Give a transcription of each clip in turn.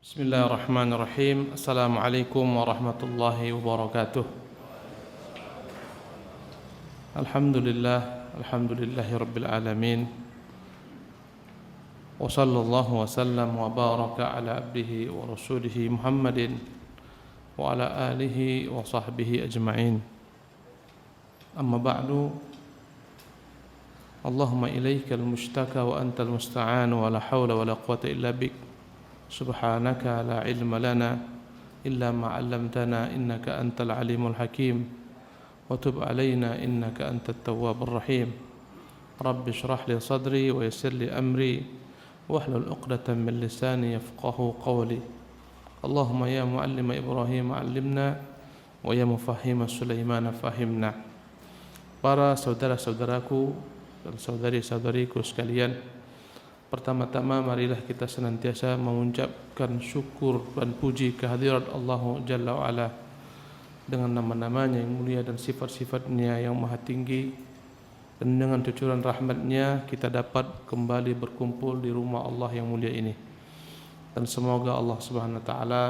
Bismillahirrahmanirrahim. Assalamualaikum warahmatullahi wabarakatuh. Alhamdulillahi rabbil alamin. Wa sallallahu wa sallam wa baraka ala abdihi wa rasulihi Muhammadin wa ala alihi wa sahbihi ajma'in. Amma ba'du. Allahumma ilaikal mushtaka wa antal musta'an wa la hawla wa la quwwata illa bik. Subhanaka la ilma lana illa ma 'allamtana innaka antal alimul hakim wa tub 'alaina innaka antat tawwabur rahim. Rabbi shrah li sadri wa yassir li amri wahlul 'uqdatam min lisani yafqahu qawli. Allahumma ya muallima Ibrahim 'allimna wa ya mufahhima Sulaiman fahimna. Para saudara-saudaraku dan saudari-saudariku sekalian, pertama-tama marilah kita senantiasa mengucapkan syukur dan puji kehadirat Allah Jalla wa'ala dengan nama-namanya yang mulia dan sifat-sifatnya yang maha tinggi, dan dengan cucuran rahmatnya kita dapat kembali berkumpul di rumah Allah yang mulia ini. Dan semoga Allah Subhanahu wa ta'ala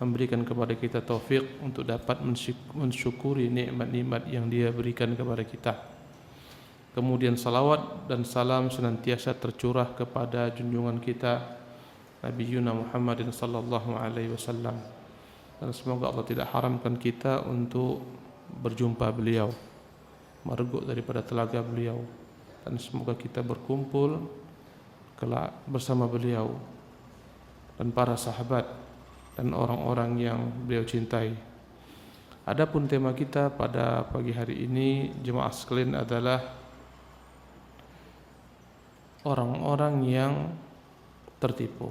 memberikan kepada kita taufik untuk dapat mensyukuri nikmat-nikmat yang Dia berikan kepada kita. Kemudian salawat dan salam senantiasa tercurah kepada junjungan kita Nabi Yuna Muhammadin sallallahu alaihi wasallam, dan semoga Allah tidak haramkan kita untuk berjumpa beliau, mereguk daripada telaga beliau, dan semoga kita berkumpul kelak bersama beliau dan para sahabat dan orang-orang yang beliau cintai. Adapun tema kita pada pagi hari ini jemaah sekalian adalah orang-orang yang tertipu.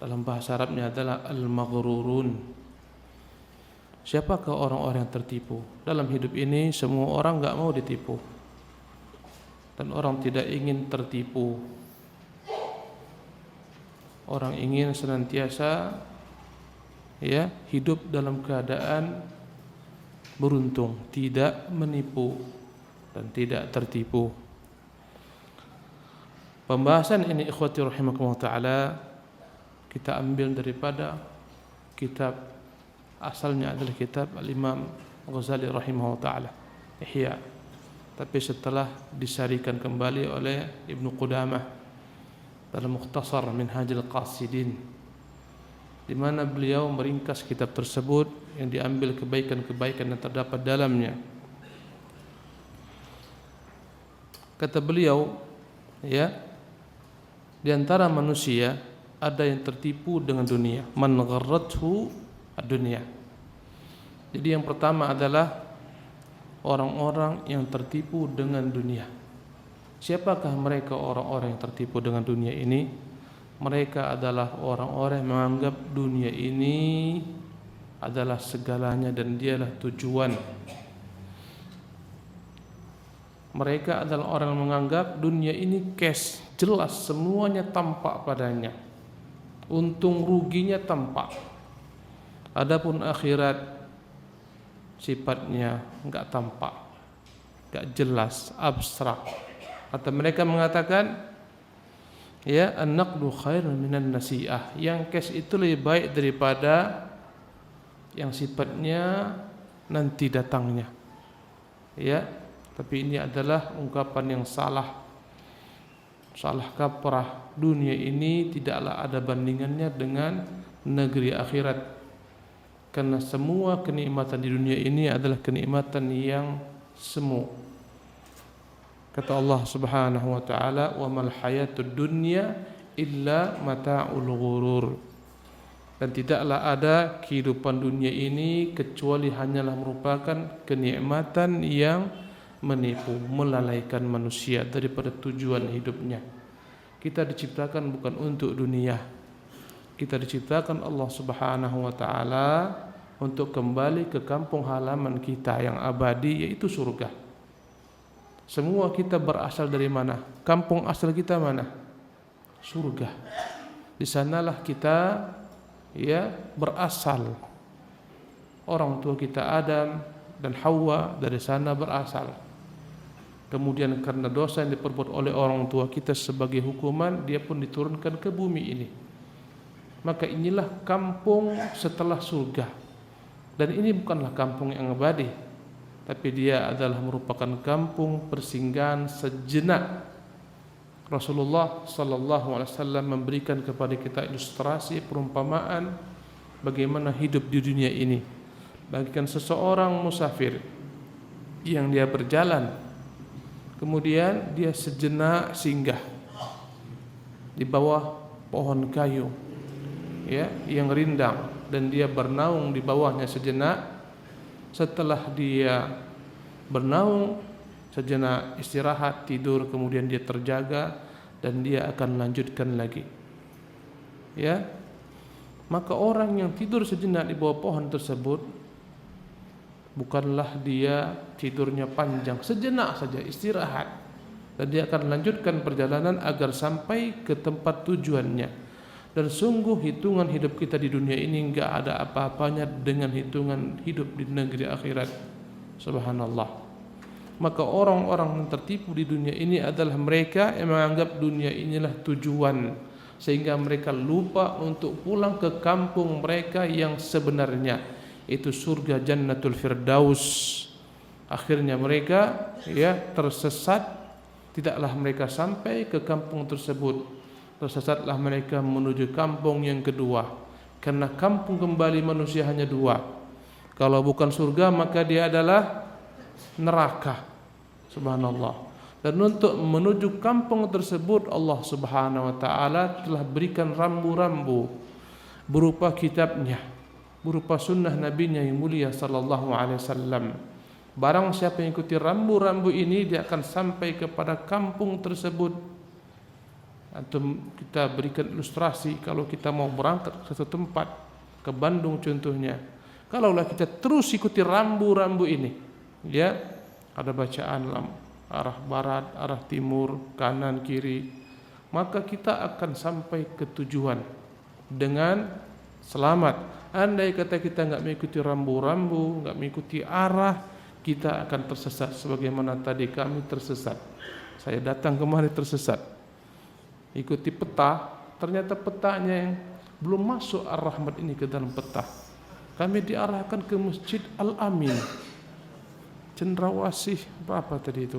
Dalam bahasa Arabnya adalah al-maghrurun. Siapakah orang-orang yang tertipu? Dalam hidup ini semua orang enggak mau ditipu, dan orang tidak ingin tertipu. Orang ingin senantiasa hidup dalam keadaan beruntung, tidak menipu dan tidak tertipu. Pembahasan ini ikhwati rahimakumullah ta'ala kita ambil daripada kitab, asalnya adalah kitab Al-Imam Ghazali rahimahullah ta'ala, Ihya, tapi setelah disarikan kembali oleh Ibnu Qudamah dalam Mukhtasar Minhajul Qasidin, di mana beliau meringkas kitab tersebut yang diambil kebaikan-kebaikan yang terdapat dalamnya. Kata beliau, di antara manusia ada yang tertipu dengan dunia, man gharrathu ad-dunya. Jadi yang pertama adalah orang-orang yang tertipu dengan dunia. Siapakah mereka orang-orang yang tertipu dengan dunia ini? Mereka adalah orang-orang yang menganggap dunia ini adalah segalanya dan dialah tujuan. Mereka adalah orang yang menganggap dunia ini cash, jelas semuanya tampak padanya, untung ruginya tampak. Adapun akhirat sifatnya enggak tampak, enggak jelas, abstrak. Atau mereka mengatakan an-naqdu khairun minan nasi'ah, yang cash itu lebih baik daripada yang sifatnya nanti datangnya. Tapi ini adalah ungkapan yang salah kaprah. Dunia ini tidaklah ada bandingannya dengan negeri akhirat, karena semua kenikmatan di dunia ini adalah kenikmatan yang semu. Kata Allah Subhanahu wa ta'ala, wa mal hayatud dunya illa mata'ul ghurur. Dan tidaklah ada kehidupan dunia ini kecuali hanyalah merupakan kenikmatan yang menipu, melalaikan manusia daripada tujuan hidupnya. Kita diciptakan bukan untuk dunia. Kita diciptakan Allah Subhanahu wa ta'ala untuk kembali ke kampung halaman kita yang abadi, yaitu surga. Semua kita berasal dari mana? Kampung asal kita mana? Surga. Di sanalah kita berasal. Orang tua kita Adam dan Hawa dari sana berasal. Kemudian karena dosa yang diperbuat oleh orang tua kita sebagai hukuman, dia pun diturunkan ke bumi ini. Maka inilah kampung setelah surga. Dan ini bukanlah kampung yang abadi, tapi dia adalah merupakan kampung persinggahan sejenak. Rasulullah sallallahu alaihi wasallam memberikan kepada kita ilustrasi perumpamaan bagaimana hidup di dunia ini. Bagikan seseorang musafir yang dia berjalan, kemudian dia sejenak singgah di bawah pohon kayu, ya, yang rindang, dan dia bernaung di bawahnya sejenak. Setelah dia bernaung sejenak, istirahat, tidur, kemudian dia terjaga dan dia akan lanjutkan lagi. Ya, maka orang yang tidur sejenak di bawah pohon tersebut, bukanlah dia tidurnya panjang, sejenak saja istirahat, dan dia akan lanjutkan perjalanan agar sampai ke tempat tujuannya. Dan sungguh hitungan hidup kita di dunia ini enggak ada apa-apanya dengan hitungan hidup di negeri akhirat. Subhanallah. Maka orang-orang yang tertipu di dunia ini adalah mereka yang menganggap dunia inilah tujuan, sehingga mereka lupa untuk pulang ke kampung mereka yang sebenarnya, itu surga Jannatul Firdaus. Akhirnya mereka tersesat, tidaklah mereka sampai ke kampung tersebut. Tersesatlah mereka menuju kampung yang kedua, karena kampung kembali manusia hanya dua. Kalau bukan surga maka dia adalah neraka. Subhanallah. Dan untuk menuju kampung tersebut Allah Subhanahu wa taala telah berikan rambu-rambu berupa kitabnya, berupa sunnah nabinya yang mulia sallallahu alaihi wasallam. Barang siapa yang ikuti rambu-rambu ini, dia akan sampai kepada kampung tersebut. Antum, kita berikan ilustrasi, kalau kita mau berangkat ke satu tempat, ke Bandung contohnya, kalaulah kita terus ikuti rambu-rambu ini, ya, ada bacaan arah barat, arah timur, kanan, kiri, maka kita akan sampai ke tujuan dengan selamat. Andai kata kita enggak mengikuti rambu-rambu, enggak mengikuti arah, kita akan tersesat sebagaimana tadi kami tersesat. Saya datang kemari tersesat. Ikuti peta, ternyata petanya yang belum masuk Ar-Rahmat ini ke dalam peta. Kami diarahkan ke Masjid Al-Amin, Cendrawasih, apa tadi itu.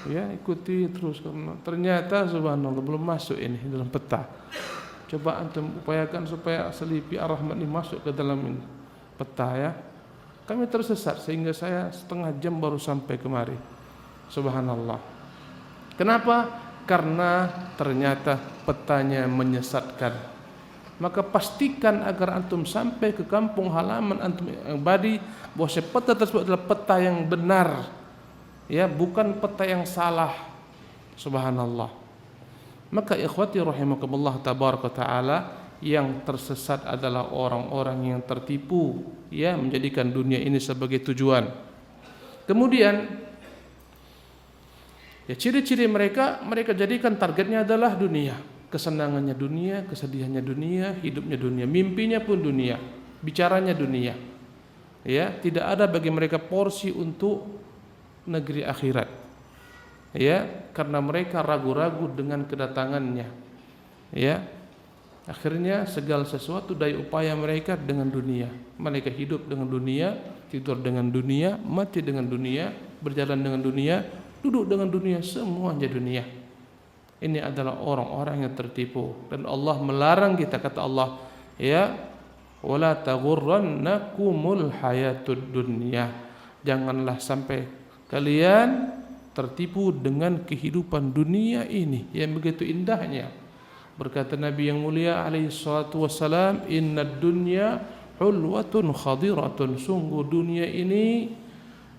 Ya, ikuti terus. Ternyata subhanallah belum masuk ini dalam peta. Coba antum upayakan supaya selipi Ar-Rahmat ini masuk ke dalam ini, peta, ya. Kami tersesat sehingga saya setengah jam baru sampai kemari. Subhanallah. Kenapa? Karena ternyata petanya menyesatkan. Maka pastikan agar antum sampai ke kampung halaman antum yang abadi, bahwa peta tersebut adalah peta yang benar, ya, bukan peta yang salah. Subhanallah. Maka ikhwati rahimakumullah tabaraka taala, yang tersesat adalah orang-orang yang tertipu, ya, menjadikan dunia ini sebagai tujuan. Kemudian, ya, ciri-ciri mereka jadikan targetnya adalah dunia, kesenangannya dunia, kesedihannya dunia, hidupnya dunia, mimpinya pun dunia, bicaranya dunia. Ya, tidak ada bagi mereka porsi untuk negeri akhirat. Ya, karena mereka ragu-ragu dengan kedatangannya. Ya, akhirnya segala sesuatu daya upaya mereka dengan dunia. Mereka hidup dengan dunia, tidur dengan dunia, mati dengan dunia, berjalan dengan dunia, duduk dengan dunia, semuanya dunia. Ini adalah orang-orang yang tertipu, dan Allah melarang kita, kata Allah, ya, wala taghurrannakumul hayatud dunya. Janganlah sampai kalian tertipu dengan kehidupan dunia ini yang begitu indahnya. Berkata Nabi yang mulia alaihi salatu wassalam, innad dunya hulwatun khadiratun. Sungguh dunia ini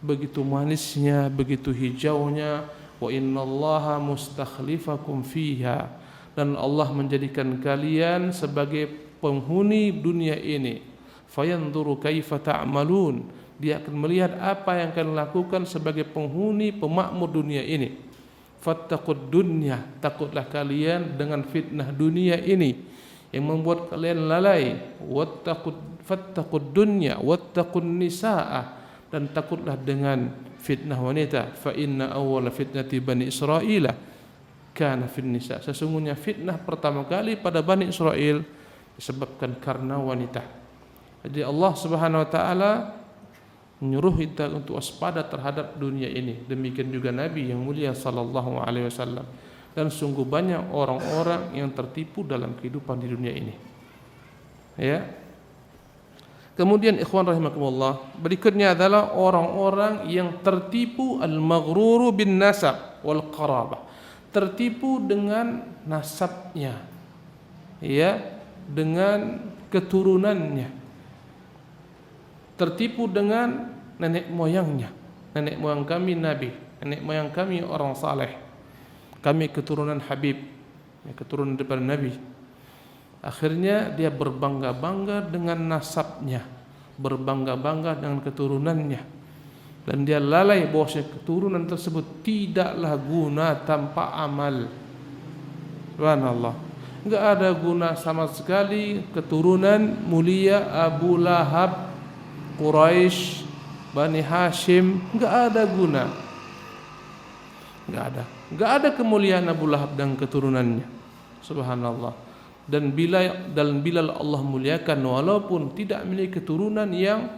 begitu manisnya, begitu hijaunya. Wa innallaha mustakhlifakum fiha. Dan Allah menjadikan kalian sebagai penghuni dunia ini. Fayanzuru kaifa ta'malun. Dia akan melihat apa yang kalian lakukan sebagai penghuni, pemakmur dunia ini. Fattaqud dunya, takutlah kalian dengan fitnah dunia ini yang membuat kalian lalai. Fattaqud dunya wattaqun nisaa, dan takutlah dengan fitnah wanita. Fa inna awwala fitnati bani Israil kana fin nisa. Sesungguhnya fitnah pertama kali pada Bani Israel disebabkan karena wanita. Jadi Allah Subhanahu wa taala menyuruh kita untuk waspada terhadap dunia ini. Demikian juga Nabi yang mulia sallallahu alaihi wasallam. Dan sungguh banyak orang-orang yang tertipu dalam kehidupan di dunia ini. Ya. Kemudian ikhwan rahimakumullah, berikutnya adalah orang-orang yang tertipu al-maghruru bin nasab wal qarabah. Tertipu dengan nasabnya. Ya, dengan keturunannya. Tertipu dengan nenek moyangnya. Nenek moyang kami nabi, nenek moyang kami orang saleh. Kami keturunan Habib, keturunan daripada Nabi. Akhirnya dia berbangga-bangga dengan nasabnya, berbangga-bangga dengan keturunannya, dan dia lalai bahwa keturunan tersebut tidaklah guna tanpa amal. Subhanallah, enggak ada guna sama sekali keturunan mulia Abu Lahab, Quraisy, Bani Hashim, enggak ada guna. Enggak ada kemuliaan Abu Lahab dan keturunannya. Subhanallah. Dan Bilal Allah muliakan walaupun tidak memiliki keturunan yang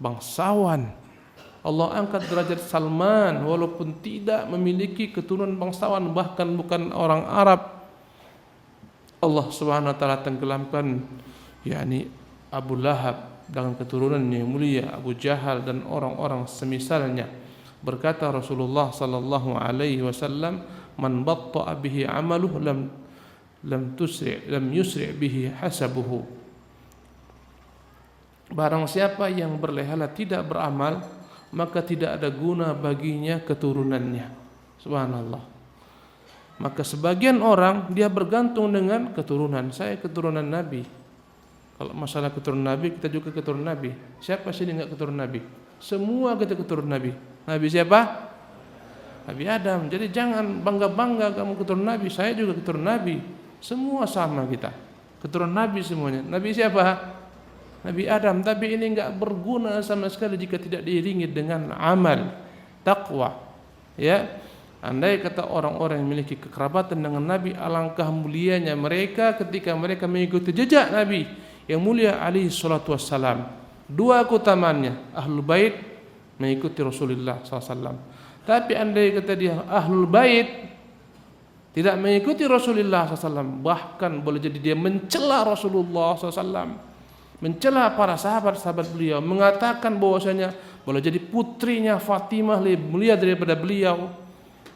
bangsawan. Allah angkat derajat Salman walaupun tidak memiliki keturunan bangsawan, bahkan bukan orang Arab. Allah Subhanahu wa taala tenggelamkan yakni Abu Lahab dengan keturunan yang mulia, Abu Jahal dan orang-orang semisalnya. Berkata Rasulullah sallallahu alaihi wasallam, "Man batta'a bihi 'amaluhu lam yusri' bihi hasabuhu." Barang siapa yang berlehala tidak beramal, maka tidak ada guna baginya keturunannya. Subhanallah. Maka sebagian orang dia bergantung dengan keturunan. Saya keturunan Nabi. Kalau masalah keturunan Nabi, kita juga keturunan Nabi. Siapa sih enggak keturunan Nabi? Semua kita keturunan Nabi. Nabi siapa? Nabi Adam. Jadi jangan bangga-bangga kamu keturunan Nabi. Saya juga keturunan Nabi. Semua sama kita. Keturunan Nabi semuanya. Nabi siapa? Nabi Adam. Tapi ini enggak berguna sama sekali jika tidak diiringi dengan amal, taqwa. Ya. Andai kata orang-orang yang memiliki kekerabatan dengan Nabi, alangkah mulianya mereka ketika mereka mengikuti jejak Nabi yang mulia alaihi salatu wassalam. Dua keutamaannya, Ahlul Bait mengikuti Rasulullah SAW. Tapi andai kata dia Ahlul Bait tidak mengikuti Rasulullah SAW, bahkan boleh jadi dia mencela Rasulullah SAW, mencela para sahabat-sahabat beliau, mengatakan bahwasanya boleh jadi putrinya Fatimah lebih mulia daripada beliau.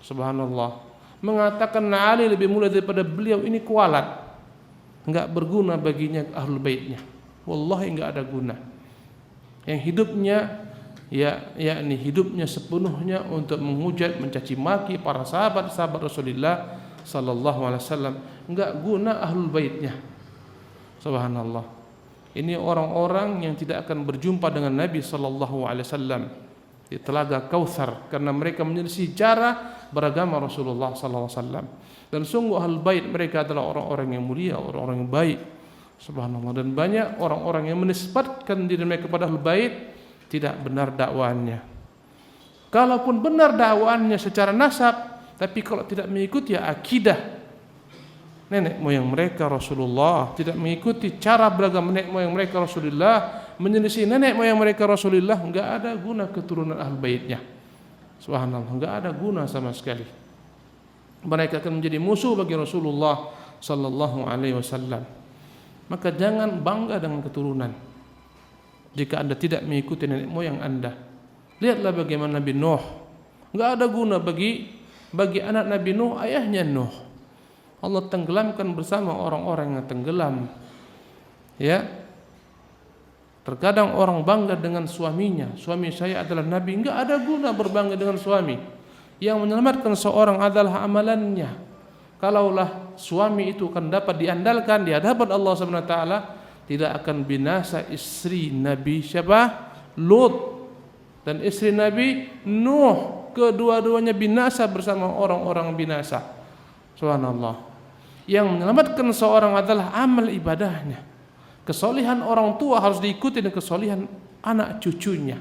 Subhanallah. Mengatakan Ali lebih mulia daripada beliau, ini kualat. Enggak berguna baginya Ahlul Baitnya. Wallahi enggak ada guna. Yang hidupnya yakni hidupnya sepenuhnya untuk menghujat, mencaci maki para sahabat-sahabat Rasulullah sallallahu alaihi wasallam, enggak guna Ahlul Baitnya. Subhanallah. Ini orang-orang yang tidak akan berjumpa dengan Nabi sallallahu alaihi wasallam di telaga Kautsar karena mereka menyelisih cara beragama Rasulullah sallallahu alaihi wasallam. Dan sungguh Ahlul Bait mereka adalah orang-orang yang mulia, orang-orang yang baik. Subhanallah. Dan banyak orang-orang yang menisbatkan diri mereka kepada Ahlul Bait tidak benar dakwaannya. Kalaupun benar dakwaannya secara nasab, tapi kalau tidak mengikuti akidah nenek moyang mereka Rasulullah, tidak mengikuti cara beragama nenek moyang mereka Rasulullah, menyelisih nenek moyang mereka Rasulullah, enggak ada guna keturunan Ahlul Baitnya. Subhanallah, enggak ada guna sama sekali. Mereka akan menjadi musuh bagi Rasulullah sallallahu alaihi wasallam. Maka jangan bangga dengan keturunan jika Anda tidak mengikuti nenek moyang Anda. Lihatlah bagaimana Nabi Nuh. Enggak ada guna bagi anak Nabi Nuh, ayahnya Nuh. Allah tenggelamkan bersama orang-orang yang tenggelam. Ya. Terkadang orang bangga dengan suaminya. Suami saya adalah Nabi. Enggak ada guna berbangga dengan suami. Yang menyelamatkan seorang adalah amalannya. Kalaulah suami itu akan dapat diandalkan di hadapan Allah Subhanahu wa taala, tidak akan binasa istri Nabi siapa? Lut dan istri Nabi Nuh. Kedua-duanya binasa bersama orang-orang binasa. Subhanallah. Yang menyelamatkan seorang adalah amal ibadahnya. Kesolihan orang tua harus diikuti dengan kesolihan anak cucunya.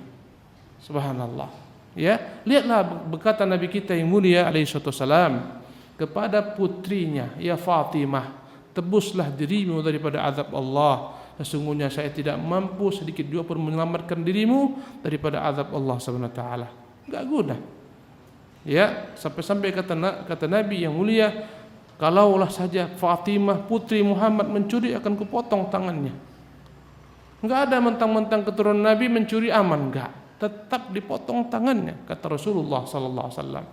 Subhanallah. Ya, lihatlah berkata Nabi kita yang mulia alaihi wasallam kepada putrinya, ya Fatimah, tebuslah dirimu daripada azab Allah. Sesungguhnya saya tidak mampu sedikit juga pun menyelamatkan dirimu daripada azab Allah Subhanahu wa taala. Enggak guna. Ya, sampai-sampai kata Nabi yang mulia, kalaulah saja Fatimah putri Muhammad mencuri akan kupotong tangannya. Enggak ada mentang-mentang keturunan Nabi mencuri aman, enggak. Tetap dipotong tangannya, kata Rasulullah sallallahu alaihi wasallam.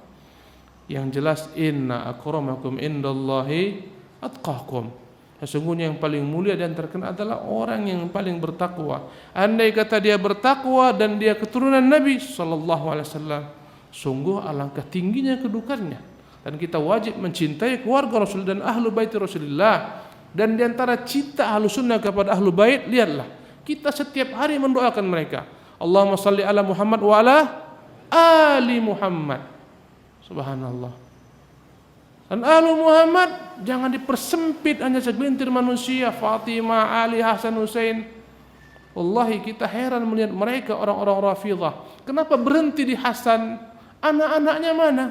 Yang jelas, inna akramakum indallahi atqakum. Sesungguhnya yang paling mulia dan terkenal adalah orang yang paling bertakwa. Andai kata dia bertakwa dan dia keturunan Nabi sallallahu alaihi wasallam, sungguh alangkah tingginya kedudukannya. Dan kita wajib mencintai keluarga Rasul dan ahlu bait Rasulullah. Dan diantara cinta ahlu sunnah kepada ahlu bait, lihatlah, kita setiap hari mendoakan mereka. Allahumma salli ala Muhammad wa ala ali Muhammad. Subhanallah. Dan ahlu Muhammad jangan dipersempit hanya segelintir manusia, Fatimah, Ali, Hasan, Husain. Wallahi kita heran melihat mereka orang-orang Rafidhah. Kenapa berhenti di Hasan? Anak-anaknya mana?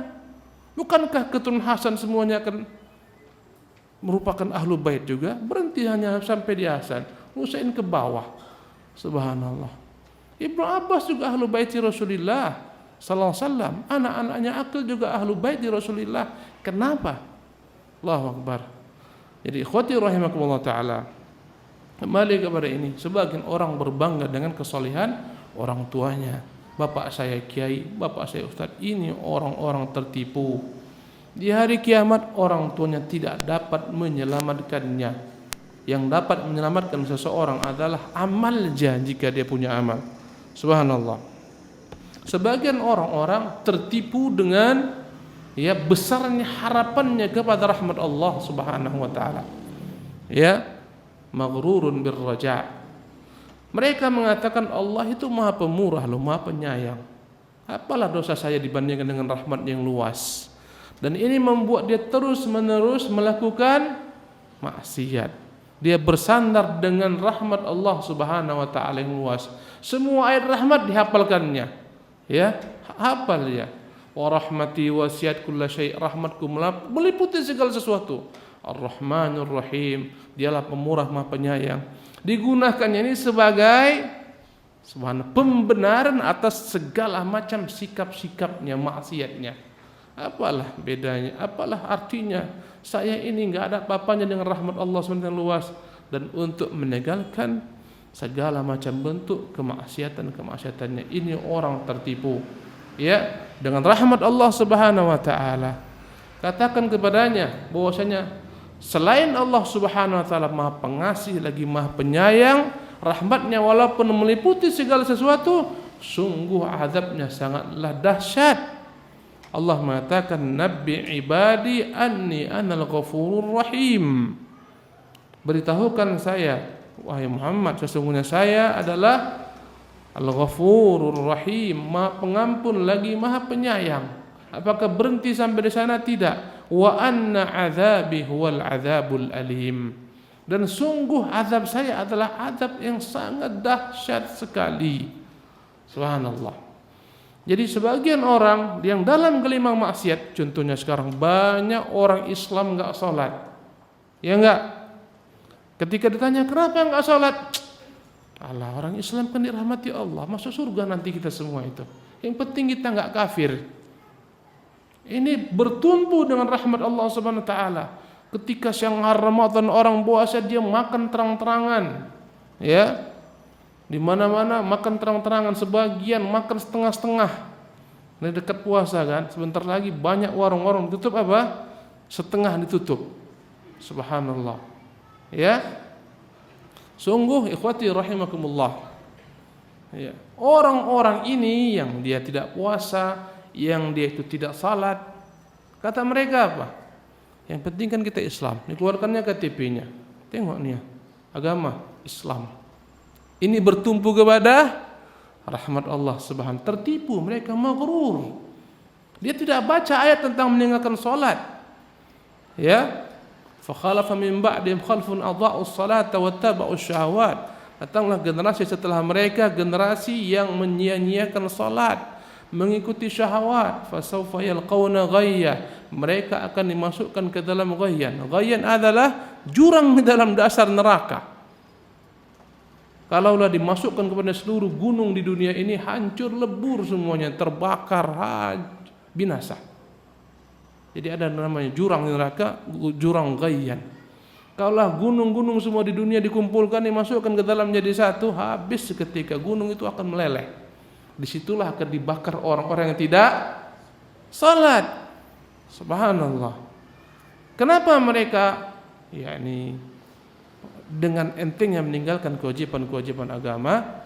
Bukankah keturunan Hasan semuanya akan merupakan ahlu bait juga? Berhenti hanya sampai di Hasan. Husain ke bawah. Subhanallah. Ibnu Abbas juga ahlu bait Rasulullah sallallahu alaihi wasallam. Anak-anaknya Aqil juga ahlu bait Rasulullah. Kenapa? Allahu Akbar. Jadi ikhwati rahimakumullah taala, kembali kepada ini, sebagian orang berbangga dengan kesalehan orang tuanya. Bapak saya kiai, bapak saya ustaz. Ini orang-orang tertipu. Di hari kiamat orang tuanya tidak dapat menyelamatkannya. Yang dapat menyelamatkan seseorang adalah amalnya jika dia punya amal. Subhanallah. Sebagian orang-orang tertipu dengan besarnya harapannya kepada rahmat Allah Subhanahu wa taala. Maghrurun birraja. Mereka mengatakan Allah itu Maha Pemurah loh, Maha Penyayang. Apalah dosa saya dibandingkan dengan rahmat yang luas. Dan ini membuat dia terus-menerus melakukan maksiat. Dia bersandar dengan rahmat Allah Subhanahu wa taala yang luas. Semua ayat rahmat dihafalkannya. Hafal dia. Wa rahmati wasiat kulla syai', rahmatku meliputi segala sesuatu. Ar-Rahmanur Rahim, dialah pemurah Maha Penyayang. Digunakannya ini sebagai pembenaran atas segala macam sikap-sikapnya, maksiatnya. Apalah bedanya, apalah artinya saya ini enggak ada apa-apanya dengan rahmat Allah SWT luas. Dan untuk meninggalkan segala macam bentuk kemaksiatan-kemaksiatannya, ini orang tertipu dengan rahmat Allah Subhanahu wa taala. Katakan kepadanya bahwasanya selain Allah Subhanahu wa taala Maha Pengasih lagi Maha Penyayang, rahmatnya walaupun meliputi segala sesuatu, sungguh azabnya sangatlah dahsyat. Allah mengatakan, nabbi ibadi anni anal ghafurur rahim. Beritahukan saya, wahai Muhammad, sesungguhnya saya adalah Al-Ghafurur Rahim, Maha Pengampun lagi Maha Penyayang. Apakah berhenti sampai di sana? Tidak. Wa anna azabi huwal azabul alim. Dan sungguh azab saya adalah azab yang sangat dahsyat sekali. Subhanallah. Jadi sebagian orang yang dalam gelimang maksiat, contohnya sekarang banyak orang Islam enggak salat. Ya enggak? Ketika ditanya kenapa enggak salat? Allah, orang Islam kan dirahmati Allah, masuk surga nanti kita semua itu. Yang penting kita enggak kafir. Ini bertumpu dengan rahmat Allah Subhanahu wa taala. Ketika siang Ramadan orang puasa dia makan terang-terangan. Di mana-mana makan terang-terangan, sebagian makan setengah-setengah. Ini dekat puasa kan, sebentar lagi banyak warung-warung ditutup apa? Setengah ditutup. Subhanallah. Sungguh ikhwati rahimakumullah. Orang-orang ini yang dia tidak puasa, yang dia itu tidak salat, kata mereka apa? Yang penting kan kita Islam. Dikeluarkannya KTP-nya. Tengok nih, agama Islam. Ini bertumpu kepada rahmat Allah Subhanahu. Tertipu mereka, maghrur. Dia tidak baca ayat tentang meninggalkan salat. Fa khalafa min ba'dihim khalfun adha'us salata wattaba'us syahawat. Datanglah generasi setelah mereka, generasi yang menyia-nyiakan salat mengikuti syahwat, fasawfa yalqawna ghayya, mereka akan dimasukkan ke dalam ghayyan. Ghayyan adalah jurang di dalam dasar neraka. Kalaulah dimasukkan kepada seluruh gunung di dunia ini, hancur lebur semuanya, terbakar, binasa. Jadi ada namanya jurang di neraka, jurang ghayyan. Kalaulah gunung-gunung semua di dunia dikumpulkan, dimasukkan ke dalam jadi satu, habis seketika gunung itu akan meleleh. Disitulah akan dibakar orang-orang yang tidak salat. Subhanallah. Kenapa mereka dengan entengnya meninggalkan kewajiban-kewajiban agama?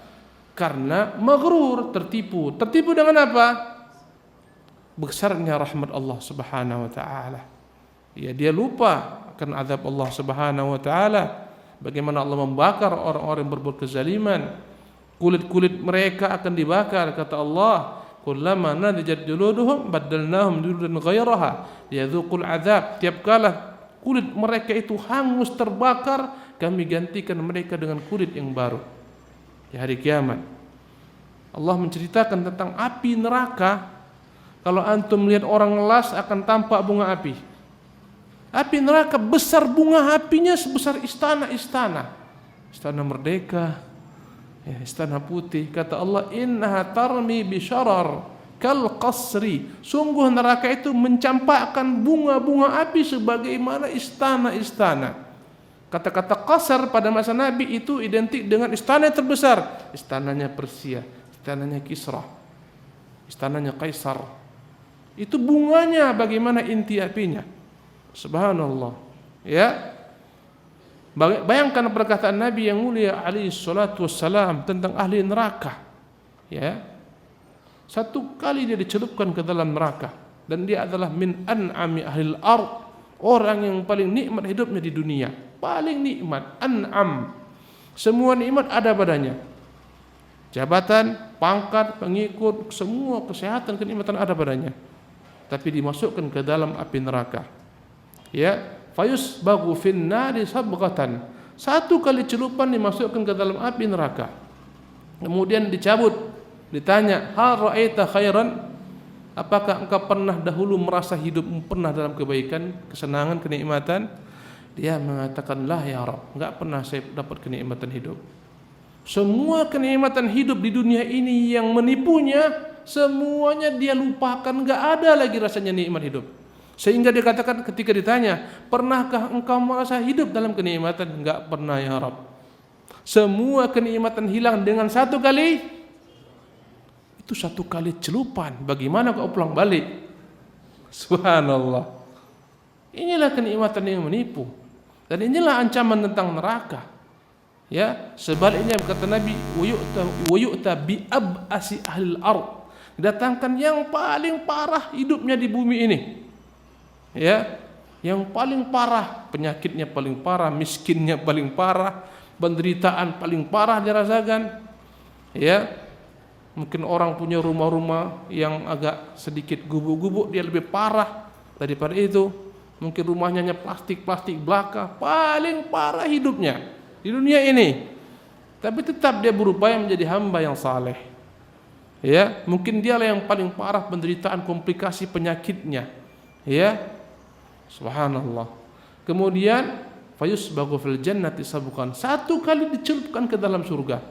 Karena maghrur, tertipu. Tertipu dengan apa? Besarnya rahmat Allah Subhanahu wa taala. Dia lupa akan azab Allah Subhanahu wa taala. Bagaimana Allah membakar orang-orang yang berbuat kezaliman. Kulit-kulit mereka akan dibakar, kata Allah, kullama nadijat juluduhum baddalnahum juludan ghairaha liyadzuqul azab. Tiap kala kulit mereka itu hangus terbakar, kami gantikan mereka dengan kulit yang baru di hari kiamat. Allah menceritakan tentang api neraka. Kalau antum melihat orang ngelas akan tampak bunga api. Api neraka besar, bunga apinya sebesar istana-istana. Istana Merdeka, Istana Putih. Kata Allah, innaha tarmi bisharar kal qasri. Sungguh neraka itu mencampakkan bunga-bunga api sebagaimana istana-istana. Kata-kata qasar pada masa Nabi itu identik dengan istana yang terbesar. Istananya Persia, istananya Kisra, istananya Kaisar. Itu bunganya bagaimana inti apinya. Subhanallah. Ya. Bayangkan perkataan Nabi yang mulia alaihi salatu wassalam tentang ahli neraka. Ya. Satu kali dia dicelupkan ke dalam neraka dan dia adalah min an'ami ahlil ard, orang yang paling nikmat hidupnya di dunia. Paling nikmat, an'am. Semua nikmat ada padanya. Jabatan, pangkat, pengikut, semua kesehatan, kenikmatan ada padanya. Tapi dimasukkan ke dalam api neraka. Ya, fayusbagu fin nari sabghatan. Satu kali celupan dimasukkan ke dalam api neraka. Kemudian dicabut, ditanya, hal ra'aita khairan? Apakah engkau pernah dahulu merasa hidup pernah dalam kebaikan, kesenangan, kenikmatan? Dia mengatakan, lah ya Rabb, enggak pernah saya dapat kenikmatan hidup. Semua kenikmatan hidup di dunia ini yang menipunya, semuanya dia lupakan, enggak ada lagi rasanya nikmat hidup. Sehingga dia katakan ketika ditanya, pernahkah engkau merasa hidup dalam kenikmatan? Enggak pernah ya Rabb. Semua kenikmatan hilang dengan satu kali. Itu satu kali celupan. Bagaimana kau pulang balik? Subhanallah. Inilah kenikmatan yang menipu. Dan inilah ancaman tentang neraka. Ya, sebaliknya kata Nabi, wa yu'ta bi ab'asi ahlil ard. Datangkan yang paling parah hidupnya di bumi ini. Ya, yang paling parah, penyakitnya paling parah, miskinnya paling parah, penderitaan paling parah dirasakan. Ya, mungkin orang punya rumah-rumah yang agak sedikit gubuk-gubuk, dia lebih parah daripada itu. Mungkin rumahnya hanya plastik belaka, paling parah hidupnya di dunia ini. Tapi tetap dia berupaya menjadi hamba yang saleh. Ya, mungkin dialah yang paling parah penderitaan, komplikasi penyakitnya. Ya, subhanallah. Kemudian fayusbagu fil jannati sabqan. Satu kali dicelupkan ke dalam surga.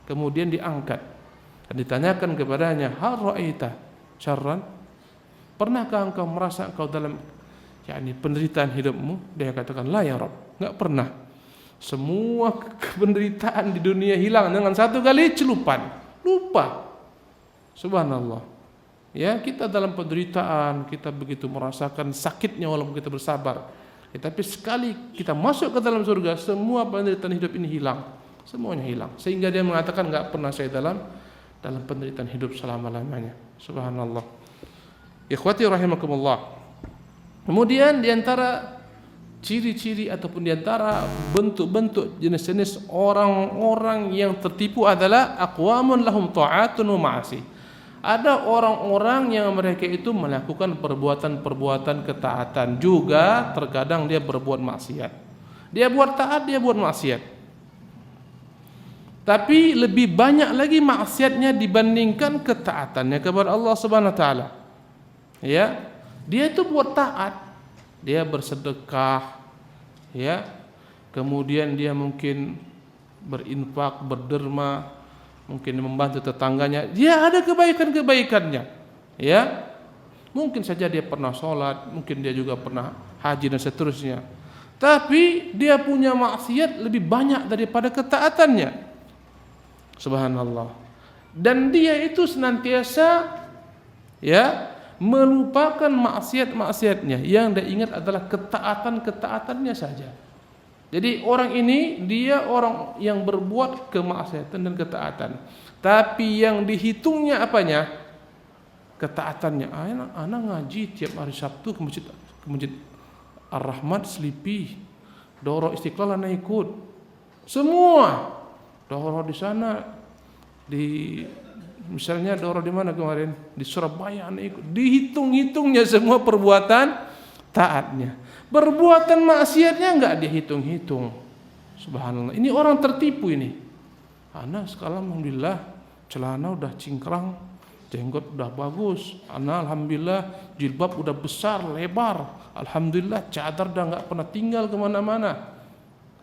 Kemudian diangkat dan ditanyakan kepadanya, hal ra'aita syarran? Pernahkah engkau merasa engkau dalam penderitaan hidupmu? Dia katakan, la ya Rabb, enggak pernah. Semua penderitaan di dunia hilang dengan satu kali celupan. Lupa. Subhanallah. Ya, kita dalam penderitaan, kita begitu merasakan sakitnya walaupun kita bersabar. Ya, tapi sekali kita masuk ke dalam surga, semua penderitaan hidup ini hilang. Semuanya hilang. Sehingga dia mengatakan, enggak pernah saya dalam penderitaan hidup selama-lamanya. Subhanallah. Ikhwati rahimakumullah. Kemudian diantara ciri-ciri ataupun diantara bentuk-bentuk jenis-jenis orang-orang yang tertipu adalah aqwamun lahum ta'atun wa ma'asi. Ada orang-orang yang mereka itu melakukan perbuatan-perbuatan ketaatan, juga terkadang dia berbuat maksiat. Dia buat taat, dia buat maksiat. Tapi lebih banyak lagi maksiatnya dibandingkan ketaatannya kepada Allah Subhanahu wa taala. Ya. Dia itu buat taat, dia bersedekah, ya. Kemudian dia mungkin berinfak, berderma, mungkin membantu tetangganya. Dia ada kebaikan-kebaikannya. Ya. Mungkin saja dia pernah sholat, mungkin dia juga pernah haji dan seterusnya. Tapi dia punya maksiat lebih banyak daripada ketaatannya. Subhanallah. Dan dia itu senantiasa ya melupakan maksiat-maksiatnya. Yang dia ingat adalah ketaatan-ketaatannya saja. Jadi orang ini dia orang yang berbuat kemaksiatan dan ketaatan. Tapi yang dihitungnya apanya? Ketaatannya. Anak ngaji tiap hari Sabtu ke masjid Ar-Rahmat Selipi. Doro Istiqlal anak ikut. Semua doro di sana, di misalnya doro di mana kemarin, di Surabaya anak ikut. Dihitung-hitungnya semua perbuatan taatnya. Perbuatan maksiatnya enggak dia hitung-hitung. Subhanallah. Ini orang tertipu ini. Ana sekarang alhamdulillah celana udah cingkrang, jenggot udah bagus. Ana alhamdulillah jilbab udah besar, lebar. Alhamdulillah cadar udah enggak pernah tinggal kemana-mana.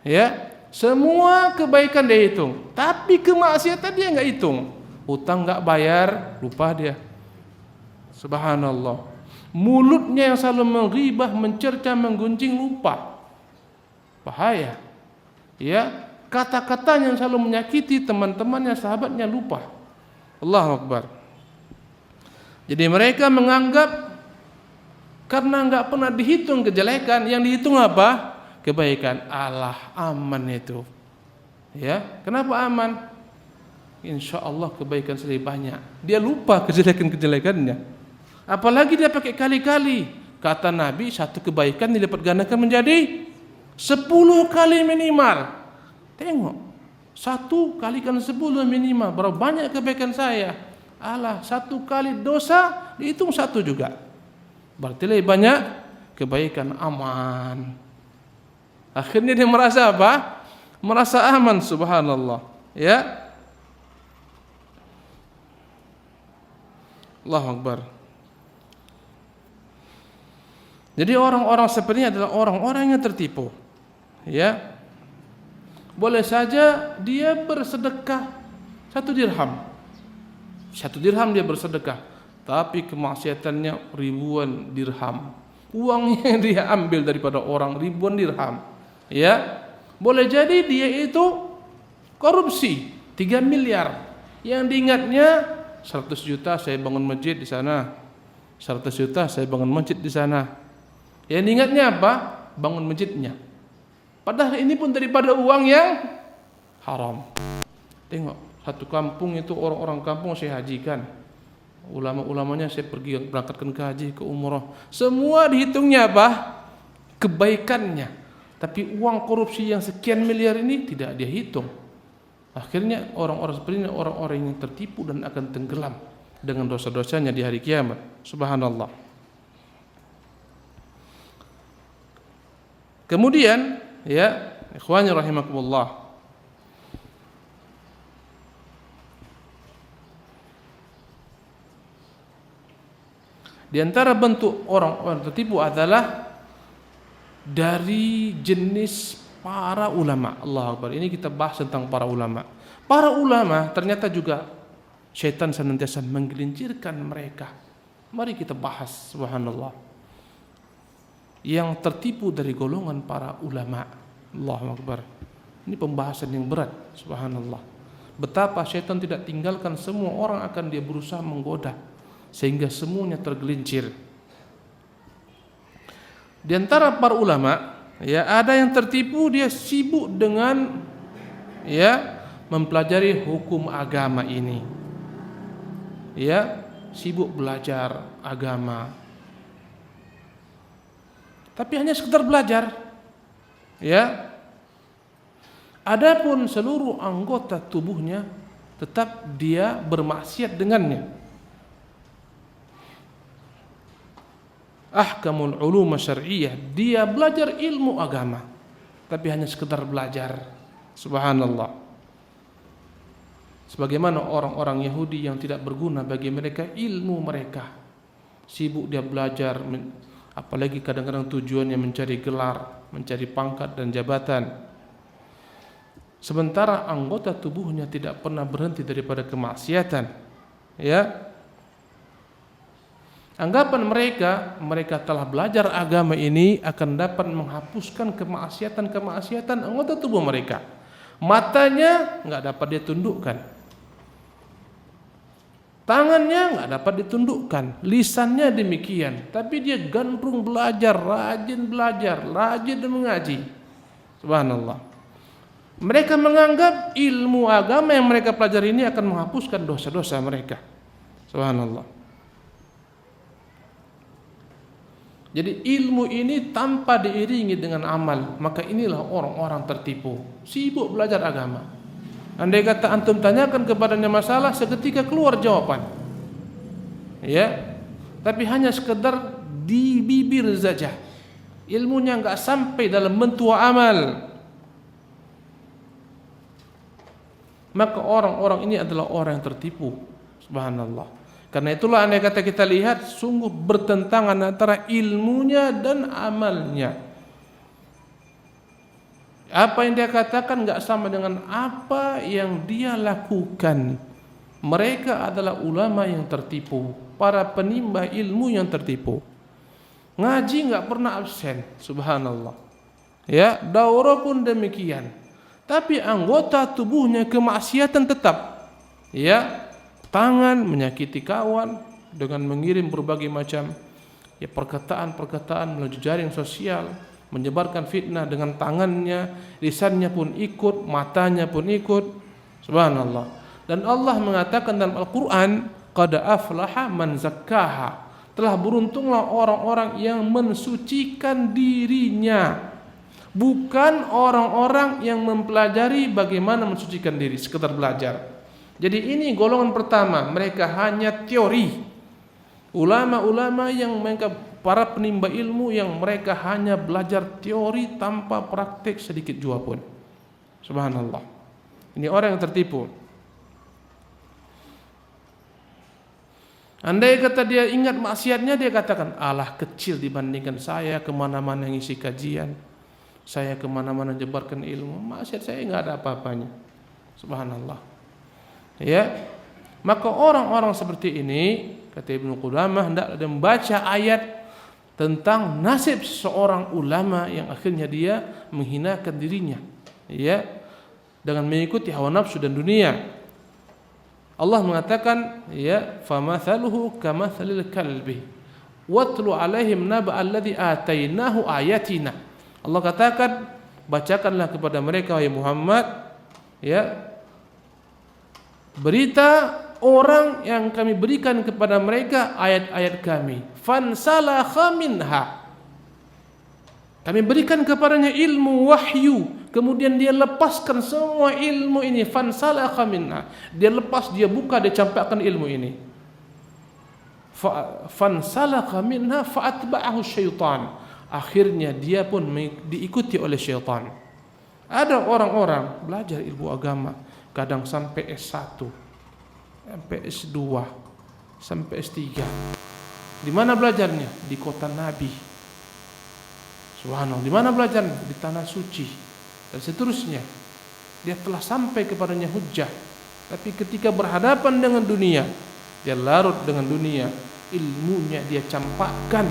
Ya, semua kebaikan dia hitung. Tapi kemaksiatan dia enggak hitung. Hutang enggak bayar, lupa dia. Subhanallah. Mulutnya yang selalu menghibah, mencerca, menggunjing, lupa. Bahaya. Ya, kata-katanya yang selalu menyakiti teman-temannya, sahabatnya, lupa. Allahu Akbar. Jadi mereka menganggap karena enggak pernah dihitung kejelekan, yang dihitung apa? Kebaikan. Allah aman itu. Ya, kenapa aman? Insya Allah kebaikan lebih banyak. Dia lupa kejelekan-kejelekannya. Apalagi dia pakai kali-kali. Kata Nabi, satu kebaikan dilipat gandakan menjadi 10 kali minimal. Tengok, 1 kalikan 10 minimal. Berapa banyak kebaikan saya? Allah, 1 kali dosa dihitung 1 juga. Berarti lebih banyak kebaikan, aman. Akhirnya dia merasa apa? Merasa aman, subhanallah. Ya. Allahu Akbar. Jadi orang-orang seperti ini adalah orang-orang yang tertipu. Ya. Boleh saja dia bersedekah 1 dirham. 1 dirham dia bersedekah, tapi kemaksiatannya ribuan dirham. Uangnya yang dia ambil daripada orang ribuan dirham. Ya. Boleh jadi dia itu korupsi 3 miliar. Yang diingatnya 100 juta saya bangun masjid di sana. 100 juta saya bangun masjid di sana. Yang diingatnya apa? Bangun masjidnya. Padahal ini pun daripada uang yang haram. Tengok, satu kampung itu orang-orang kampung saya hajikan. Ulama-ulamanya saya pergi berangkatkan ke haji, ke umrah. Semua dihitungnya apa? Kebaikannya. Tapi uang korupsi yang sekian miliar ini tidak dia hitung. Akhirnya orang-orang seperti ini orang-orang yang tertipu dan akan tenggelam dengan dosa-dosanya di hari kiamat. Subhanallah. Kemudian, ya, ikhwani rahimakumullah. Di antara bentuk orang-orang tertipu adalah dari jenis para ulama. Allahu Akbar. Ini kita bahas tentang para ulama. Para ulama ternyata juga syaitan senantiasa menggelincirkan mereka. Mari kita bahas, subhanallah. Yang tertipu dari golongan para ulama. Allahu Akbar. Ini pembahasan yang berat, subhanallah. Betapa syaitan tidak tinggalkan semua orang akan dia berusaha menggoda sehingga semuanya tergelincir. Di antara para ulama, ya, ada yang tertipu, dia sibuk dengan ya mempelajari hukum agama ini. Ya, sibuk belajar agama. Tapi hanya sekedar belajar. Ya. Adapun seluruh anggota tubuhnya tetap dia bermaksiat dengannya. Ahkamul ulum syar'iyyah, dia belajar ilmu agama tapi hanya sekedar belajar. Subhanallah. Sebagaimana orang-orang Yahudi yang tidak berguna bagi mereka ilmu mereka. Sibuk dia belajar, apalagi kadang-kadang tujuannya mencari gelar, mencari pangkat dan jabatan. Sementara anggota tubuhnya tidak pernah berhenti daripada kemaksiatan. Ya. Anggapan mereka telah belajar agama ini akan dapat menghapuskan kemaksiatan anggota tubuh mereka. Matanya enggak dapat dia tundukkan. Tangannya enggak dapat ditundukkan, lisannya demikian, tapi dia gandrung belajar, rajin mengaji. Subhanallah. Mereka menganggap ilmu agama yang mereka pelajari ini akan menghapuskan dosa-dosa mereka. Subhanallah. Jadi ilmu ini tanpa diiringi dengan amal, maka inilah orang-orang tertipu. Sibuk belajar agama. Andai kata antum tanyakan kepadanya masalah, seketika keluar jawaban. Ya. Tapi hanya sekedar di bibir saja. Ilmunya enggak sampai dalam bentuk amal. Maka orang-orang ini adalah orang yang tertipu. Subhanallah. Karena itulah andai kata kita lihat sungguh bertentangan antara ilmunya dan amalnya. Apa yang dia katakan enggak sama dengan apa yang dia lakukan. Mereka adalah ulama yang tertipu, para penimba ilmu yang tertipu. Ngaji enggak pernah absen, subhanallah. Ya, daurah pun demikian. Tapi anggota tubuhnya kemaksiatan tetap. Ya, tangan menyakiti kawan dengan mengirim berbagai macam perkataan-perkataan melalui jaring sosial, menyebarkan fitnah dengan tangannya, lisannya pun ikut, matanya pun ikut. Subhanallah. Dan Allah mengatakan dalam Al-Qur'an, qad aflaha man zakkaha. Telah beruntunglah orang-orang yang mensucikan dirinya. Bukan orang-orang yang mempelajari bagaimana mensucikan diri, sekedar belajar. Jadi ini golongan pertama, mereka hanya teori. Ulama-ulama yang mereka para penimba ilmu yang mereka hanya belajar teori tanpa praktik sedikit jua pun. Subhanallah. Ini orang yang tertipu. Andai kata dia ingat maksiatnya, dia katakan, alah kecil dibandingkan saya kemana-mana ngisi kajian, saya kemana-mana menyebarkan ilmu, maksiat saya enggak ada apa-apanya. Subhanallah. Ya, maka orang-orang seperti ini, kata Ibnu Qudamah, hendak membaca ayat tentang nasib seorang ulama yang akhirnya dia menghinakan dirinya, ya, dengan mengikuti hawa nafsu dan dunia. Allah mengatakan, ya, famathaluhu kamathalil kalbi watlu alaihim naba alladhi atainahu ayatina. Allah katakan, bacakanlah kepada mereka wahai Muhammad, ya, berita orang yang kami berikan kepada mereka ayat-ayat kami. Fansalakha minha. Kami berikan kepadanya ilmu wahyu, kemudian dia lepaskan semua ilmu ini. Fansalakha minha. Dia lepas, dia buka, dia campakkan ilmu ini. Fansalakha minha fa'atba'ahu syaitan. Akhirnya dia pun diikuti oleh syaitan. Ada orang-orang belajar ilmu agama, kadang sampai S1, sampai S2, sampai S3. Di mana belajarnya? Di kota Nabi. Subhanallah. Di mana belajarnya? Di tanah suci. Dan seterusnya. Dia telah sampai kepadanya hujjah. Tapi ketika berhadapan dengan dunia, dia larut dengan dunia. Ilmunya dia campakkan.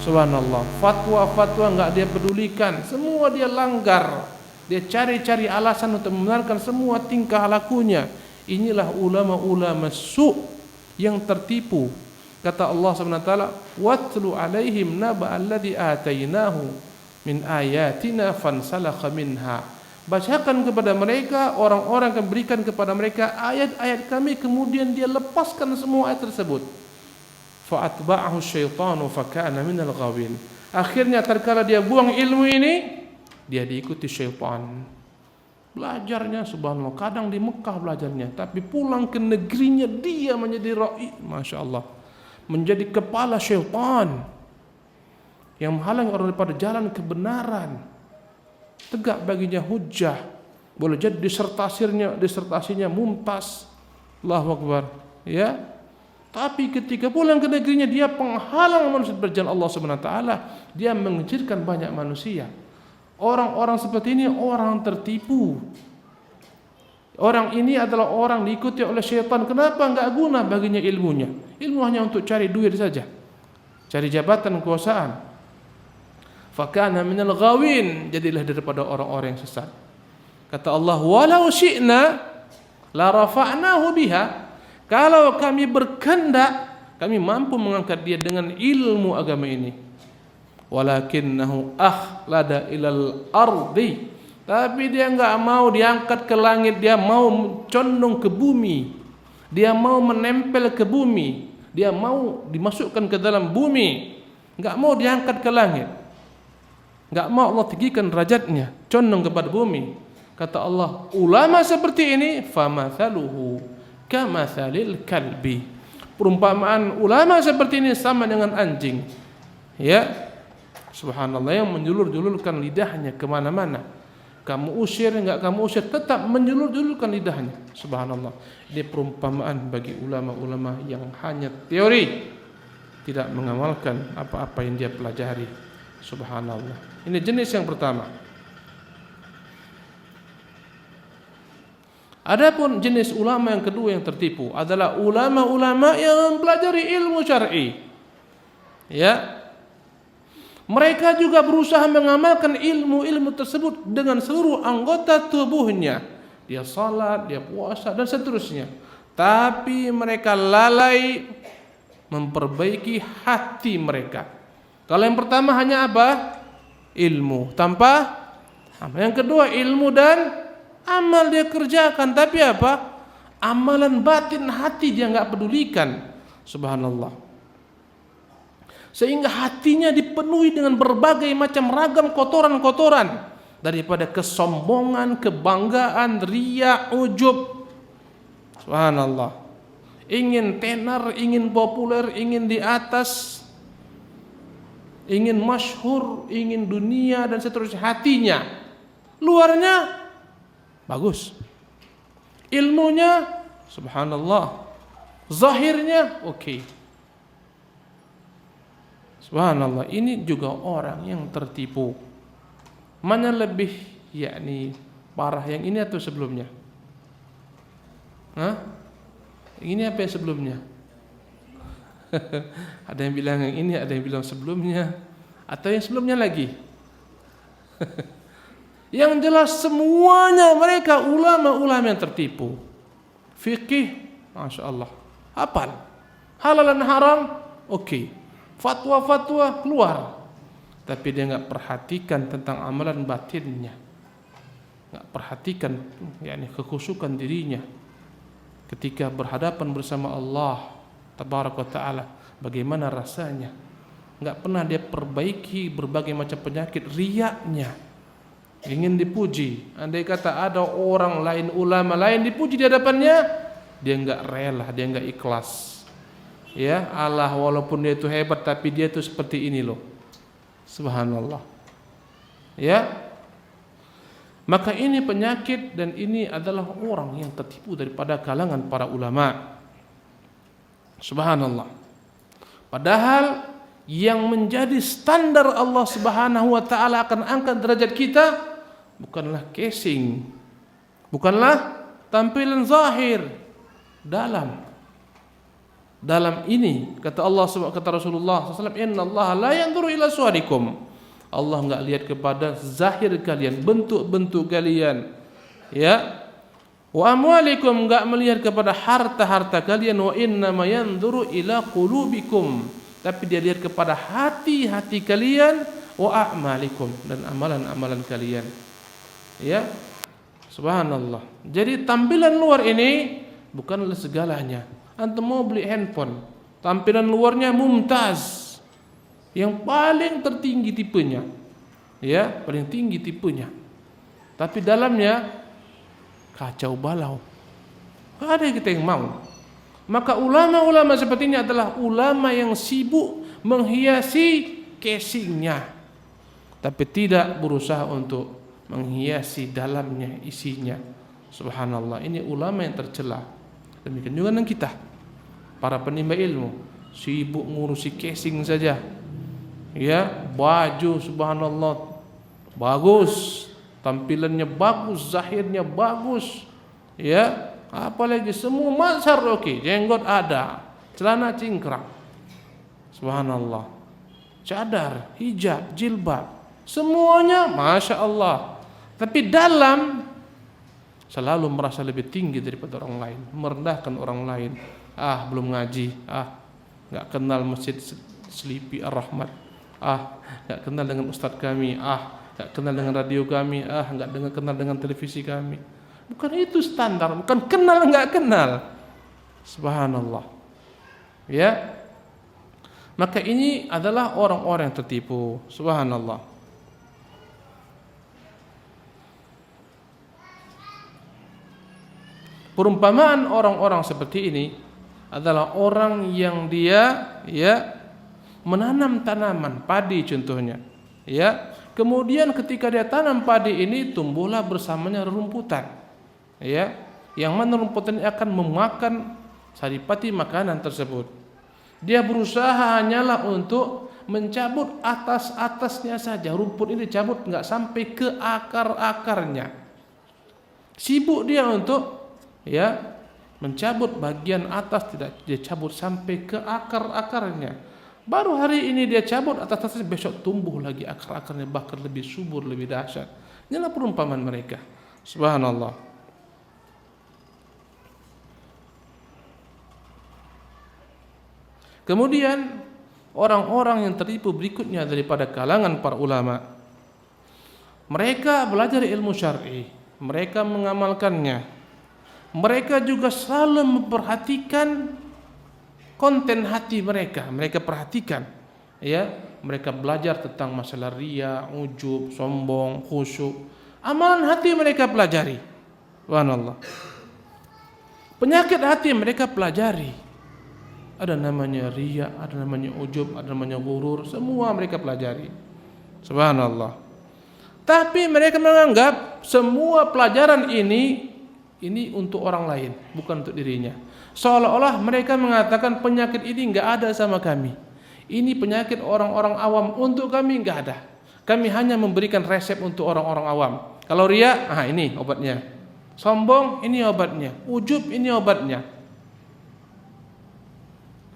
Subhanallah. Fatwa-fatwa enggak dia pedulikan. Semua dia langgar. Dia cari-cari alasan untuk membenarkan semua tingkah lakunya. Inilah ulama-ulama su' yang tertipu. Kata Allah SWT, watlu alaihim naba alladhi atainahu min ayatina fansalakha minha. Bacakan kepada mereka, orang-orang akan berikan kepada mereka ayat-ayat kami, kemudian dia lepaskan semua ayat tersebut. Fa'atba'ahu syaitanu faka'ana minal ghawin. Akhirnya tatkala dia buang ilmu ini, dia diikuti syaitan. Belajarnya subhanallah, kadang di Mekah belajarnya, tapi pulang ke negerinya dia menjadi ra'i, Masya Allah, menjadi kepala syaitan yang menghalangi orang daripada jalan kebenaran. Tegak baginya hujjah, Boleh jadi disertasinya mumtaz. Allahu Akbar, ya. Tapi ketika pulang ke negerinya dia penghalang manusia berjalan Allah Subhanahu wa taala, dia mengejirkan banyak manusia. Orang-orang seperti ini orang tertipu. Orang ini adalah orang diikuti oleh syaitan. Kenapa? Enggak guna baginya ilmunya. Ilmu hanya untuk cari duit saja, cari jabatan, kekuasaan. Fakana minal ghawin, jadilah daripada orang-orang yang sesat. Kata Allah, walau syi'na la rafa'nahu biha. Kalau kami berkehendak, kami mampu mengangkat dia dengan ilmu agama ini. Walakinnahu akhlada ilal ardi. Tapi dia enggak mau diangkat ke langit, dia mau condong ke bumi. Dia mau menempel ke bumi. Dia mau dimasukkan ke dalam bumi. Enggak mau diangkat ke langit. Enggak mau Allah tinggikan derajatnya, condong kepada bumi. Kata Allah, ulama seperti ini famathaluhu kamathalil kalbi. Perumpamaan ulama seperti ini sama dengan anjing. Ya, subhanallah, yang menjulur-julurkan lidahnya kemana-mana. Kamu usir, enggak kamu usir, tetap menjulur-julurkan lidahnya. Subhanallah. Ini perumpamaan bagi ulama-ulama yang hanya teori, tidak mengamalkan apa-apa yang dia pelajari. Subhanallah. Ini jenis yang pertama. Adapun jenis ulama yang kedua yang tertipu adalah ulama-ulama yang mempelajari ilmu syar'i. Ya. Mereka juga berusaha mengamalkan ilmu-ilmu tersebut dengan seluruh anggota tubuhnya. Dia salat, dia puasa dan seterusnya. Tapi mereka lalai memperbaiki hati mereka. Kalau yang pertama hanya apa? Ilmu tanpa amal. Yang kedua ilmu dan amal dia kerjakan, tapi apa? Amalan batin hati dia enggak pedulikan. Subhanallah. Sehingga hatinya dipenuhi dengan berbagai macam ragam kotoran-kotoran, daripada kesombongan, kebanggaan, riya, ujub. Subhanallah. Ingin tenar, ingin populer, ingin di atas, ingin masyhur, ingin dunia dan seterusnya. Hatinya, luarnya bagus, ilmunya subhanallah, zahirnya oke. Subhanallah, ini juga orang yang tertipu. Mana lebih parah, yang ini atau sebelumnya? Hah? Ini apa yang sebelumnya? Ada yang bilang yang ini, ada yang bilang sebelumnya, atau yang sebelumnya lagi. Yang jelas semuanya mereka ulama-ulama yang tertipu. Fikih, masya Allah, hafal. Halal dan haram, oke. Fatwa-fatwa keluar, tapi dia enggak perhatikan tentang amalan batinnya, enggak perhatikan kekhusyukan dirinya ketika berhadapan bersama Allah tabaraka wa taala, bagaimana rasanya. Enggak pernah dia perbaiki berbagai macam penyakit riyanya, ingin dipuji. Andai kata ada orang lain, ulama lain dipuji di hadapannya, dia enggak rela, dia enggak ikhlas. Ya Allah, walaupun dia itu hebat, tapi dia itu seperti ini loh. Subhanallah. Ya. Maka ini penyakit, dan ini adalah orang yang tertipu daripada kalangan para ulama. Subhanallah. Padahal yang menjadi standar Allah Subhanahu wa taala akan angkat derajat kita bukanlah casing, bukanlah tampilan zahir, dalam ini kata Allah, kata Rasulullah SAW, Inna Allah la yanzuru ila suwarikum. Allah enggak lihat kepada zahir kalian, bentuk-bentuk kalian, ya. Wa amwalikum, enggak melihat kepada harta-harta kalian. Wa inna ma yanzuru ila qulubikum, tapi dia lihat kepada hati-hati kalian. Wa a'malikum, dan amalan-amalan kalian. Ya. Subhanallah. Jadi tampilan luar ini bukanlah segalanya. Antum mau beli handphone, tampilan luarnya mumtaz, yang paling tertinggi tipenya, ya, paling tinggi tipenya, tapi dalamnya kacau balau. Gak ada kita yang mau. Maka ulama-ulama seperti ini adalah ulama yang sibuk menghiasi casingnya, tapi tidak berusaha untuk menghiasi dalamnya, isinya. Subhanallah, ini ulama yang tercela. Demikian juga dengan kita, para penimba ilmu, sibuk ngurusi casing saja. Ya, baju subhanallah bagus, tampilannya bagus, zahirnya bagus. Ya, apalagi semua mazhar oke, jenggot ada, celana cingkrang. Subhanallah. Cadar, hijab, jilbab, semuanya masya Allah. Tapi dalam selalu merasa lebih tinggi daripada orang lain, merendahkan orang lain. Belum ngaji, nggak kenal masjid Selipi Ar-Rahmat, nggak kenal dengan ustadz kami, nggak kenal dengan radio kami, nggak kenal dengan televisi kami. Bukan itu standar, bukan kenal nggak kenal. Subhanallah. Ya, maka ini adalah orang-orang yang tertipu. Subhanallah. Perumpamaan orang-orang seperti ini adalah orang yang dia menanam tanaman padi contohnya, ya. Kemudian ketika dia tanam padi ini tumbuhlah bersamanya rerumputan, ya. Yang mana rumputan ini akan memakan saripati makanan tersebut. Dia berusaha hanyalah untuk mencabut atas-atasnya saja, rumput ini dicabut nggak sampai ke akar-akarnya. Sibuk dia untuk mencabut bagian atas, tidak dia cabut sampai ke akar-akarnya. Baru hari ini dia cabut atas-atasnya, besok tumbuh lagi akar-akarnya, bahkan lebih subur, lebih dahsyat. Inilah perumpamaan mereka. Subhanallah. Kemudian orang-orang yang tertipu berikutnya daripada kalangan para ulama, mereka belajar ilmu syar'i, mereka mengamalkannya. Mereka juga selalu memperhatikan konten hati mereka. Mereka perhatikan, ya. Mereka belajar tentang masalah riya, ujub, sombong, khusyuk. Amalan hati mereka pelajari. Subhanallah. Penyakit hati mereka pelajari. Ada namanya riya, ada namanya ujub, ada namanya ghurur, semua mereka pelajari. Subhanallah. Tapi mereka menganggap semua pelajaran ini untuk orang lain, bukan untuk dirinya. Seolah-olah mereka mengatakan penyakit ini enggak ada sama kami. Ini penyakit orang-orang awam, untuk kami enggak ada. Kami hanya memberikan resep untuk orang-orang awam. Kalau riya, ini obatnya. Sombong, ini obatnya. Ujub, ini obatnya.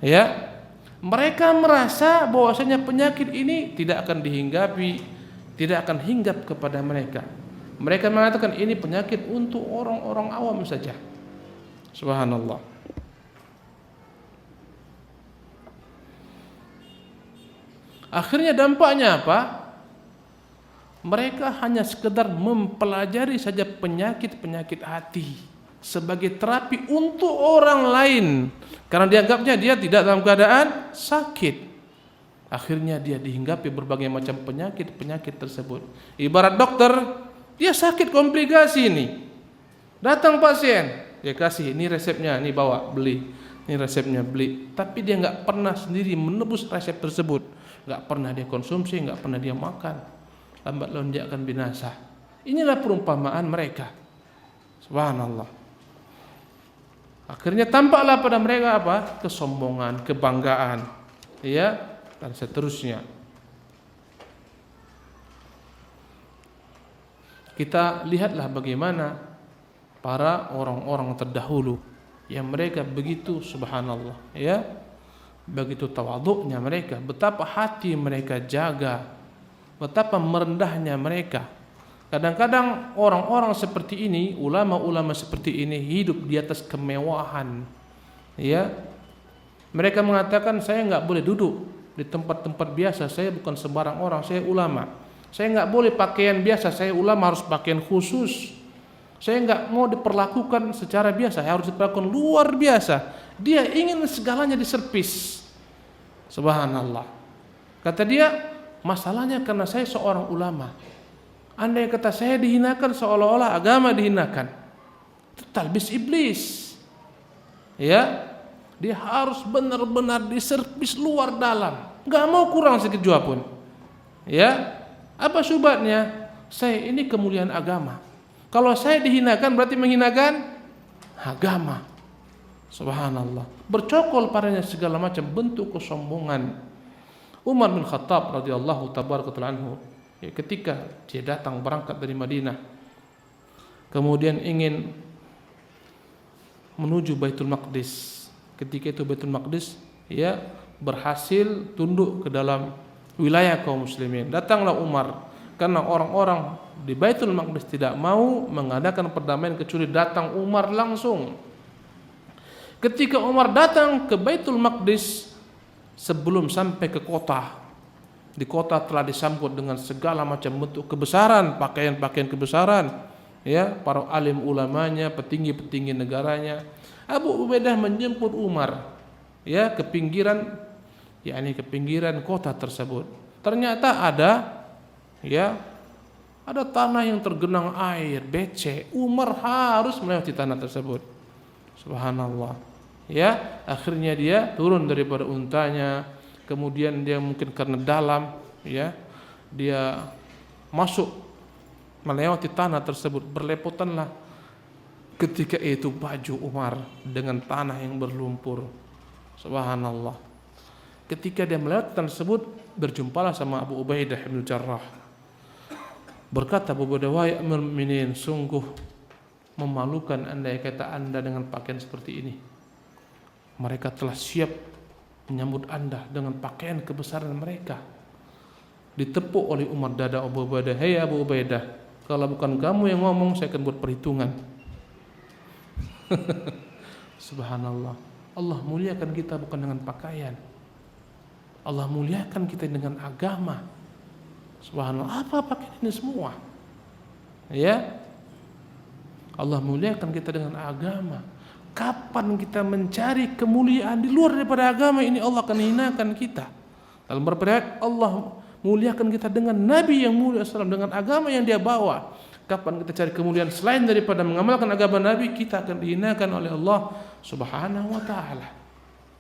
Ya, mereka merasa bahwasanya penyakit ini tidak akan dihinggapi, tidak akan hinggap kepada mereka. Mereka mengatakan ini penyakit untuk orang-orang awam saja. Subhanallah. Akhirnya dampaknya apa? Mereka hanya sekedar mempelajari saja penyakit-penyakit hati sebagai terapi untuk orang lain, karena dianggapnya dia tidak dalam keadaan sakit. Akhirnya dia dihinggapi berbagai macam penyakit tersebut. Ibarat dokter, dia sakit komplikasi ini. Datang pasien, dia kasih ini resepnya, ini bawa beli. Ini resepnya beli. Tapi dia nggak pernah sendiri menebus resep tersebut, nggak pernah dia konsumsi, nggak pernah dia makan. Lambat laun dia akan binasa. Inilah perumpamaan mereka. Subhanallah. Akhirnya tampaklah pada mereka apa? Kesombongan, kebanggaan, ya, dan seterusnya. Kita lihatlah bagaimana para orang-orang terdahulu yang mereka begitu subhanallah, ya, begitu tawadhu'nya mereka, betapa hati mereka jaga, betapa merendahnya mereka. Kadang-kadang orang-orang seperti ini, ulama-ulama seperti ini hidup di atas kemewahan, ya. Mereka mengatakan saya nggak boleh duduk di tempat-tempat biasa, saya bukan sembarang orang, saya ulama. Saya nggak boleh pakaian biasa, saya ulama harus pakaian khusus. Saya nggak mau diperlakukan secara biasa, harus diperlakukan luar biasa. Dia ingin segalanya diservis. Subhanallah. Kata dia, masalahnya karena saya seorang ulama. Andai kata saya dihinakan, seolah-olah agama dihinakan. Itu talbis iblis. Ya, dia harus benar-benar diservis luar dalam, nggak mau kurang sedikit jua pun. Ya, apa syubhatnya? ini kemuliaan agama. Kalau saya dihinakan berarti menghinakan agama. Subhanallah. Bercokol padanya segala macam bentuk kesombongan. Umar bin Khattab radhiyallahu tabaraka anhu, ketika dia datang berangkat dari Madinah, kemudian ingin menuju Baitul Maqdis. Ketika itu Baitul Maqdis berhasil tunduk ke dalam wilayah kaum muslimin. Datanglah Umar, karena orang-orang di Baitul Maqdis tidak mau mengadakan perdamaian kecuali datang Umar langsung. Ketika Umar datang ke Baitul Maqdis, sebelum sampai ke kota, di kota telah disambut dengan segala macam bentuk kebesaran, pakaian-pakaian kebesaran, para alim ulamanya, petinggi-petinggi negaranya. Abu Ubaidah menjemput Umar ke pinggiran, ke pinggiran kota tersebut. Ternyata ada tanah yang tergenang air, becek. Umar harus melewati tanah tersebut. Subhanallah. Akhirnya dia turun daripada untanya, kemudian dia mungkin karena dalam, dia masuk melewati tanah tersebut, berlepotanlah ketika itu baju Umar dengan tanah yang berlumpur. Subhanallah. Ketika dia melewati tanah tersebut, berjumpalah sama Abu Ubaidah bin Jarrah. Berkata Abu Ubaidah, wahai Amirul Mukminin, sungguh memalukan andai kata Anda dengan pakaian seperti ini. Mereka telah siap menyambut Anda dengan pakaian kebesaran mereka. Ditepuk oleh Umar dada Abu Ubaidah, hei Abu Ubaidah, kalau bukan kamu yang ngomong, saya akan buat perhitungan. Subhanallah. Allah muliakan kita bukan dengan pakaian. Allah muliakan kita dengan agama. Subhanallah. Apa pakaian ini semua? Allah muliakan kita dengan agama. Kapan kita mencari kemuliaan di luar daripada agama ini, Allah akan hinakan kita. Dalam beberapa ayat Allah muliakan kita dengan Nabi yang mulia SAW, dengan agama yang dia bawa. Kapan kita cari kemuliaan selain daripada mengamalkan agama Nabi, kita akan dihinakan oleh Allah Subhanahu wa taala.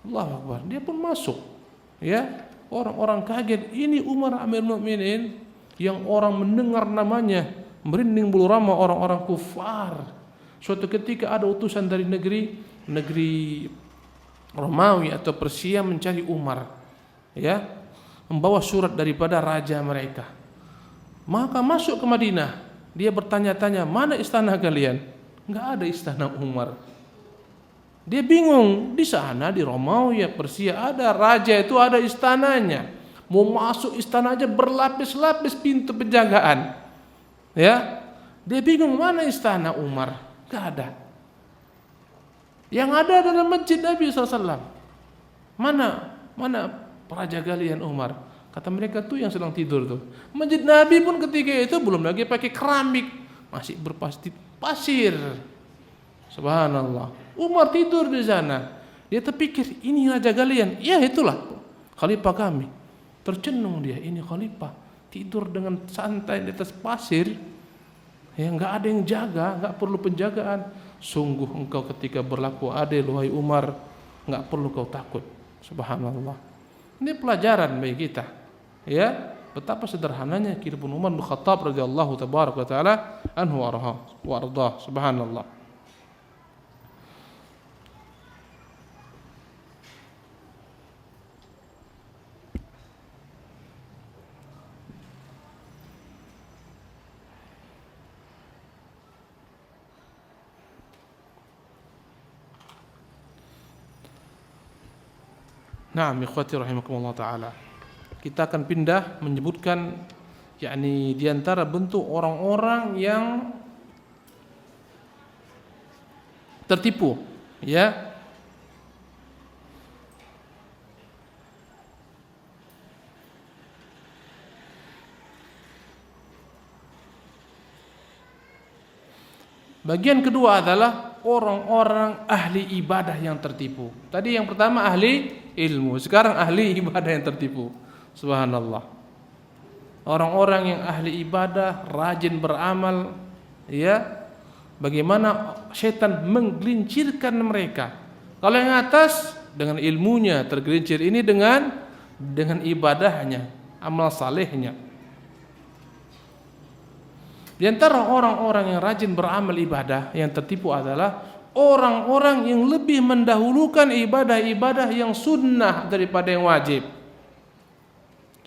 Allahu Akbar. Dia pun masuk. Orang-orang kaget, ini Umar Amirul Mukminin yang orang mendengar namanya merinding bulu rama, orang-orang kufar. Suatu ketika ada utusan dari negeri Romawi atau Persia mencari Umar, membawa surat daripada raja mereka. Maka masuk ke Madinah, dia bertanya-tanya, mana istana kalian? Enggak ada istana Umar. Dia bingung, di sana di Romawi Persia ada raja, itu ada istananya. Mau masuk istana aja berlapis-lapis pintu penjagaan. Dia bingung, mana istana Umar? Enggak ada. Yang ada adalah masjid Nabi SAW. Mana raja kalian Umar? Kata mereka tuh yang sedang tidur tuh. Masjid Nabi pun ketika itu belum lagi pakai keramik, masih pasir. Subhanallah. Umar tidur di sana. Dia terpikir, ini raja kalian. Ya itulah khalifah kami. Tercenung dia, ini khalifah tidur dengan santai di atas pasir. Enggak ada yang jaga, enggak perlu penjagaan. Sungguh engkau ketika berlaku adil wahai Umar, enggak perlu kau takut. Subhanallah. Ini pelajaran bagi kita. Betapa sederhananya kehidupan Umar bin Khattab radhiyallahu tabaraka taala anhu wa arda. Subhanallah. Naam, ikhwati rahimakumullah taala. Kita akan pindah menyebutkan di antara bentuk orang-orang yang tertipu, Bagian kedua adalah orang-orang ahli ibadah yang tertipu. Tadi yang pertama ahli ilmu, sekarang ahli ibadah yang tertipu. Subhanallah. Orang-orang yang ahli ibadah, rajin beramal, bagaimana setan menggelincirkan mereka. Kalau yang atas dengan ilmunya tergelincir, ini dengan ibadahnya, amal salehnya. Di antara orang-orang yang rajin beramal ibadah, yang tertipu adalah orang-orang yang lebih mendahulukan ibadah-ibadah yang sunnah daripada yang wajib.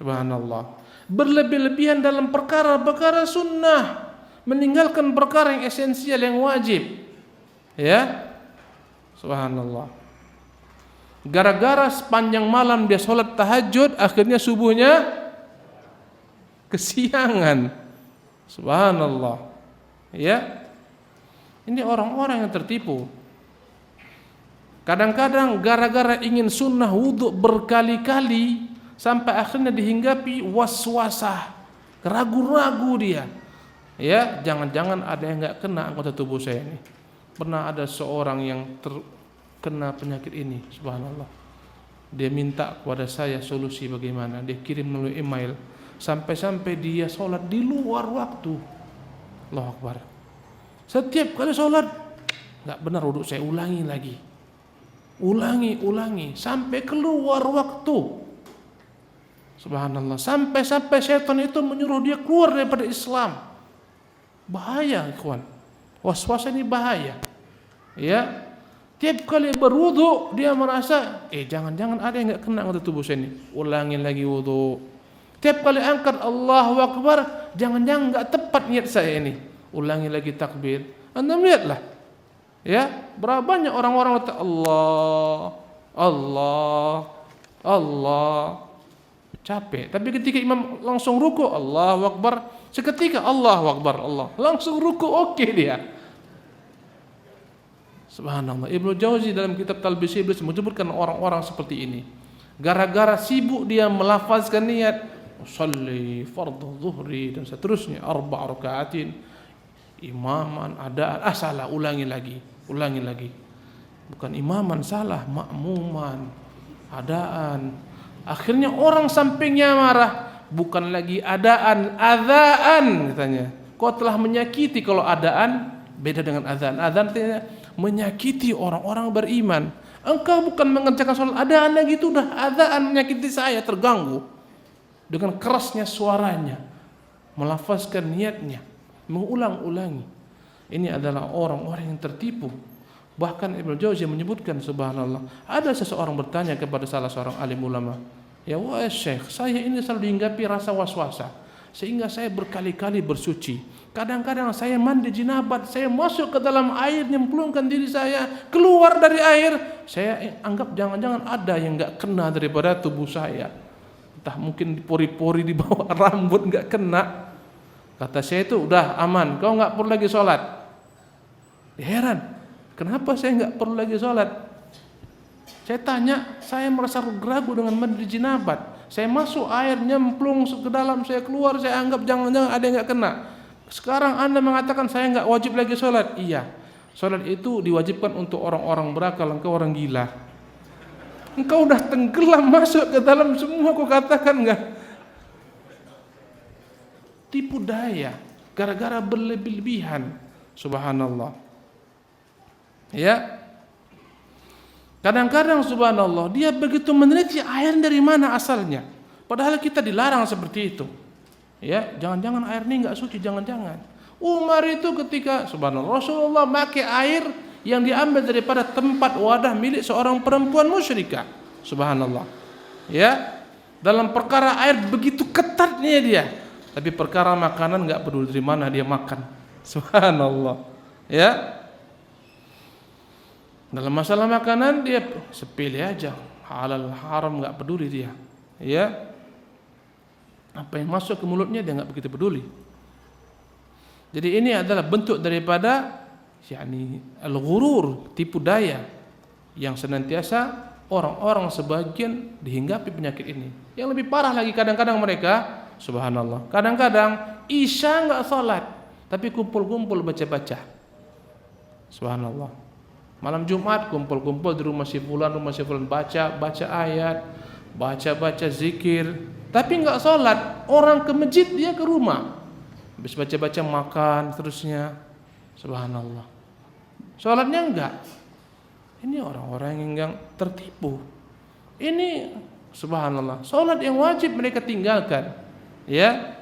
Subhanallah. Berlebih-lebihan dalam perkara-perkara sunnah, meninggalkan perkara yang esensial yang wajib. Ya. Subhanallah. Gara-gara sepanjang malam dia sholat tahajud, akhirnya subuhnya kesiangan. Subhanallah. Ya. Ini orang-orang yang tertipu. Kadang-kadang gara-gara ingin sunnah wudu berkali-kali sampai akhirnya dihinggapi waswasah, ragu-ragu dia. Ya, jangan-jangan ada yang enggak kena anggota tubuh saya ini. Pernah ada seorang yang terkena penyakit ini, subhanallah. Dia minta kepada saya solusi bagaimana. Dia kirim melalui email. Sampai-sampai dia sholat di luar waktu. Allahu Akbar. Setiap kali sholat, enggak benar wudu saya, ulangi lagi. Ulangi sampai keluar waktu. Subhanallah. Sampai-sampai syaitan itu menyuruh dia keluar daripada Islam. Bahaya, ikhwan. Was-was ini bahaya. Ya. Tiap kali berwudu dia merasa, jangan-jangan ada yang enggak kena anggota tubuh saya ini. Ulangi lagi wudu. Tiap kali angkat Allahu Akbar, jangan-jangan enggak tepat niat saya ini. Ulangi lagi takbir. Anda lihatlah. Ya, berapa banyak orang-orang kata Allah. Capek. Tapi ketika imam langsung ruku, Allahu Akbar, seketika Allahu Akbar, Allah. Langsung ruku, oke dia. Subhanallah. Ibnu Jauzi dalam kitab Talbis Iblis menyebutkan orang-orang seperti ini. Gara-gara sibuk dia melafazkan niat usolli fardhu zuhri dan seterusnya 4 rakaatin imaman adaan salah, ulangi lagi. Bukan imaman salah, makmuman adaan. Akhirnya orang sampingnya marah, bukan lagi adaan, adzaan katanya. Kau telah menyakiti. Kalau adaan beda dengan adzan. Adzan artinya menyakiti orang-orang beriman. Engkau bukan mengerjakan sholat, adaan lagi itu udah adzaan, menyakiti saya, terganggu dengan kerasnya suaranya, melafazkan niatnya, mengulang-ulangi. Ini adalah orang-orang yang tertipu. Bahkan Ibnu Jauzi menyebutkan, subhanallah, ada seseorang bertanya kepada salah seorang alim ulama, ya wahai Syekh, saya ini selalu dihinggapi rasa was-wasa sehingga saya berkali-kali bersuci. Kadang-kadang saya mandi jinabat, saya masuk ke dalam air, nyemplungkan diri saya, keluar dari air, saya anggap jangan-jangan ada yang enggak kena daripada tubuh saya. Entah mungkin pori-pori di bawah rambut enggak kena. Kata saya itu udah aman, kau enggak perlu lagi sholat. Heran, kenapa saya enggak perlu lagi sholat? Saya tanya, saya merasa ragu dengan mandi jinabat. Saya masuk air, nyemplung ke dalam, saya keluar, saya anggap jangan-jangan ada yang enggak kena. Sekarang Anda mengatakan saya enggak wajib lagi sholat. Iya, sholat itu diwajibkan untuk orang-orang berakal, engkau orang gila. Engkau udah tenggelam masuk ke dalam semua, kau katakan enggak? Tipu daya, gara-gara berlebih-lebihan. Subhanallah. Ya. Kadang-kadang subhanallah, dia begitu meneliti air dari mana asalnya. Padahal kita dilarang seperti itu. Ya, jangan-jangan air ini enggak suci, jangan-jangan. Umar itu ketika subhanallah Rasulullah pakai air yang diambil daripada tempat wadah milik seorang perempuan musyrikah. Subhanallah. Ya, dalam perkara air begitu ketatnya dia. Tapi perkara makanan enggak peduli dari mana dia makan. Subhanallah. Ya. Dalam masalah makanan dia sepilih aja, halal haram enggak peduli dia. Ya. Apa yang masuk ke mulutnya dia enggak begitu peduli. Jadi ini adalah bentuk daripada al-ghurur, tipu daya yang senantiasa orang-orang sebagian dihinggapi penyakit ini. Yang lebih parah lagi kadang-kadang mereka, subhanallah, kadang-kadang isya enggak salat tapi kumpul-kumpul baca-baca. Subhanallah. Malam Jumat kumpul-kumpul di rumah si fulan, baca ayat, baca zikir, tapi enggak salat. Orang ke masjid, dia ke rumah. Habis baca-baca makan terusnya. Subhanallah. Salatnya enggak. Ini orang-orang yang tertipu. Ini subhanallah, salat yang wajib mereka tinggalkan. Ya.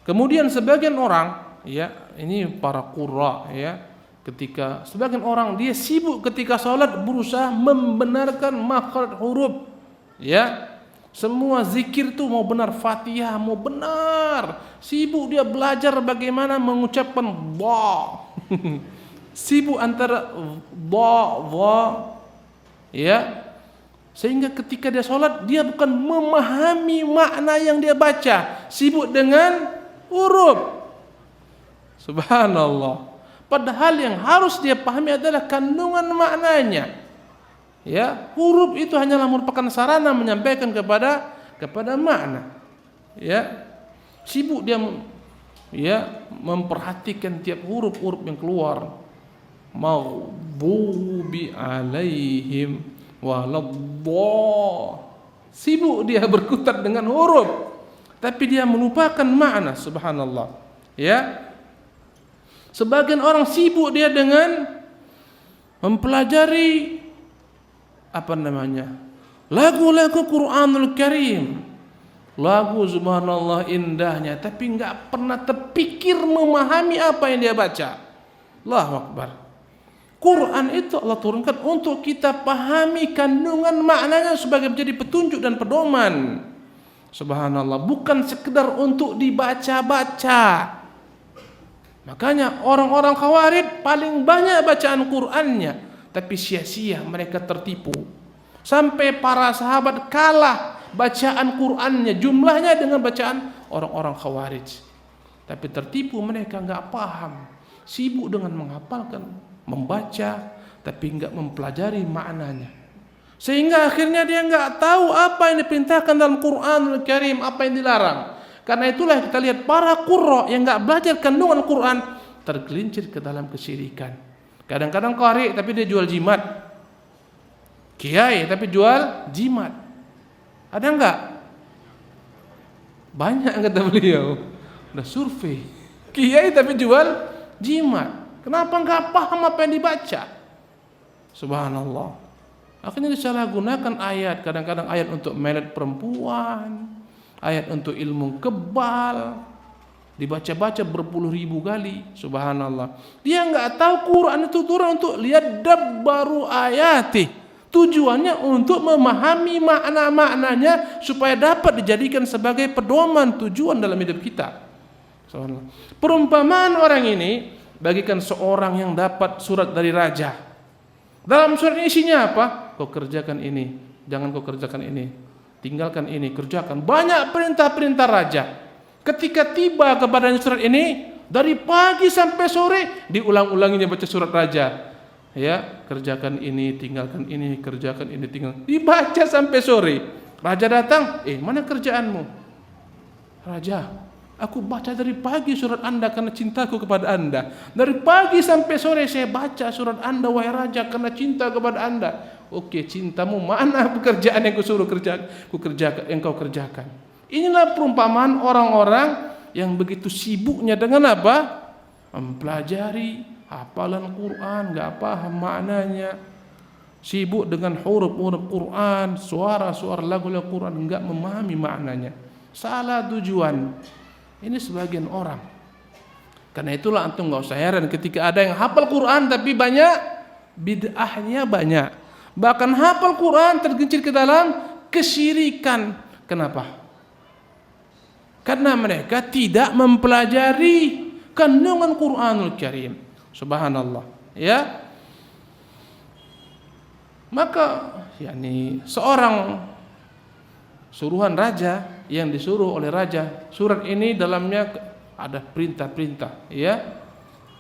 Kemudian sebagian orang, ya, ini para qurra, ya, ketika sebagian orang dia sibuk ketika salat berusaha membenarkan makhraj huruf, ya. Semua zikir tuh mau benar, Fatihah mau benar. Sibuk dia belajar bagaimana mengucapkan ba. Sibuk antara ba, ya. Sehingga ketika dia sholat, dia bukan memahami makna yang dia baca, sibuk dengan huruf. Subhanallah. Padahal yang harus dia pahami adalah kandungan maknanya. Ya, huruf itu hanyalah merupakan sarana menyampaikan kepada makna. Ya, sibuk dia memperhatikan tiap huruf-huruf yang keluar. Maghdubi alaihim waladhdallin. Sibuk dia berkutat dengan huruf, tapi dia melupakan makna. Subhanallah. Ya. Sebagian orang sibuk dia dengan mempelajari lagu-lagu Quranul Karim. Lagu subhanallah indahnya, tapi enggak pernah terpikir memahami apa yang dia baca. Allahu Akbar. Quran itu Allah turunkan untuk kita pahami kandungan maknanya sebagai menjadi petunjuk dan pedoman. Subhanallah, bukan sekedar untuk dibaca-baca. Makanya orang-orang Khawarij paling banyak bacaan Qur'annya, tapi sia-sia, mereka tertipu. Sampai para sahabat kalah bacaan Qur'annya jumlahnya dengan bacaan orang-orang Khawarij. Tapi tertipu, mereka enggak paham. Sibuk dengan menghafalkan, membaca, tapi enggak mempelajari maknanya. Sehingga akhirnya dia enggak tahu apa yang diperintahkan dalam Quranul Karim, apa yang dilarang. Karena itulah kita lihat para qurra yang enggak belajar kandungan Quran tergelincir ke dalam kesyirikan. Kadang-kadang qari tapi dia jual jimat. Kiai tapi jual jimat. Ada enggak? Banyak kata beliau. Udah survei. Kiai tapi jual jimat. Kenapa enggak paham apa yang dibaca? Subhanallah. Akhirnya disalahgunakan ayat. Kadang-kadang ayat untuk melet perempuan, ayat untuk ilmu kebal, dibaca-baca berpuluh ribu kali. Subhanallah. Dia enggak tahu Quran itu turun untuk lihat dabbaru ayati. Tujuannya untuk memahami makna-maknanya supaya dapat dijadikan sebagai pedoman tujuan dalam hidup kita. Subhanallah. Perumpamaan orang ini bagikan seorang yang dapat surat dari raja. Dalam surat ini isinya apa? Kau kerjakan ini, jangan kau kerjakan ini, tinggalkan ini, kerjakan. Banyak perintah-perintah raja. Ketika tiba kepadanya surat ini, dari pagi sampai sore diulang-ulanginya baca surat raja. Ya, kerjakan ini, tinggalkan ini, kerjakan ini, tinggalkan. Dibaca sampai sore. Raja datang, mana kerjaanmu? Raja, aku baca dari pagi surat Anda karena cintaku kepada Anda. Dari pagi sampai sore saya baca surat Anda wahai raja karena cinta kepada Anda. Oke, cintamu mana pekerjaan yang kusuruh kerjakan, yang kau kerjakan. Inilah perumpamaan orang-orang yang begitu sibuknya dengan apa? Mempelajari hafalan Quran, enggak paham maknanya. Sibuk dengan huruf-huruf Quran, suara-suara lagu-lagu Quran, enggak memahami maknanya. Salah tujuan. Ini sebagian orang. Karena itulah antum enggak usah heran ketika ada yang hafal Quran tapi banyak bid'ahnya banyak. Bahkan hafal Quran tergelincir ke dalam kesyirikan. Kenapa? Karena mereka tidak mempelajari kandungan Quranul Karim. Subhanallah. Ya. Maka seorang suruhan raja yang disuruh oleh raja, surat ini dalamnya ada perintah-perintah, ya.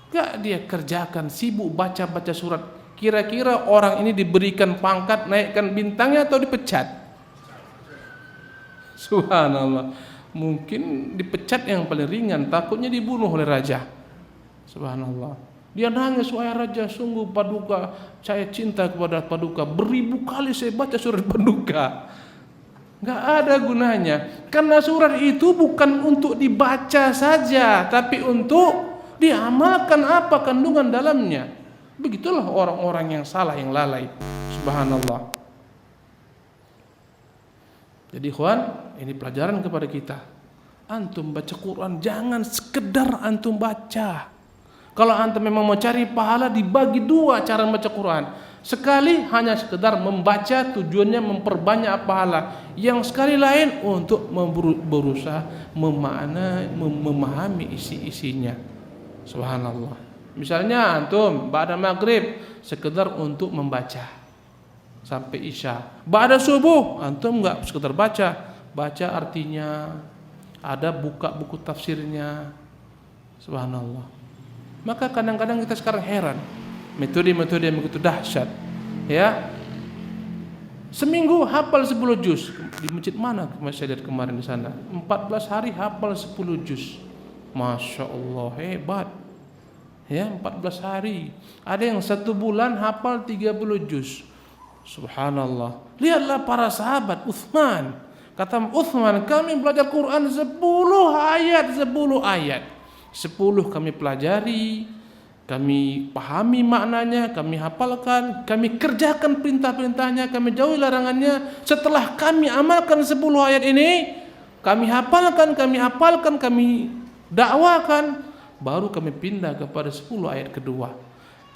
Enggak dia kerjakan, sibuk baca-baca surat. Kira-kira orang ini diberikan pangkat, naikkan bintangnya atau dipecat? Subhanallah. Mungkin dipecat yang paling ringan, takutnya dibunuh oleh raja. Subhanallah. Dia nangis, wahai raja, sungguh Paduka, saya cinta kepada Paduka. Beribu kali saya baca surat Paduka. Enggak ada gunanya. Karena surat itu bukan untuk dibaca saja, tapi untuk diamalkan apa kandungan dalamnya. Begitulah orang-orang yang salah, yang lalai. Subhanallah. Jadi ikhwan, ini pelajaran kepada kita. Antum baca Quran jangan sekedar antum baca. Kalau antum memang mau cari pahala, dibagi dua cara membaca Quran. Sekali hanya sekedar membaca, tujuannya memperbanyak pahala. Yang sekali lain untuk berusaha memahami isi-isinya. Subhanallah. Misalnya antum ba'da maghrib sekedar untuk membaca sampai isya. Ba'da subuh antum enggak sekedar baca artinya, ada buka buku tafsirnya. Subhanallah. Maka kadang-kadang kita sekarang heran, metode-metode yang begitu dahsyat. Ya. Seminggu hafal 10 juz. Di masjid mana saya lihat kemarin di sana? 14 hari hafal 10 juz. Masya Allah, hebat. Ya, 14 hari. Ada yang 1 bulan hafal 30 juz. Subhanallah. Lihatlah para sahabat Utsman. Kata Utsman, kami belajar Quran 10 ayat. 10 kami pelajari, kami pahami maknanya, kami hafalkan, kami kerjakan perintah-perintahnya, kami jauhi larangannya. Setelah kami amalkan 10 ayat ini, kami hafalkan, kami dakwakan, baru kami pindah kepada 10 ayat kedua.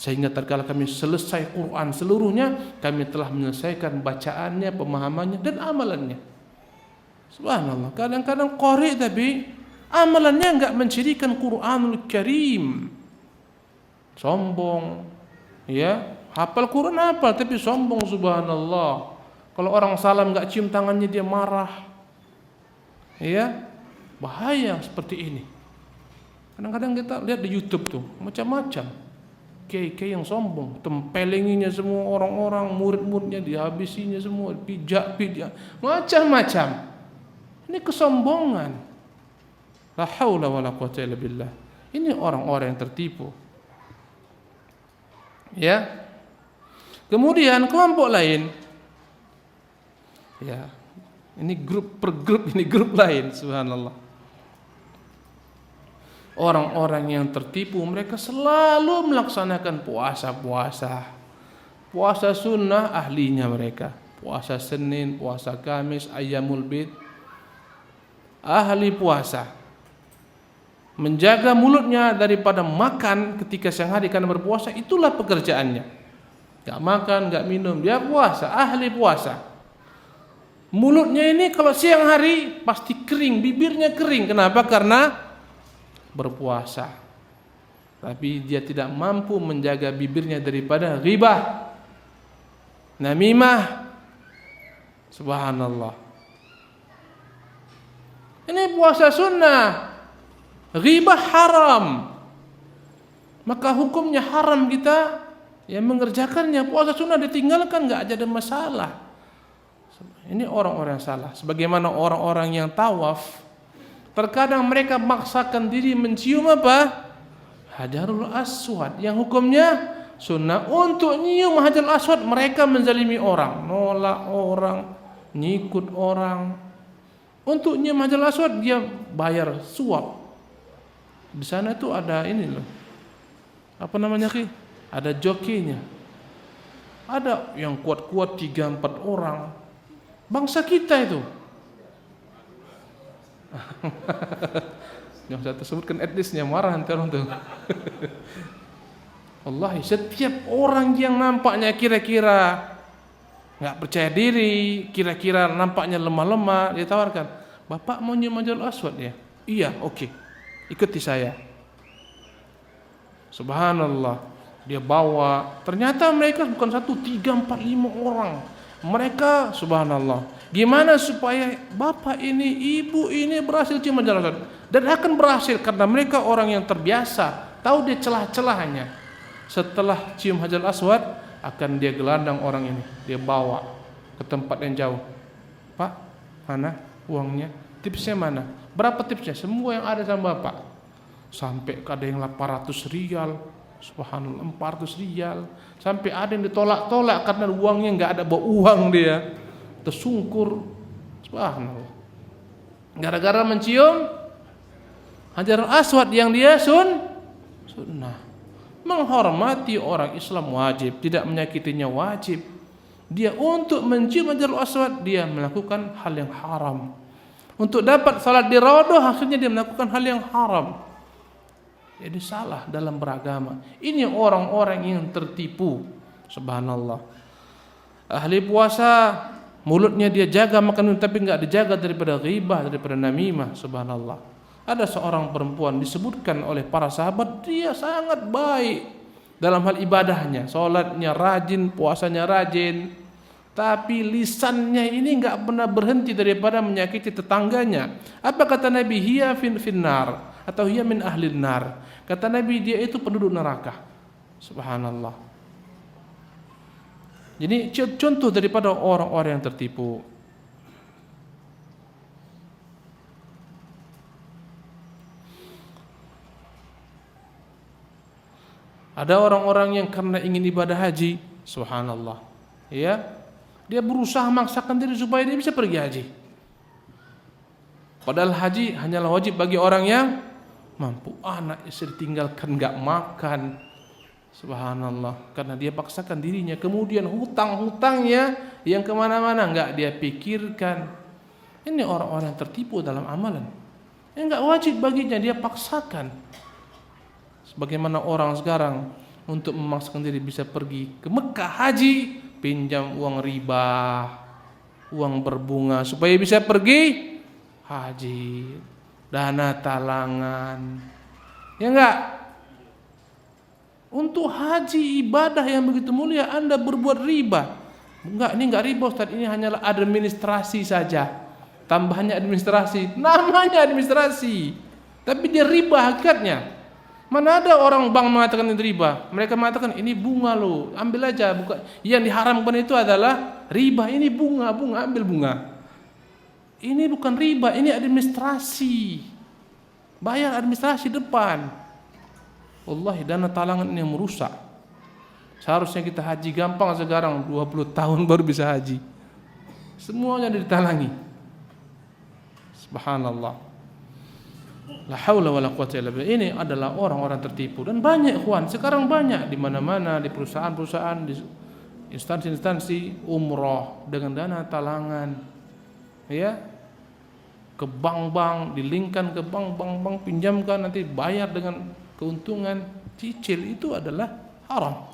Sehingga tatkala kami selesai Quran seluruhnya, kami telah menyelesaikan bacaannya, pemahamannya dan amalannya. Subhanallah. Kadang-kadang qari tapi amalannya enggak mencirikan Quranul Karim. Sombong. Ya, hafal Quran hafal tapi sombong, subhanallah. Kalau orang salam enggak cium tangannya dia marah. Ya. Bahaya seperti ini. Kadang-kadang kita lihat di YouTube tuh, macam-macam. Kiai-kiai yang sombong, tempelinginya semua orang-orang, murid-muridnya dihabisinya semua, pijak, macam-macam. Ini kesombongan. La haula wala quwwata illa billah. Ini orang-orang yang tertipu. Ya. Kemudian kelompok lain. Ya. Ini grup per grup, ini grup lain, subhanallah. Orang-orang yang tertipu, mereka selalu melaksanakan puasa. Puasa sunnah ahlinya mereka. Puasa Senin, puasa Kamis, Ayyamul Bid. Ahli puasa. Menjaga mulutnya daripada makan ketika siang hari karena berpuasa, itulah pekerjaannya. Gak makan, gak minum, dia puasa, ahli puasa. Mulutnya ini kalau siang hari pasti kering, bibirnya kering. Kenapa? Karena berpuasa. Tapi dia tidak mampu menjaga bibirnya daripada ghibah, namimah. Subhanallah. Ini puasa sunnah, ghibah haram. Maka hukumnya haram kita yang mengerjakannya. Puasa sunnah ditinggalkan enggak ada masalah. Ini orang-orang yang salah. Sebagaimana orang-orang yang tawaf, terkadang mereka memaksakan diri mencium apa? Hajarul Aswad, yang hukumnya sunnah. Untuk nyium Hajarul Aswad mereka menzalimi orang, nolak orang, nyikut orang. Untuk nyium Hajarul Aswad dia bayar suap. Di sana itu ada ini loh. Apa namanya ki? Ada jokinya. Ada yang kuat-kuat 3-4 orang. Bangsa kita itu. Yang saya tersebutkan etnisnya, marah nanti orang tuh. Wallahi, setiap orang yang nampaknya kira-kira nggak percaya diri, kira-kira nampaknya lemah-lemah, dia tawarkan, Bapak mau nyium Hajarul Aswad ya? Iya, oke. Ikuti saya. Subhanallah. Dia bawa, ternyata mereka bukan 1, 3, 4, 5 orang. Mereka, subhanallah, gimana supaya bapak ini, ibu ini berhasil cium Hajarul Aswad? Dan akan berhasil karena mereka orang yang terbiasa, tahu dia celah-celahnya. Setelah cium Hajarul Aswad, akan dia gelandang orang ini, dia bawa ke tempat yang jauh. Pak, mana uangnya? Tipsnya mana? Berapa tipsnya? Semua yang ada sama bapak. Sampai ada yang 800 rial, subhanallah, 400 rial. Sampai ada yang ditolak-tolak karena uangnya enggak ada, bawa uang dia. Tersungkur, subhanallah. Gara-gara mencium Hajarul Aswad yang dia sunnah. Menghormati orang Islam wajib, tidak menyakitinya wajib. Dia untuk mencium Hajarul Aswad dia melakukan hal yang haram. Untuk dapat salat di Raudhah akhirnya dia melakukan hal yang haram. Jadi salah dalam beragama. Ini orang-orang yang tertipu. Subhanallah. Ahli puasa, mulutnya dia jaga makan tapi enggak dijaga daripada ghibah, daripada namimah. Subhanallah. Ada seorang perempuan disebutkan oleh para sahabat, dia sangat baik dalam hal ibadahnya, salatnya rajin, puasanya rajin, tapi lisannya ini enggak pernah berhenti daripada menyakiti tetangganya. Apa kata Nabi? Hiya finnar atau hiya min ahlin nar. Kata Nabi, dia itu penduduk neraka. Subhanallah. Jadi contoh daripada orang-orang yang tertipu. Ada orang-orang yang karena ingin ibadah haji, subhanallah, ya, dia berusaha memaksakan diri supaya dia bisa pergi haji. Padahal haji hanyalah wajib bagi orang yang mampu. Anak istri tinggalkan, enggak makan, subhanallah, karena dia paksakan dirinya. Kemudian hutang-hutangnya yang kemana-mana enggak dia pikirkan. Ini orang-orang yang tertipu dalam amalan. Yang enggak wajib baginya dia paksakan. Sebagaimana orang sekarang untuk memaksakan diri bisa pergi ke Mekah haji, pinjam uang riba, uang berbunga supaya bisa pergi haji, dana talangan. Ya enggak? Untuk haji ibadah yang begitu mulia Anda berbuat riba. Enggak, ini enggak riba Ustaz, ini hanyalah administrasi saja. Tambahannya administrasi, namanya administrasi. Tapi dia riba hakikatnya. Mana ada orang bank mengatakan ini riba? Mereka mengatakan ini bunga loh, ambil aja. Bukan. Yang diharamkan itu adalah riba. Ini bunga, ambil bunga. Ini bukan riba, ini administrasi. Bayar administrasi depan. Wallahi dana talangan ini yang merusak. Seharusnya kita haji gampang sekarang, 20 tahun baru bisa haji. Semuanya ditalangi. Subhanallah. La haula wala quwwata illa billah. Ini adalah orang-orang tertipu dan banyak ikhwan. Sekarang banyak di mana-mana, di perusahaan-perusahaan, di instansi-instansi umroh dengan dana talangan. Ya. Ke bank-bank, dilingkan ke bank, pinjamkan nanti bayar dengan keuntungan, cicil, itu adalah haram.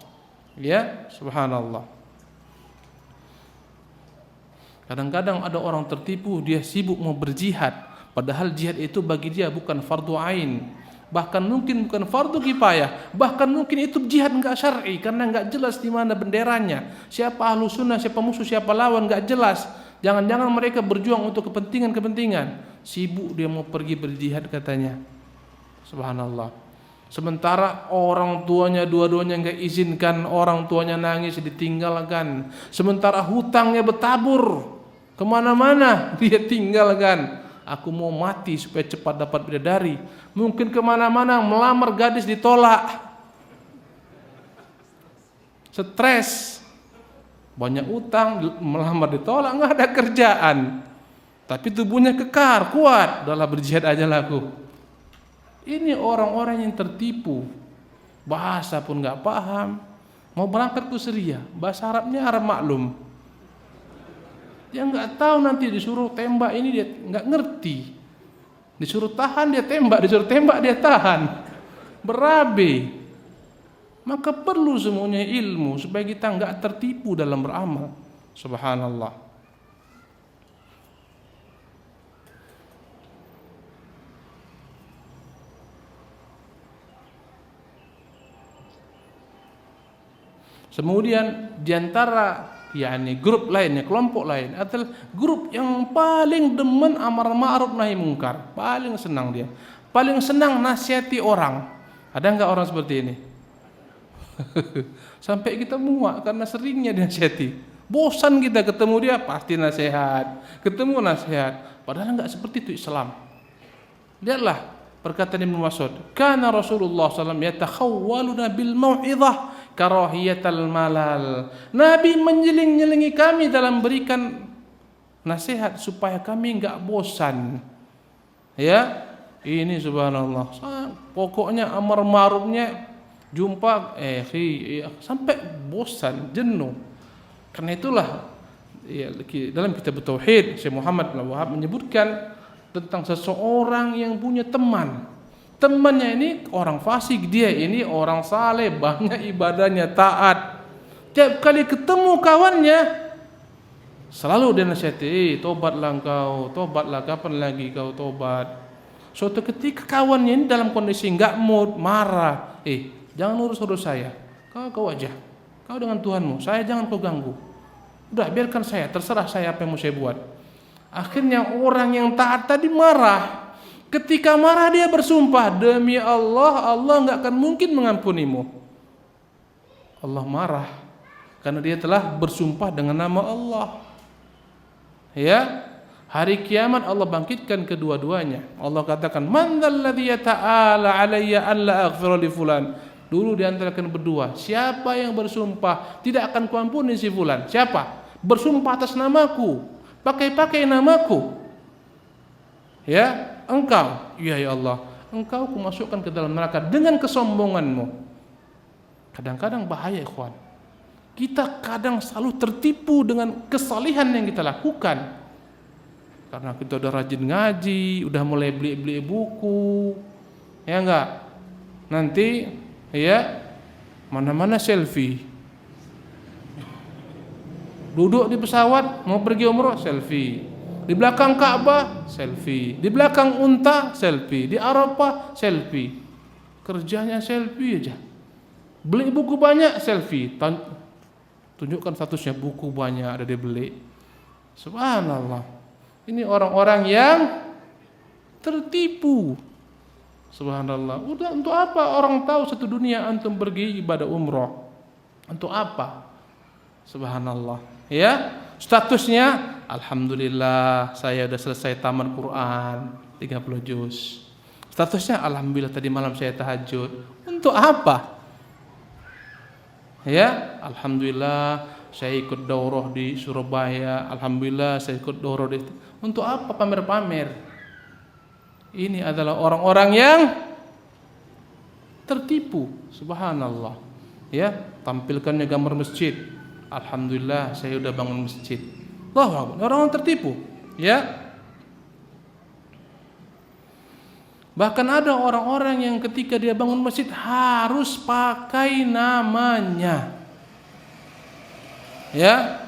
Ya, subhanallah. Kadang-kadang ada orang tertipu, dia sibuk mau berjihad. Padahal jihad itu bagi dia bukan fardu ain, bahkan mungkin bukan fardu kifayah, bahkan mungkin itu jihad enggak syar'i karena enggak jelas di mana benderanya, siapa ahlu sunnah, siapa musuh, siapa lawan, enggak jelas. Jangan-jangan mereka berjuang untuk kepentingan, sibuk dia mau pergi berjihad katanya. Subhanallah. Sementara orang tuanya dua-duanya enggak izinkan, orang tuanya nangis ditinggalkan. Sementara hutangnya bertabur kemana-mana dia tinggalkan. Aku mau mati supaya cepat dapat bidadari. Mungkin kemana-mana melamar gadis ditolak. Stres. Banyak utang, melamar ditolak, nggak ada kerjaan. Tapi tubuhnya kekar, kuat. Udahlah berjihad aja lah aku. Ini orang-orang yang tertipu. Bahasa pun nggak paham. Mau berangkat ke Syria, bahasa Arabnya Arab maklum. Dia nggak tahu nanti disuruh tembak ini dia nggak ngerti. Disuruh tahan dia tembak, disuruh tembak dia tahan. Berabe. Maka perlu semuanya ilmu supaya kita nggak tertipu dalam beramal. Subhanallah. Kemudian diantara grup lainnya, kelompok lain adalah grup yang paling demen amar ma'ruf nahi mungkar, paling senang dia, paling senang nasihati orang. Ada enggak orang seperti ini? Sampai kita muak karena seringnya dinasihati. Bosan kita ketemu dia pasti nasihat, ketemu nasihat. Padahal enggak seperti itu Islam. Lihatlah perkataan Ibnu Mas'ud, "Kana Rasulullah sallallahu alaihi wasallam yatakhawwaluna bil mau'izah karahiyatal malal." Nabi menyeling-nyelingi kami dalam berikan nasihat supaya kami enggak bosan. Ya, ini subhanallah. Pokoknya amar ma'rufnya jumpa sampai bosan, jenuh. Karena itulah ya, dalam kitab Tauhid Syekh Muhammad bin Wahab menyebutkan tentang seseorang yang punya teman. Temannya ini orang fasik, dia ini orang saleh, banyak ibadahnya, taat. Tiap kali ketemu kawannya selalu dia nasihati, tobatlah engkau, tobatlah, kapan lagi kau tobat. Suatu ketika kawannya ini dalam kondisi enggak mood, marah, jangan urus saya, kau aja, kau dengan Tuhanmu, saya jangan kau ganggu. Udah biarkan saya, terserah saya apa yang mau saya buat. Akhirnya orang yang taat tadi marah. Ketika marah dia bersumpah, demi Allah, Allah enggak akan mungkin mengampunimu. Allah marah karena dia telah bersumpah dengan nama Allah. Ya, hari kiamat Allah bangkitkan kedua-duanya. Allah katakan, "Man dzalladzi yata'ala 'alayya an la aghfira li fulan." Dulu di antara kalian berdua, siapa yang bersumpah tidak akan kuampuni si fulan? Siapa? Bersumpah atas namaku, pakai namaku. Ya, engkau, ya Allah, engkau kumasukkan ke dalam neraka dengan kesombonganmu. Kadang-kadang bahaya, ikhwan. Kita kadang selalu tertipu dengan kesalihan yang kita lakukan. Karena kita udah rajin ngaji, udah mulai beli buku. Ya enggak? Nanti ya mana-mana selfie. Duduk di pesawat mau pergi umroh, selfie. Di belakang Ka'bah, selfie. Di belakang unta, selfie. Di Arafah, selfie. Kerjanya selfie aja. Beli buku banyak, selfie. Tunjukkan statusnya, buku banyak ada dia beli. Subhanallah. Ini orang-orang yang tertipu. Subhanallah. Udah, untuk apa orang tahu satu dunia antum pergi ibadah umroh? Untuk apa? Subhanallah. Ya, statusnya alhamdulillah saya sudah selesai tamat Quran 30 juz. Statusnya alhamdulillah tadi malam saya tahajud. Untuk apa? Ya, alhamdulillah saya ikut daurah di Surabaya. Alhamdulillah saya ikut daurah di. Untuk apa pamer-pamer? Ini adalah orang-orang yang tertipu. Subhanallah. Ya, tampilkannya gambar masjid. Alhamdulillah saya udah bangun masjid. Allahu Akbar. Orang tertipu. Ya. Bahkan ada orang-orang yang ketika dia bangun masjid harus pakai namanya. Ya.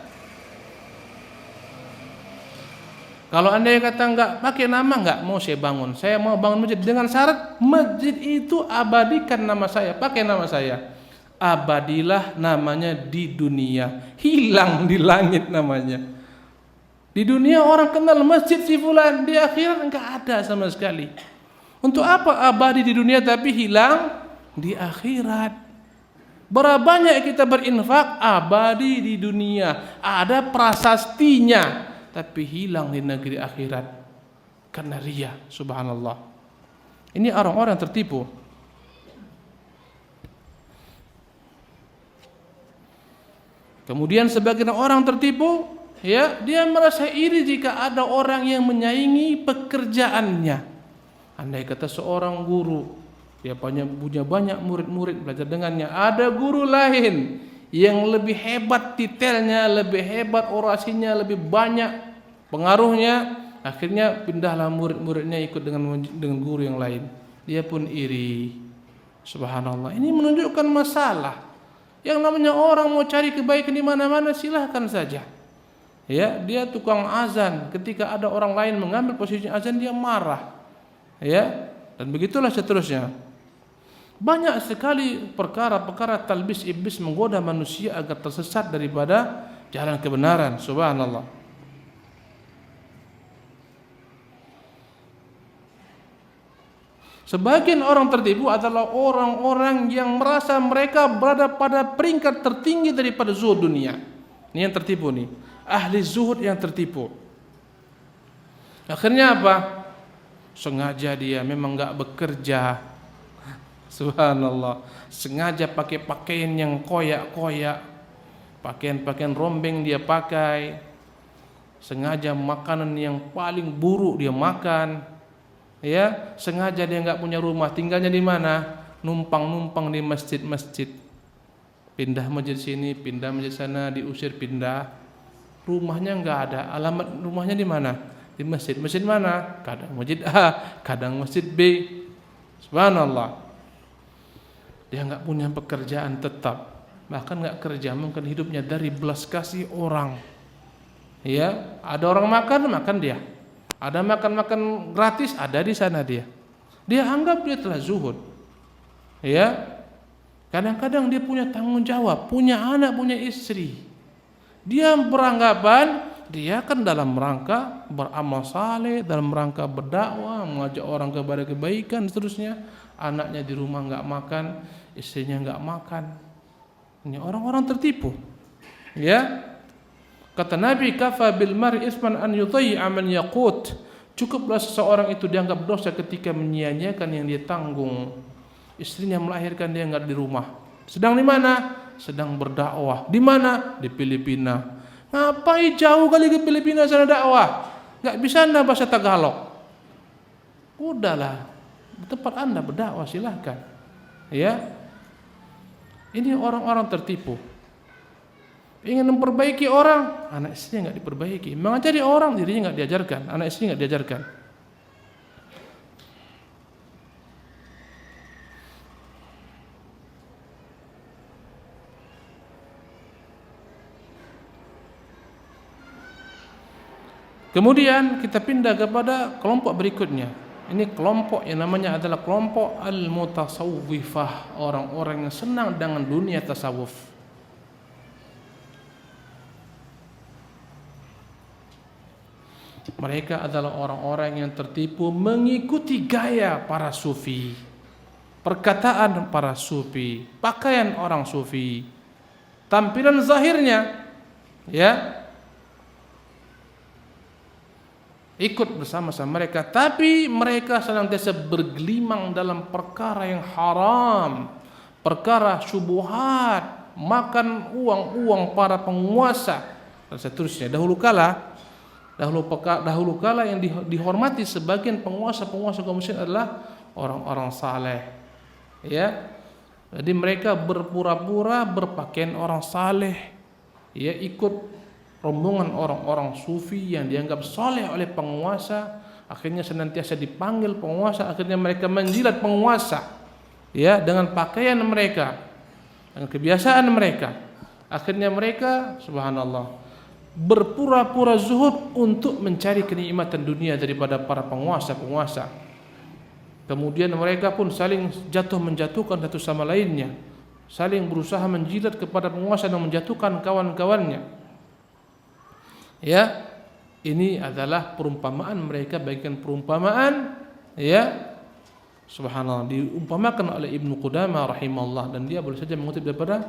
Kalau anda yang kata enggak pakai nama, enggak mau saya bangun. Saya mau bangun masjid dengan syarat masjid itu abadikan nama saya, pakai nama saya. Abadilah namanya di dunia, hilang di langit namanya. Di dunia orang kenal masjid si fulan, di akhirat enggak ada sama sekali. Untuk apa abadi di dunia tapi hilang di akhirat? Berapa banyak kita berinfak abadi di dunia, ada prasastinya tapi hilang di negeri akhirat karena riya. Subhanallah. Ini orang-orang tertipu. Kemudian sebagian orang tertipu, ya, dia merasa iri jika ada orang yang menyaingi pekerjaannya. Andai kata seorang guru, dia punya banyak murid-murid belajar dengannya, ada guru lain yang lebih hebat titelnya, lebih hebat orasinya, lebih banyak pengaruhnya, akhirnya pindahlah murid-muridnya ikut dengan guru yang lain. Dia pun iri. Subhanallah. Ini menunjukkan masalah. Yang namanya orang mau cari kebaikan di mana-mana silahkan saja. Ya, dia tukang azan, ketika ada orang lain mengambil posisi azan dia marah. Ya, dan begitulah seterusnya. Banyak sekali perkara-perkara talbis iblis menggoda manusia agar tersesat daripada jalan kebenaran. Subhanallah. Sebagian orang tertipu adalah orang-orang yang merasa mereka berada pada peringkat tertinggi daripada zuhud dunia. Ini yang tertipu nih. Ahli zuhud yang tertipu. Akhirnya apa? Sengaja dia memang enggak bekerja. Subhanallah. Sengaja pakai pakaian yang koyak-koyak. Pakaian-pakaian rombeng dia pakai. Sengaja makanan yang paling buruk dia makan. Ya, sengaja dia enggak punya rumah, tinggalnya di mana? Numpang-numpang di masjid-masjid. Pindah masjid sini, pindah masjid sana, diusir pindah. Rumahnya enggak ada. Alamat rumahnya di mana? Di masjid. Masjid mana? Kadang masjid A, kadang masjid B. Subhanallah. Dia nggak punya pekerjaan tetap, bahkan nggak kerja, mungkin hidupnya dari belas kasih orang. Ya, ada orang makan dia. Ada makan gratis, ada di sana dia. Dia anggap dia telah zuhud. Ya, kadang-kadang dia punya tanggung jawab, punya anak, punya istri. Dia beranggapan dia kan dalam rangka beramal saleh, dalam rangka berdakwah, mengajak orang kepada kebaikan, seterusnya. Anaknya di rumah nggak makan, istrinya nggak makan. Ini orang-orang tertipu. Ya, kata Nabi, kafa bil mar'i isman an yudayyi'a man yaqut. Cukuplah seseorang itu dianggap dosa ketika menyia-nyiakan yang dia tanggung. Istrinya melahirkan, dia nggak di rumah. Sedang di mana? Sedang berdakwah. Di mana? Di Filipina. Ngapain jauh kali ke Filipina sana dakwah? Nggak bisa Anda bahasa Tagalog. Udahlah, tempat Anda berdakwah silahkan. Ya, ini orang-orang tertipu. Ingin memperbaiki orang, anak istrinya nggak diperbaiki. Mengajari orang, dirinya nggak diajarkan, anak istrinya nggak diajarkan. Kemudian kita pindah kepada kelompok berikutnya. Ini kelompok yang namanya adalah kelompok al-mutasawwifah, orang-orang yang senang dengan dunia tasawuf. Mereka adalah orang-orang yang tertipu mengikuti gaya para sufi, perkataan para sufi, pakaian orang sufi, tampilan zahirnya, ya, ikut bersama-sama mereka, tapi mereka senantiasa bergelimang dalam perkara yang haram, perkara syubhat, makan uang para penguasa dan seterusnya. Dahulu kala yang dihormati sebagian penguasa kaum muslimin adalah orang-orang saleh. Ya. Jadi mereka berpura-pura berpakaian orang saleh, ya, ikut rombongan orang-orang sufi yang dianggap soleh oleh penguasa, akhirnya senantiasa dipanggil penguasa, akhirnya mereka menjilat penguasa, ya, dengan pakaian mereka, dengan kebiasaan mereka. Akhirnya mereka, subhanallah, berpura-pura zuhud untuk mencari kenikmatan dunia daripada para penguasa-penguasa. Kemudian mereka pun saling menjatuhkan satu sama lainnya, saling berusaha menjilat kepada penguasa dan menjatuhkan kawan-kawannya. Ya, ini adalah perumpamaan mereka, bagian perumpamaan, ya, subhanallah, diumpamakan oleh Ibnu Qudamah rahimahullah, dan dia boleh saja mengutip daripada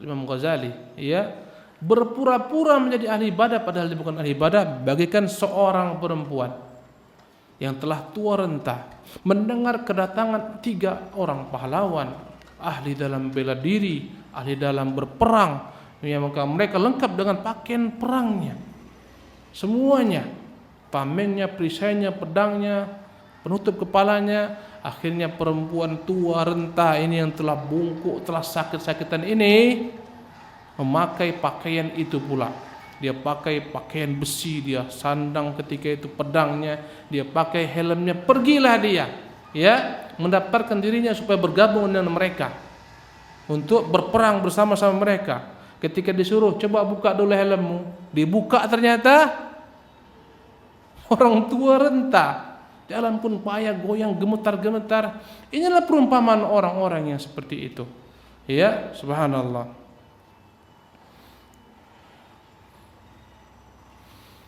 Imam Ghazali, ya, berpura-pura menjadi ahli ibadah padahal dia bukan ahli ibadah, bagaikan seorang perempuan yang telah tua renta mendengar kedatangan 3 orang pahlawan, ahli dalam bela diri, ahli dalam berperang, ya, maka mereka lengkap dengan pakaian perangnya, semuanya, tamengnya, perisainya, pedangnya, penutup kepalanya. Akhirnya perempuan tua renta ini yang telah bungkuk, telah sakit-sakitan ini memakai pakaian itu pula. Dia pakai pakaian besi, dia sandang ketika itu pedangnya, dia pakai helmnya, pergilah dia, ya, mendaftarkan dirinya supaya bergabung dengan mereka untuk berperang bersama-sama mereka. Ketika disuruh coba buka dulu helmmu, dibuka, ternyata orang tua renta, jalan pun payah, goyang, gemetar-gemetar. Inilah perumpamaan orang-orang yang seperti itu, ya, subhanallah.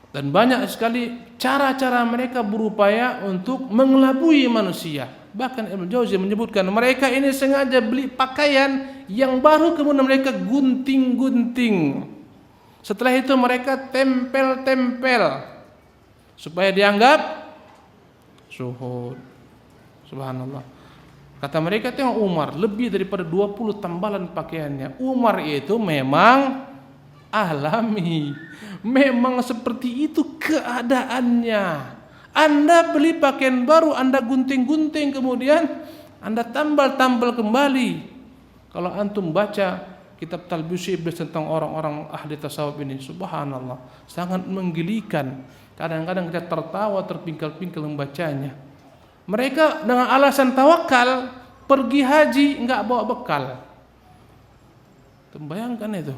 Dan banyak sekali cara-cara mereka berupaya untuk mengelabui manusia. Bahkan Ibnu Jauzi menyebutkan mereka ini sengaja beli pakaian yang baru, kemudian mereka gunting-gunting. Setelah itu mereka tempel-tempel supaya dianggap zuhud. Subhanallah. Kata mereka, tengok Umar, lebih daripada 20 tambalan pakaiannya. Umar itu memang alami, memang seperti itu keadaannya. Anda beli pakaian baru, Anda gunting-gunting, kemudian Anda tambal-tambal kembali. Kalau antum baca kitab Talbis Iblis tentang orang-orang ahli tasawuf ini, subhanallah, sangat menggelikan. Kadang-kadang kita tertawa terpingkal-pingkal membacanya. Mereka dengan alasan tawakal pergi haji enggak bawa bekal. Bayangkan itu.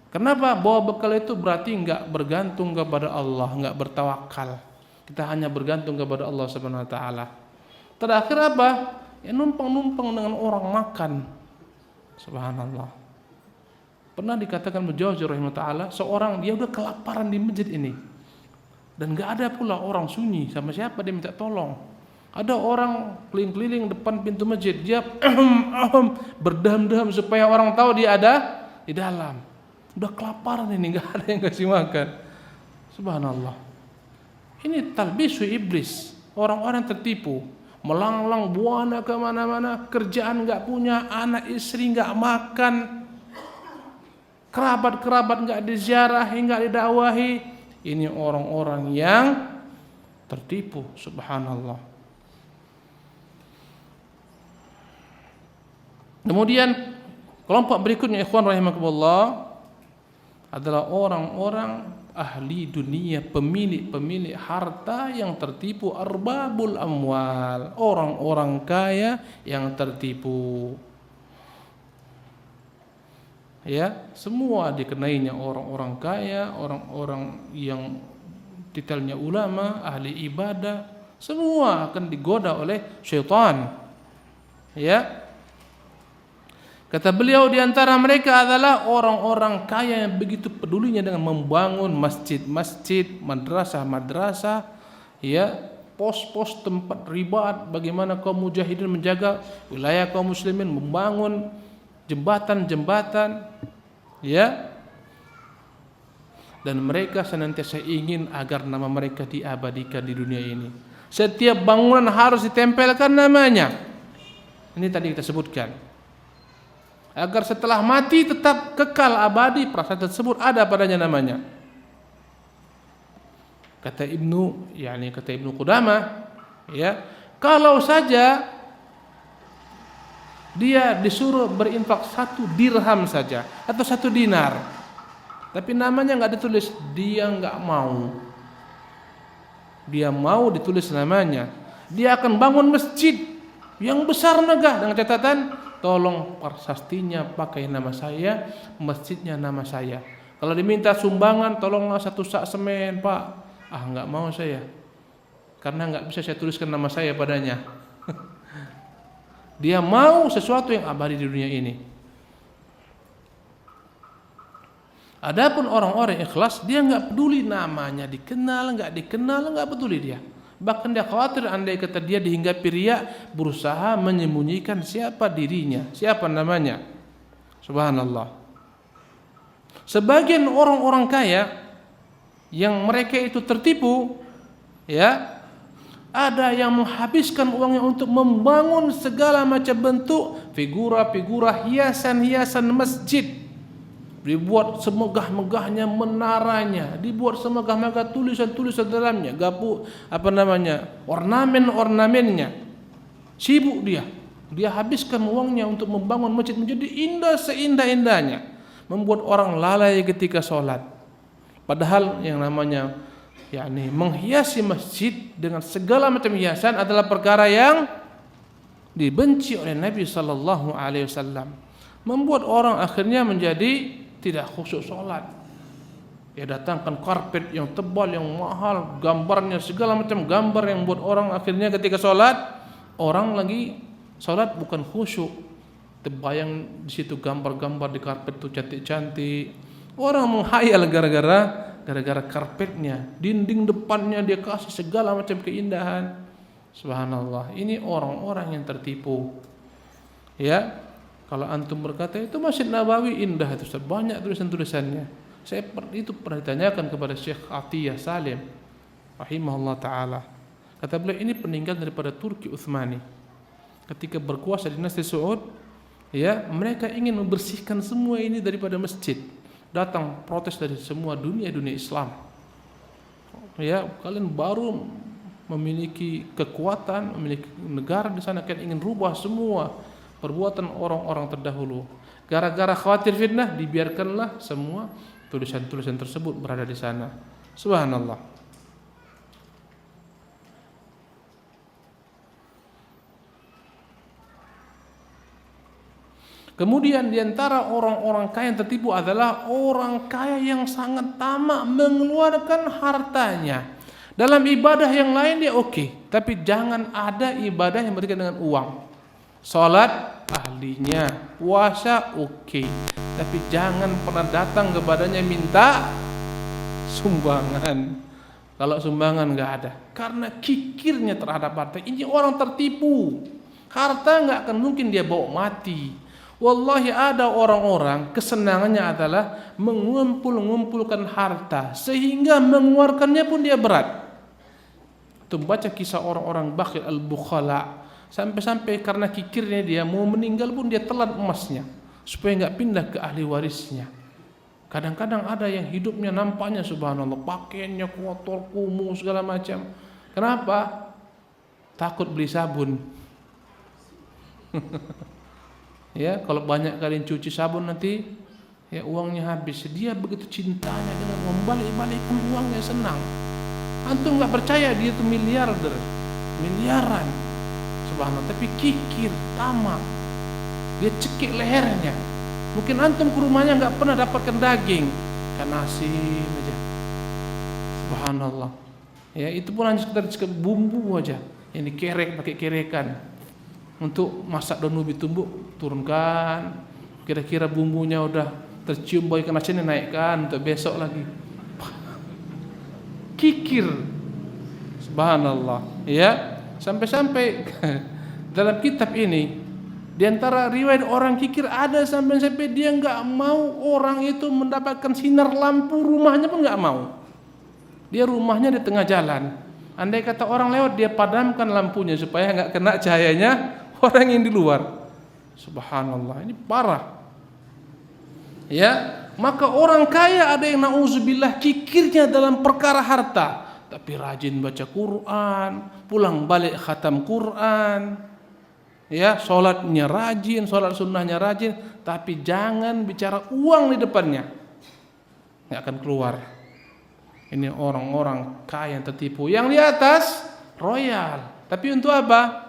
Kenapa bawa bekal itu? Berarti enggak bergantung kepada Allah, enggak bertawakal. Kita hanya bergantung kepada Allah Subhanahu wa taala. Terakhir apa? Ya numpang-numpang dengan orang makan. Subhanallah. Pernah dikatakan Mujawzi rahimahullah taala, seorang dia udah kelaparan di masjid ini. Dan enggak ada pula orang sunyi, sama siapa dia minta tolong. Ada orang keliling-keliling depan pintu masjid, dia berdaham-daham supaya orang tahu dia ada di dalam. Udah kelaparan ini, enggak ada yang kasih makan. Subhanallah. Ini talbisu iblis, orang-orang tertipu, melanglang buana ke mana-mana, kerjaan enggak punya, anak istri enggak makan, kerabat-kerabat enggak diziarahi, enggak didakwahi. Ini orang-orang yang tertipu, subhanallah. Kemudian kelompok berikutnya ikhwan rahimakumullah adalah orang-orang ahli dunia, pemilik harta yang tertipu, arbabul amwal, orang-orang kaya yang tertipu. Ya, semua dikenainya orang-orang kaya, orang-orang yang titelnya ulama, ahli ibadah, semua akan digoda oleh syaitan. Ya. Kata beliau, di antara mereka adalah orang-orang kaya yang begitu pedulinya dengan membangun masjid-masjid, madrasah-madrasah, ya, pos-pos tempat ribat, bagaimana kaum mujahidin menjaga wilayah kaum muslimin, membangun jembatan-jembatan, ya. Dan mereka senantiasa ingin agar nama mereka diabadikan di dunia ini. Setiap bangunan harus ditempelkan namanya. Ini tadi kita sebutkan. Agar setelah mati tetap kekal abadi prasasti tersebut ada padanya namanya. Kata Ibnu Qudamah, ya, kalau saja dia disuruh berinfak 1 dirham saja atau 1 dinar, tapi namanya enggak ditulis, dia enggak mau. Dia mau ditulis namanya. Dia akan bangun masjid yang besar megah dengan catatan, tolong prasastinya pakai nama saya, masjidnya nama saya. Kalau diminta sumbangan, tolonglah 1 sak semen, Pak. Enggak mau saya, karena enggak bisa saya tuliskan nama saya padanya. Dia mau sesuatu yang abadi di dunia ini. Adapun orang-orang ikhlas, dia enggak peduli namanya dikenal, enggak dikenal, enggak peduli dia. Bahkan dia khawatir andai kata dia dihinggapi riya, berusaha menyembunyikan siapa dirinya, siapa namanya. Subhanallah. Sebagian orang-orang kaya yang mereka itu tertipu, ya, ada yang menghabiskan uangnya untuk membangun segala macam bentuk figura-figura, hiasan-hiasan masjid. Dibuat semegah-megahnya menaranya, dibuat semegah-megah tulisan-tulisan dalamnya, ornamen-ornamennya. Sibuk dia habiskan uangnya untuk membangun masjid menjadi indah seindah-indahnya, membuat orang lalai ketika sholat. Padahal yang namanya menghiasi masjid dengan segala macam hiasan adalah perkara yang dibenci oleh Nabi sallallahu alaihi wasallam, membuat orang akhirnya menjadi tidak khusyuk sholat. Ya, datangkan karpet yang tebal, yang mahal, gambarnya segala macam gambar yang buat orang akhirnya ketika sholat, orang lagi sholat bukan khusyuk. Terbayang di situ gambar-gambar di karpet itu cantik-cantik. Orang menghayal gara-gara karpetnya, dinding depannya dia kasih segala macam keindahan. Subhanallah, ini orang-orang yang tertipu. Ya. Kalau antum berkata itu Masjid Nabawi indah, itu banyak tulisan-tulisannya. Saya itu pernah ditanyakan kepada Syekh Atiyah Salim rahimahullah taala. Kata beliau, ini peninggalan daripada Turki Utsmani. Ketika berkuasa di dinasti Saud, ya, mereka ingin membersihkan semua ini daripada masjid. Datang protes dari semua dunia Islam. Ya, kalian baru memiliki kekuatan, memiliki negara di sana, kalian ingin rubah semua. perbuatan orang-orang terdahulu. Gara-gara khawatir fitnah, dibiarkanlah semua tulisan-tulisan tersebut berada di sana. Subhanallah. Kemudian diantara orang-orang kaya yang tertipu adalah orang kaya yang sangat tamak mengeluarkan hartanya. Dalam ibadah yang lain dia oke, tapi jangan ada ibadah yang berkaitan dengan uang. Salat ahlinya, puasa oke, tapi jangan pernah datang kepadanya minta sumbangan. Kalau sumbangan nggak ada, karena kikirnya terhadap harta. Ini orang tertipu. Harta nggak akan mungkin dia bawa mati. Wallahi ada orang-orang kesenangannya adalah mengumpulkan harta sehingga mengeluarkannya pun dia berat. Tuh baca kisah orang-orang bakhil al-bukhala, sampai-sampai karena kikirnya dia mau meninggal pun dia telan emasnya supaya nggak pindah ke ahli warisnya. Kadang-kadang ada yang hidupnya nampaknya subhanallah pakaiannya kotor, kumuh segala macam. Kenapa? Takut beli sabun. Ya, kalau banyak kali cuci sabun nanti ya uangnya habis. Dia begitu cintanya dengan membalik-balikkan uangnya, senang. Antum nggak percaya dia itu miliarder, miliaran, subhanallah. Tapi kikir, tamak, dia cekik lehernya. Mungkin antum ke rumahnya nggak pernah dapatkan daging, kan asin aja. Subhanallah. Ya itu pun hanya sekedar bumbu aja, yang dikerek pakai kerekan. Untuk masak daun ubi tumbuk turunkan, kira-kira bumbunya udah tercium bau ikan asinnya naikkan untuk besok lagi. Kikir, subhanallah. Ya, sampai-sampai dalam kitab ini di antara riwayat orang kikir ada sampai dia nggak mau orang itu mendapatkan sinar lampu rumahnya pun nggak mau. Dia rumahnya di tengah jalan. Andai kata orang lewat dia padamkan lampunya supaya nggak kena cahayanya orang yang di luar. Subhanallah, ini parah. Ya, maka orang kaya ada yang nauzubillah kikirnya dalam perkara harta, tapi rajin baca Quran, pulang balik khatam Quran. Ya, salatnya rajin, salat sunnahnya rajin, tapi jangan bicara uang di depannya. Nggak akan keluar. Ini orang-orang kaya yang tertipu. Yang di atas royal, tapi untuk apa?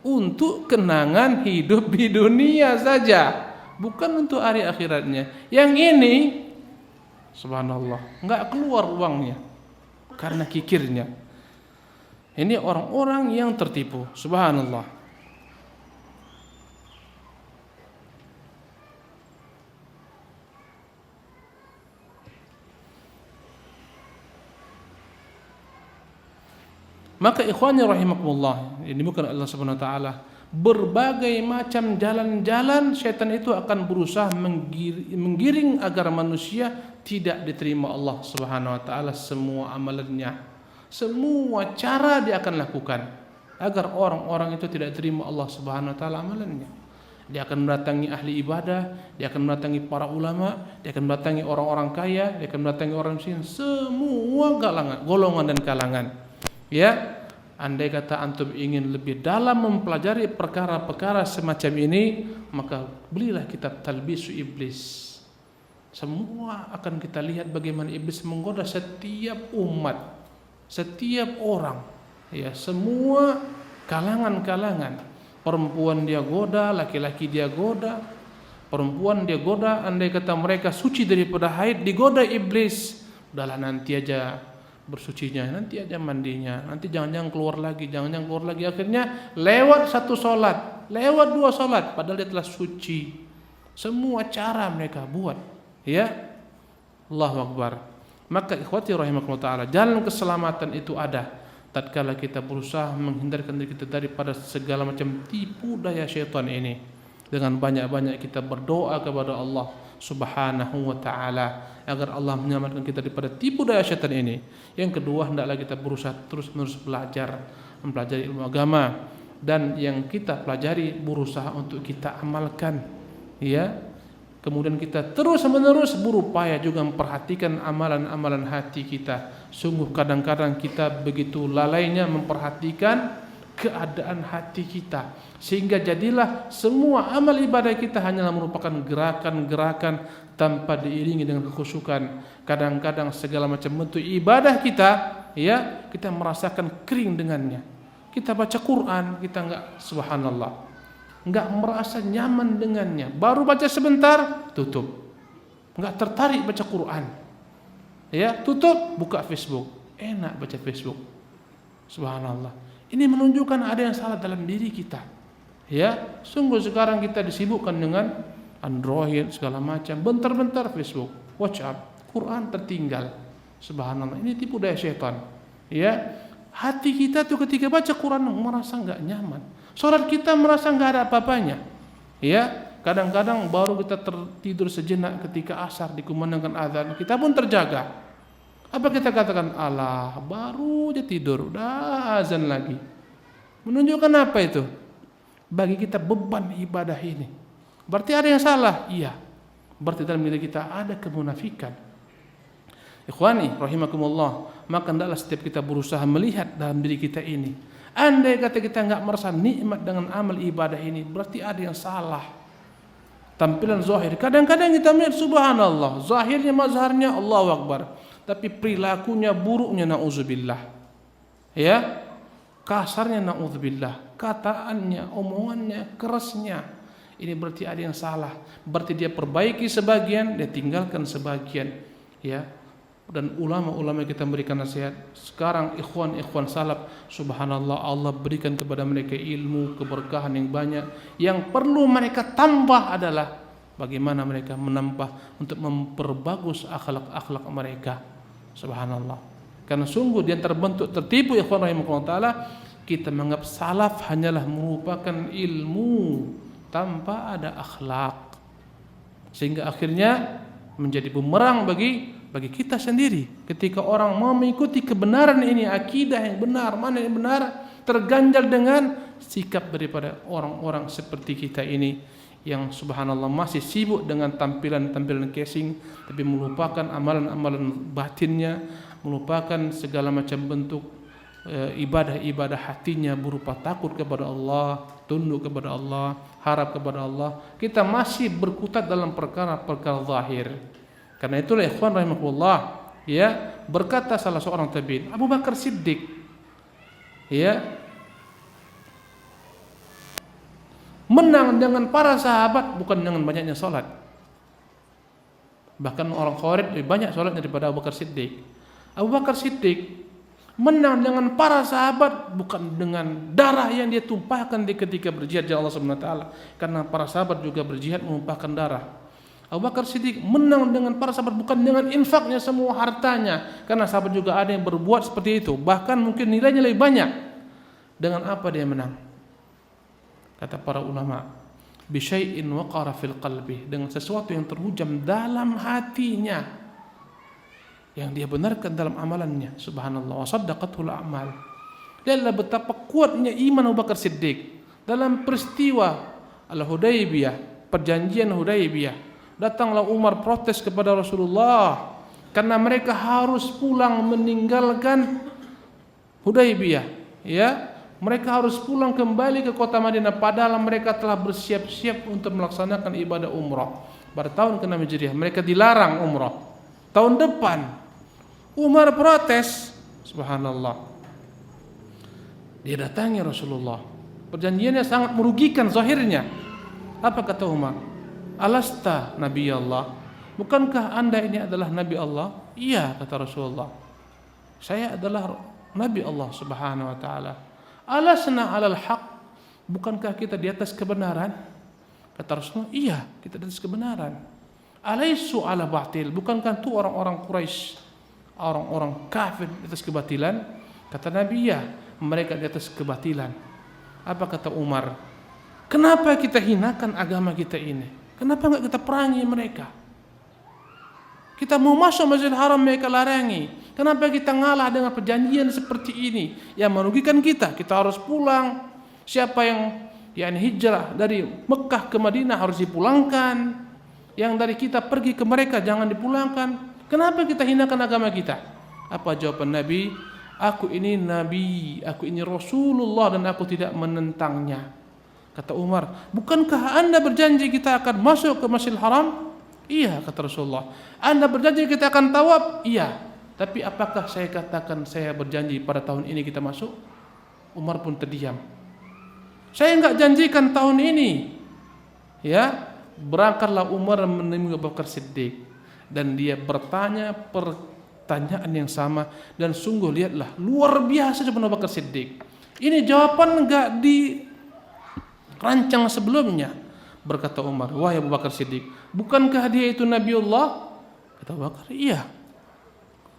Untuk kenangan hidup di dunia saja, bukan untuk hari akhiratnya. Yang ini subhanallah nggak keluar uangnya karena kikirnya. Ini orang-orang yang tertipu, subhanallah. Maka ikhwani rahimakumullah, ini bukan Allah Subhanahu wa taala, berbagai macam jalan-jalan syaitan itu akan berusaha menggiring agar manusia tidak diterima Allah Subhanahu wa taala semua amalannya. Semua cara dia akan lakukan agar orang-orang itu tidak terima Allah Subhanahu wa taala amalannya. Dia akan mendatangi ahli ibadah, dia akan mendatangi para ulama, dia akan mendatangi orang-orang kaya, dia akan mendatangi orang miskin, semua golongan dan kalangan. Ya, andai kata antum ingin lebih dalam mempelajari perkara-perkara semacam ini, maka belilah kitab Talbisu Iblis. Semua akan kita lihat bagaimana iblis menggoda setiap umat, setiap orang, ya, semua kalangan-kalangan. Perempuan dia goda, laki-laki dia goda. Perempuan dia goda, andai kata mereka suci daripada haid, digoda iblis. Udahlah nanti aja bersucinya, nanti aja mandinya, nanti jangan-jangan keluar lagi, jangan-jangan keluar lagi. Akhirnya lewat satu solat, lewat dua solat, padahal dia telah suci. Semua cara mereka buat, ya. Allahu Akbar. Maka ikhwati rahimakumullah taala, jalan keselamatan itu ada tatkala kita berusaha menghindarkan diri kita daripada segala macam tipu daya syaitan ini, dengan banyak-banyak kita berdoa kepada Allah Subhanahu wa taala agar Allah menyelamatkan kita daripada tipu daya syaitan ini. Yang kedua, hendaklah kita berusaha terus-menerus belajar, mempelajari ilmu agama, dan yang kita pelajari berusaha untuk kita amalkan, ya. Kemudian kita terus-menerus berupaya juga memperhatikan amalan-amalan hati kita. Sungguh kadang-kadang kita begitu lalainya memperhatikan keadaan hati kita, sehingga jadilah semua amal ibadah kita hanyalah merupakan gerakan-gerakan tanpa diiringi dengan kekhusyukan. Kadang-kadang segala macam bentuk ibadah kita, ya, kita merasakan kering dengannya. Kita baca Quran, kita enggak, subhanallah, enggak merasa nyaman dengannya. Baru baca sebentar, tutup. Enggak tertarik baca Quran. Ya, tutup, buka Facebook. Enak baca Facebook. Subhanallah. Ini menunjukkan ada yang salah dalam diri kita. Ya, sungguh sekarang kita disibukkan dengan Android segala macam. Bentar-bentar Facebook, WhatsApp, Quran tertinggal. Subhanallah. Ini tipu daya syaitan. Ya, hati kita tuh ketika baca Quran merasa enggak nyaman. Salat kita merasa enggak ada apa-apanya. Ya, kadang-kadang baru kita tertidur sejenak ketika asar dikumandangkan azan, kita pun terjaga. Apa kita katakan? Allah, baru aja tidur, udah azan lagi. Menunjukkan apa itu? Bagi kita beban ibadah ini. Berarti ada yang salah? Iya. Berarti dalam diri kita ada kemunafikan. Ikhwani rahimakumullah, maka hendaklah setiap kita berusaha melihat dalam diri kita ini. Andai kata kita enggak merasa nikmat dengan amal ibadah ini, berarti ada yang salah. Tampilan zahir, kadang-kadang kita melihat subhanallah, zahirnya mazharnya Allahu Akbar, tapi perilakunya buruknya na'udzubillah. Ya, kasarnya na'udzubillah, kataannya, omongannya, kerasnya. Ini berarti ada yang salah. Berarti dia perbaiki sebagian, dia tinggalkan sebagian. Ya. Dan ulama-ulama kita berikan nasihat. Sekarang ikhwan salaf, subhanallah, Allah berikan kepada mereka ilmu, keberkahan yang banyak. Yang perlu mereka tambah adalah bagaimana mereka menambah untuk memperbagus akhlak-akhlak mereka. Subhanallah. Karena sungguh dia terbentuk tertipu ikhwan rahimakumullah taala, kita menganggap salaf hanyalah merupakan ilmu tanpa ada akhlak. Sehingga akhirnya menjadi bumerang bagi kita sendiri. Ketika orang mau mengikuti kebenaran ini, akidah yang benar, mana yang benar, terganjal dengan sikap daripada orang-orang seperti kita ini yang subhanallah masih sibuk dengan tampilan-tampilan casing, tapi melupakan amalan-amalan batinnya, melupakan segala macam bentuk ibadah-ibadah hatinya berupa takut kepada Allah, tunduk kepada Allah, harap kepada Allah. Kita masih berkutat dalam perkara-perkara zahir. Karena itulah ikhwan rahimakumullah, ya, berkata salah seorang tabi'in, Abu Bakar Siddiq, ya, menang dengan para sahabat bukan dengan banyaknya salat. Bahkan orang Khawarij lebih banyak salat daripada Abu Bakar Siddiq. Abu Bakar Siddiq menang dengan para sahabat bukan dengan darah yang dia tumpahkan ketika berjihad jalan Allah Subhanahu wa taala, karena para sahabat juga berjihad menumpahkan darah. Abu Bakar Siddiq menang dengan para sahabat bukan dengan infaknya semua hartanya, karena sahabat juga ada yang berbuat seperti itu, bahkan mungkin nilainya lebih banyak. Dengan apa dia menang? Kata para ulama, bi syai'in waqara fil qalbi, dengan sesuatu yang terhujam dalam hatinya, yang dia benarkan dalam amalannya. Subhanallah, wa saddaqatul a'mal. Lihatlah betapa kuatnya iman Abu Bakar Siddiq dalam peristiwa Al-Hudaybiyah, perjanjian Hudaybiyah. Datanglah Umar protes kepada Rasulullah karena mereka harus pulang meninggalkan Hudaybiyah, ya. Mereka harus pulang kembali ke kota Madinah padahal mereka telah bersiap-siap untuk melaksanakan ibadah umrah. Pada tahun ke-6 Hijriah mereka dilarang umrah. Tahun depan Umar protes, subhanallah. Dia datangi Rasulullah. Perjanjiannya sangat merugikan zahirnya. Apa kata Umar? Alasta Nabi Allah, bukankah anda ini adalah Nabi Allah? Iya, kata Rasulullah, saya adalah Nabi Allah subhanahu wa ta'ala. Alasna alal haq, bukankah kita di atas kebenaran? Kata Rasulullah, iya, kita di atas kebenaran. Alaisu ala batil, bukankah itu orang-orang Quraisy, orang-orang kafir di atas kebatilan? Kata Nabi, ya, mereka di atas kebatilan. Apa kata Umar? Kenapa kita hinakan agama kita ini? Kenapa enggak kita perangi mereka? Kita mau masuk Masjidil Haram mereka larangi. Kenapa kita ngalah dengan perjanjian seperti ini yang merugikan kita? Kita harus pulang. Siapa yang hijrah dari Mekah ke Madinah harus dipulangkan. Yang dari kita pergi ke mereka jangan dipulangkan. Kenapa kita hinakan agama kita? Apa jawaban Nabi? Aku ini Nabi, aku ini Rasulullah dan aku tidak menentangnya. Kata Umar, bukankah Anda berjanji kita akan masuk ke Masjidil Haram? Iya, kata Rasulullah. Anda berjanji kita akan tawaf? Iya. Tapi apakah saya katakan saya berjanji pada tahun ini kita masuk? Umar pun terdiam. Saya enggak janjikan tahun ini. Ya, berangkatlah Umar menemui Abu Bakar Siddiq dan dia bertanya pertanyaan yang sama, dan sungguh lihatlah luar biasa jawaban Abu Bakar Siddiq. Ini jawaban enggak dirancang sebelumnya. Berkata Umar, wahai Abu Bakar Siddiq, bukankah dia itu Nabiullah? Kata Abu Bakar, iya.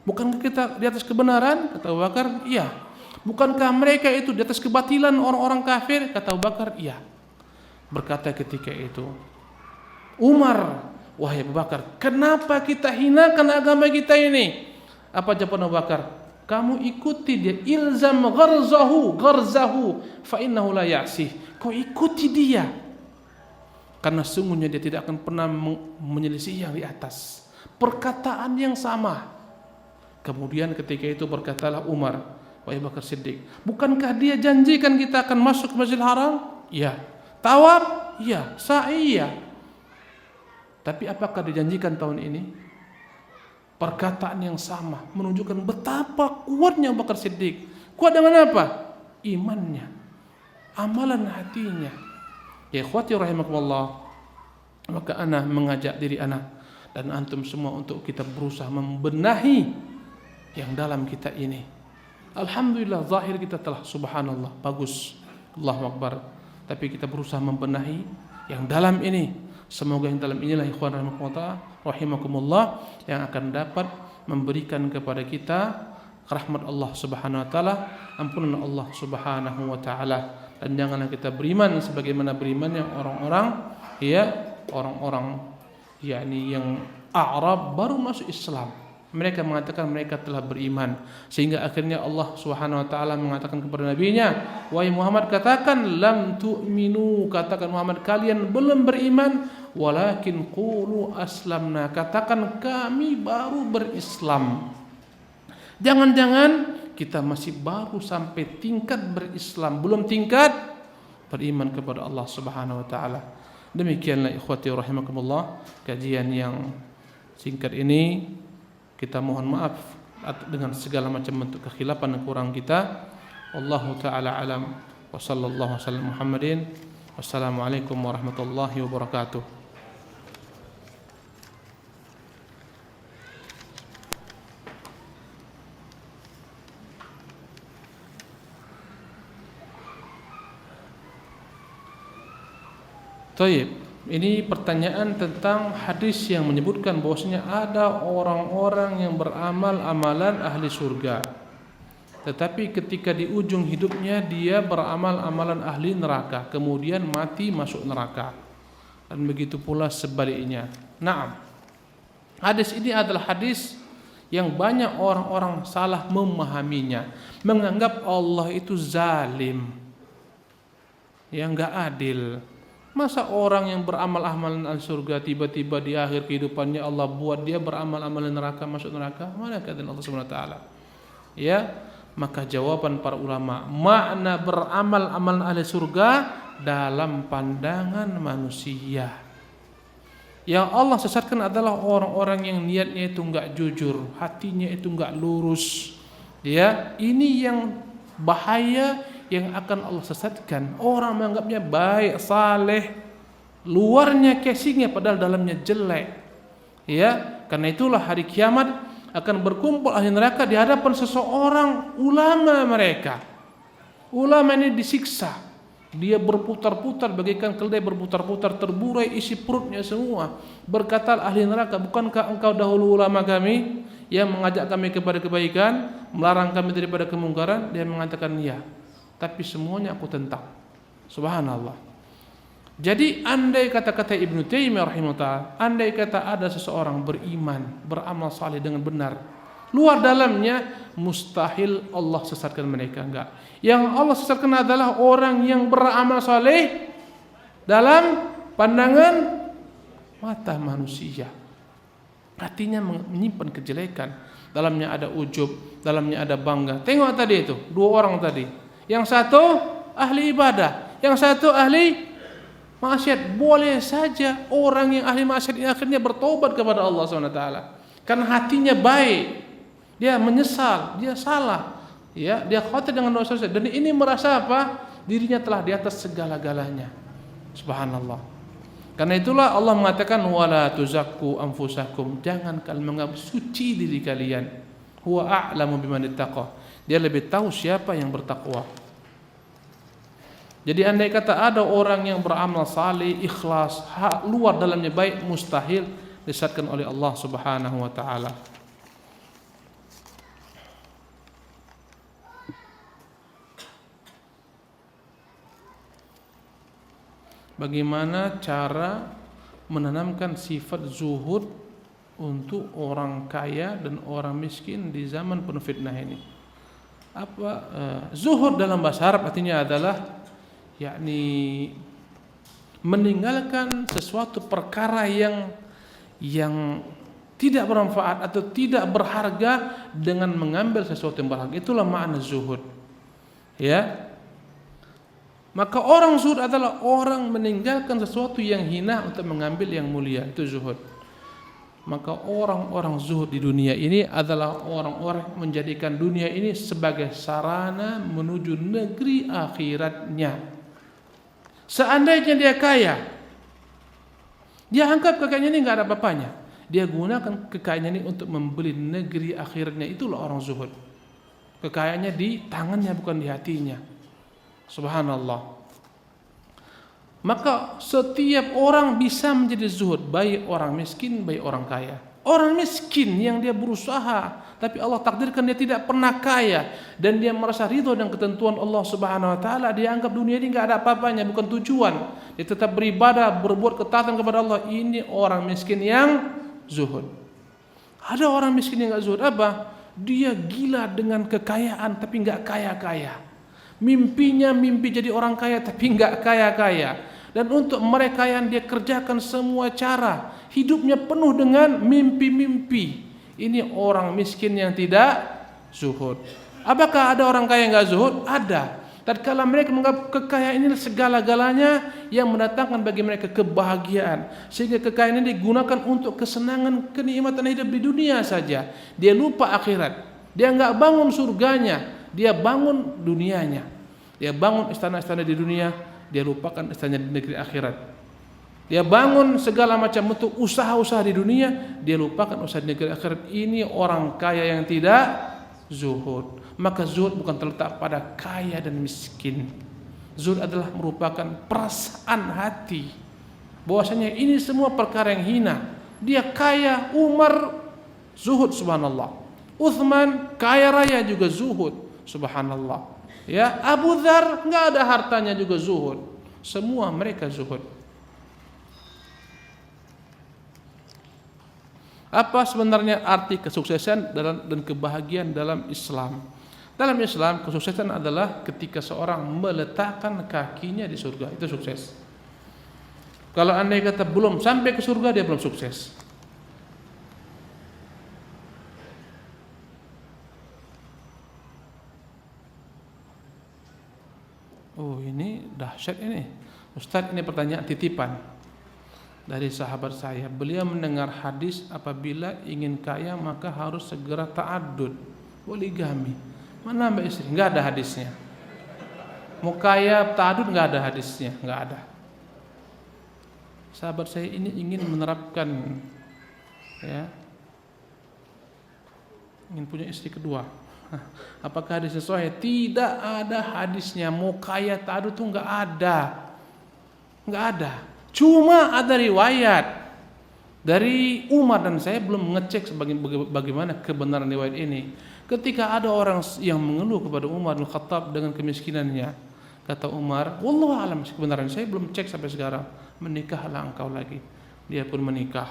Bukankah kita di atas kebenaran? Kata Abu Bakar, iya. Bukankah mereka itu di atas kebatilan orang-orang kafir? Kata Abu Bakar, iya. Berkata ketika itu Umar, wahai Abu Bakar, kenapa kita hinakan agama kita ini? Apa jawaban Abu Bakar? Kamu ikuti dia, ilzam gharzahu fa innahu la ya'sih. Kau ikuti dia, karena sungguhnya dia tidak akan pernah menyelisih yang di atas. Perkataan yang sama. Kemudian ketika itu berkatalah Umar, wahai Abu Bakar Siddiq, bukankah dia janjikan kita akan masuk ke Masjidil Haram? Iya. Tawaf? Iya. Sa'i? Iya. Tapi apakah dijanjikan tahun ini? Perkataan yang sama menunjukkan betapa kuatnya Abu Bakar Siddiq. Kuat dengan apa? Imannya, amalan hatinya. Ya ikhwati rahimakumullah, maka ana mengajak diri ana dan antum semua untuk kita berusaha membenahi yang dalam kita ini. Alhamdulillah zahir kita telah subhanallah bagus, Allahu Akbar. Tapi kita berusaha membenahi yang dalam ini. Semoga yang dalam inilah ikhwan rahimakumullah yang akan dapat memberikan kepada kita rahmat Allah Subhanahu wa taala, ampunan Allah Subhanahu wa taala. Dan janganlah kita beriman sebagaimana berimannya orang-orang yakni yang Arab baru masuk Islam. Mereka mengatakan mereka telah beriman, sehingga akhirnya Allah Subhanahu wa taala mengatakan kepada nabinya, wahai Muhammad, katakan lam tu'minu, katakan Muhammad kalian belum beriman, walakin qulu aslamna, katakan kami baru berislam. Jangan-jangan kita masih baru sampai tingkat berislam, belum tingkat beriman kepada Allah Subhanahu wa taala. Demikianlah ikhwati rahimakumullah kajian yang singkat ini. Kita mohon maaf dengan segala macam bentuk kekhilafan dan kurang kita. Wallahu taala alam wa sallallahu wasallam Muhammadin. Wassalamualaikum warahmatullahi wabarakatuh. Taib. Ini pertanyaan tentang hadis yang menyebutkan bahwasanya ada orang-orang yang beramal amalan ahli surga, tetapi ketika di ujung hidupnya dia beramal amalan ahli neraka, kemudian mati masuk neraka. Dan begitu pula sebaliknya. Naam. Hadis ini adalah hadis yang banyak orang-orang salah memahaminya, menganggap Allah itu zalim, yang enggak adil. Masa orang yang beramal amalan al-surga tiba-tiba di akhir kehidupannya Allah buat dia beramal amalan neraka, masuk neraka? Mana keadaan Allah Subhanahu wa taala? Ya, maka jawaban para ulama, makna beramal amalan ahli surga dalam pandangan manusia. Yang Allah sesatkan adalah orang-orang yang niatnya itu enggak jujur, hatinya itu enggak lurus. Ya, ini yang bahaya yang akan Allah sesatkan. Orang menganggapnya baik, saleh, luarnya casingnya padahal dalamnya jelek. Ya, karena itulah hari kiamat akan berkumpul ahli neraka di hadapan seseorang ulama mereka. Ulama ini disiksa. Dia berputar-putar bagaikan keledai berputar-putar, terburai isi perutnya semua. Berkata ahli neraka, bukankah engkau dahulu ulama kami yang mengajak kami kepada kebaikan, melarang kami daripada kemungkaran? Dia mengatakan ya, tapi semuanya aku tentang. Subhanallah. Jadi andai kata-kata Ibnu Taimiyah rahimahullah, andai kata ada seseorang beriman, beramal saleh dengan benar, luar dalamnya mustahil Allah sesatkan mereka, enggak. Yang Allah sesatkan adalah orang yang beramal saleh dalam pandangan mata manusia. Hatinya menyimpan kejelekan, dalamnya ada ujub, dalamnya ada bangga. Tengok tadi itu, dua orang tadi. Yang satu ahli ibadah, yang satu ahli maksiat. Boleh saja orang yang ahli maksiat ini akhirnya bertobat kepada Allah SWT. Karena hatinya baik, dia menyesal, dia salah, ya, dia khawatir dengan dosa, dan ini merasa apa? Dirinya telah di atas segala-galanya. Subhanallah. Karena itulah Allah mengatakan wala tuzakku anfusakum, jangan kalian menganggap suci diri kalian. Huwa a'lamu biman ittaqa. Dia lebih tahu siapa yang bertakwa. Jadi andai kata ada orang yang beramal saleh, ikhlas, luar dalamnya baik, mustahil disesatkan oleh Allah Subhanahu wa taala. Bagaimana cara menanamkan sifat zuhud untuk orang kaya dan orang miskin di zaman penuh fitnah ini? Zuhud dalam bahasa Arab artinya adalah yakni meninggalkan sesuatu perkara yang tidak bermanfaat atau tidak berharga dengan mengambil sesuatu yang berharga. Itulah makna zuhud. Ya. Maka orang zuhud adalah orang meninggalkan sesuatu yang hina untuk mengambil yang mulia. Itu zuhud. Maka orang-orang zuhud di dunia ini adalah orang-orang menjadikan dunia ini sebagai sarana menuju negeri akhiratnya. Seandainya dia kaya, dia anggap kekayaannya ini nggak ada apa-apanya. Dia gunakan kekayaannya ini untuk membeli negeri akhiratnya. Itulah orang zuhud. Kekayaannya di tangannya bukan di hatinya. Subhanallah. Maka setiap orang bisa menjadi zuhud, baik orang miskin, baik orang kaya. Orang miskin yang dia berusaha, tapi Allah takdirkan dia tidak pernah kaya, dan dia merasa ridho dengan ketentuan Allah Subhanahu wa taala, dia anggap dunia ini enggak ada apa-apanya, bukan tujuan. Dia tetap beribadah, berbuat ketaatan kepada Allah. Ini orang miskin yang zuhud. Ada orang miskin yang enggak zuhud apa? Dia gila dengan kekayaan tapi enggak kaya-kaya. Mimpinya mimpi jadi orang kaya tapi enggak kaya-kaya. Dan untuk mereka yang dia kerjakan semua cara, hidupnya penuh dengan mimpi-mimpi. Ini orang miskin yang tidak zuhud. Apakah ada orang kaya yang enggak zuhud? Ada. Tatkala mereka menganggap kekayaan ini segala-galanya yang mendatangkan bagi mereka kebahagiaan, sehingga kekayaan ini digunakan untuk kesenangan, kenikmatan hidup di dunia saja. Dia lupa akhirat. Dia enggak bangun surganya, dia bangun dunianya. Dia bangun istana-istana di dunia, dia lupakan istana di negeri akhirat. Dia bangun segala macam bentuk usaha-usaha di dunia, dia lupakan usaha di negeri akhirat. Ini orang kaya yang tidak zuhud. Maka zuhud bukan terletak pada kaya dan miskin. Zuhud adalah merupakan perasaan hati bahwasanya ini semua perkara yang hina. Dia kaya, Umar zuhud, subhanallah. Uthman kaya raya juga zuhud, subhanallah. Ya, Abu Dzar enggak ada hartanya juga zuhud. Semua mereka zuhud. Apa sebenarnya arti kesuksesan dan kebahagiaan dalam Islam? Dalam Islam, kesuksesan adalah ketika seorang meletakkan kakinya di surga. Itu sukses. Kalau andai kata belum sampai ke surga, dia belum sukses. Oh, ini dahsyat ini. Ustaz, ini pertanyaan titipan dari sahabat saya. Beliau mendengar hadis apabila ingin kaya maka harus segera ta'addud, poligami. Mana mbak istri? Enggak ada hadisnya. Mau kaya ta'addud enggak ada hadisnya, enggak ada. Sahabat saya ini ingin menerapkan, ya, ingin punya istri kedua. Apakah hadis sesuai? Tidak ada hadisnya. Mau kaya ta'addud itu enggak ada. Enggak ada. Cuma ada riwayat dari Umar, dan saya belum mengecek bagaimana kebenaran riwayat ini. Ketika ada orang yang mengeluh kepada Umar bin Khattab dengan kemiskinannya, kata Umar, wallahu alam kebenaran, saya belum cek sampai sekarang. Menikahlah engkau lagi. Dia pun menikah.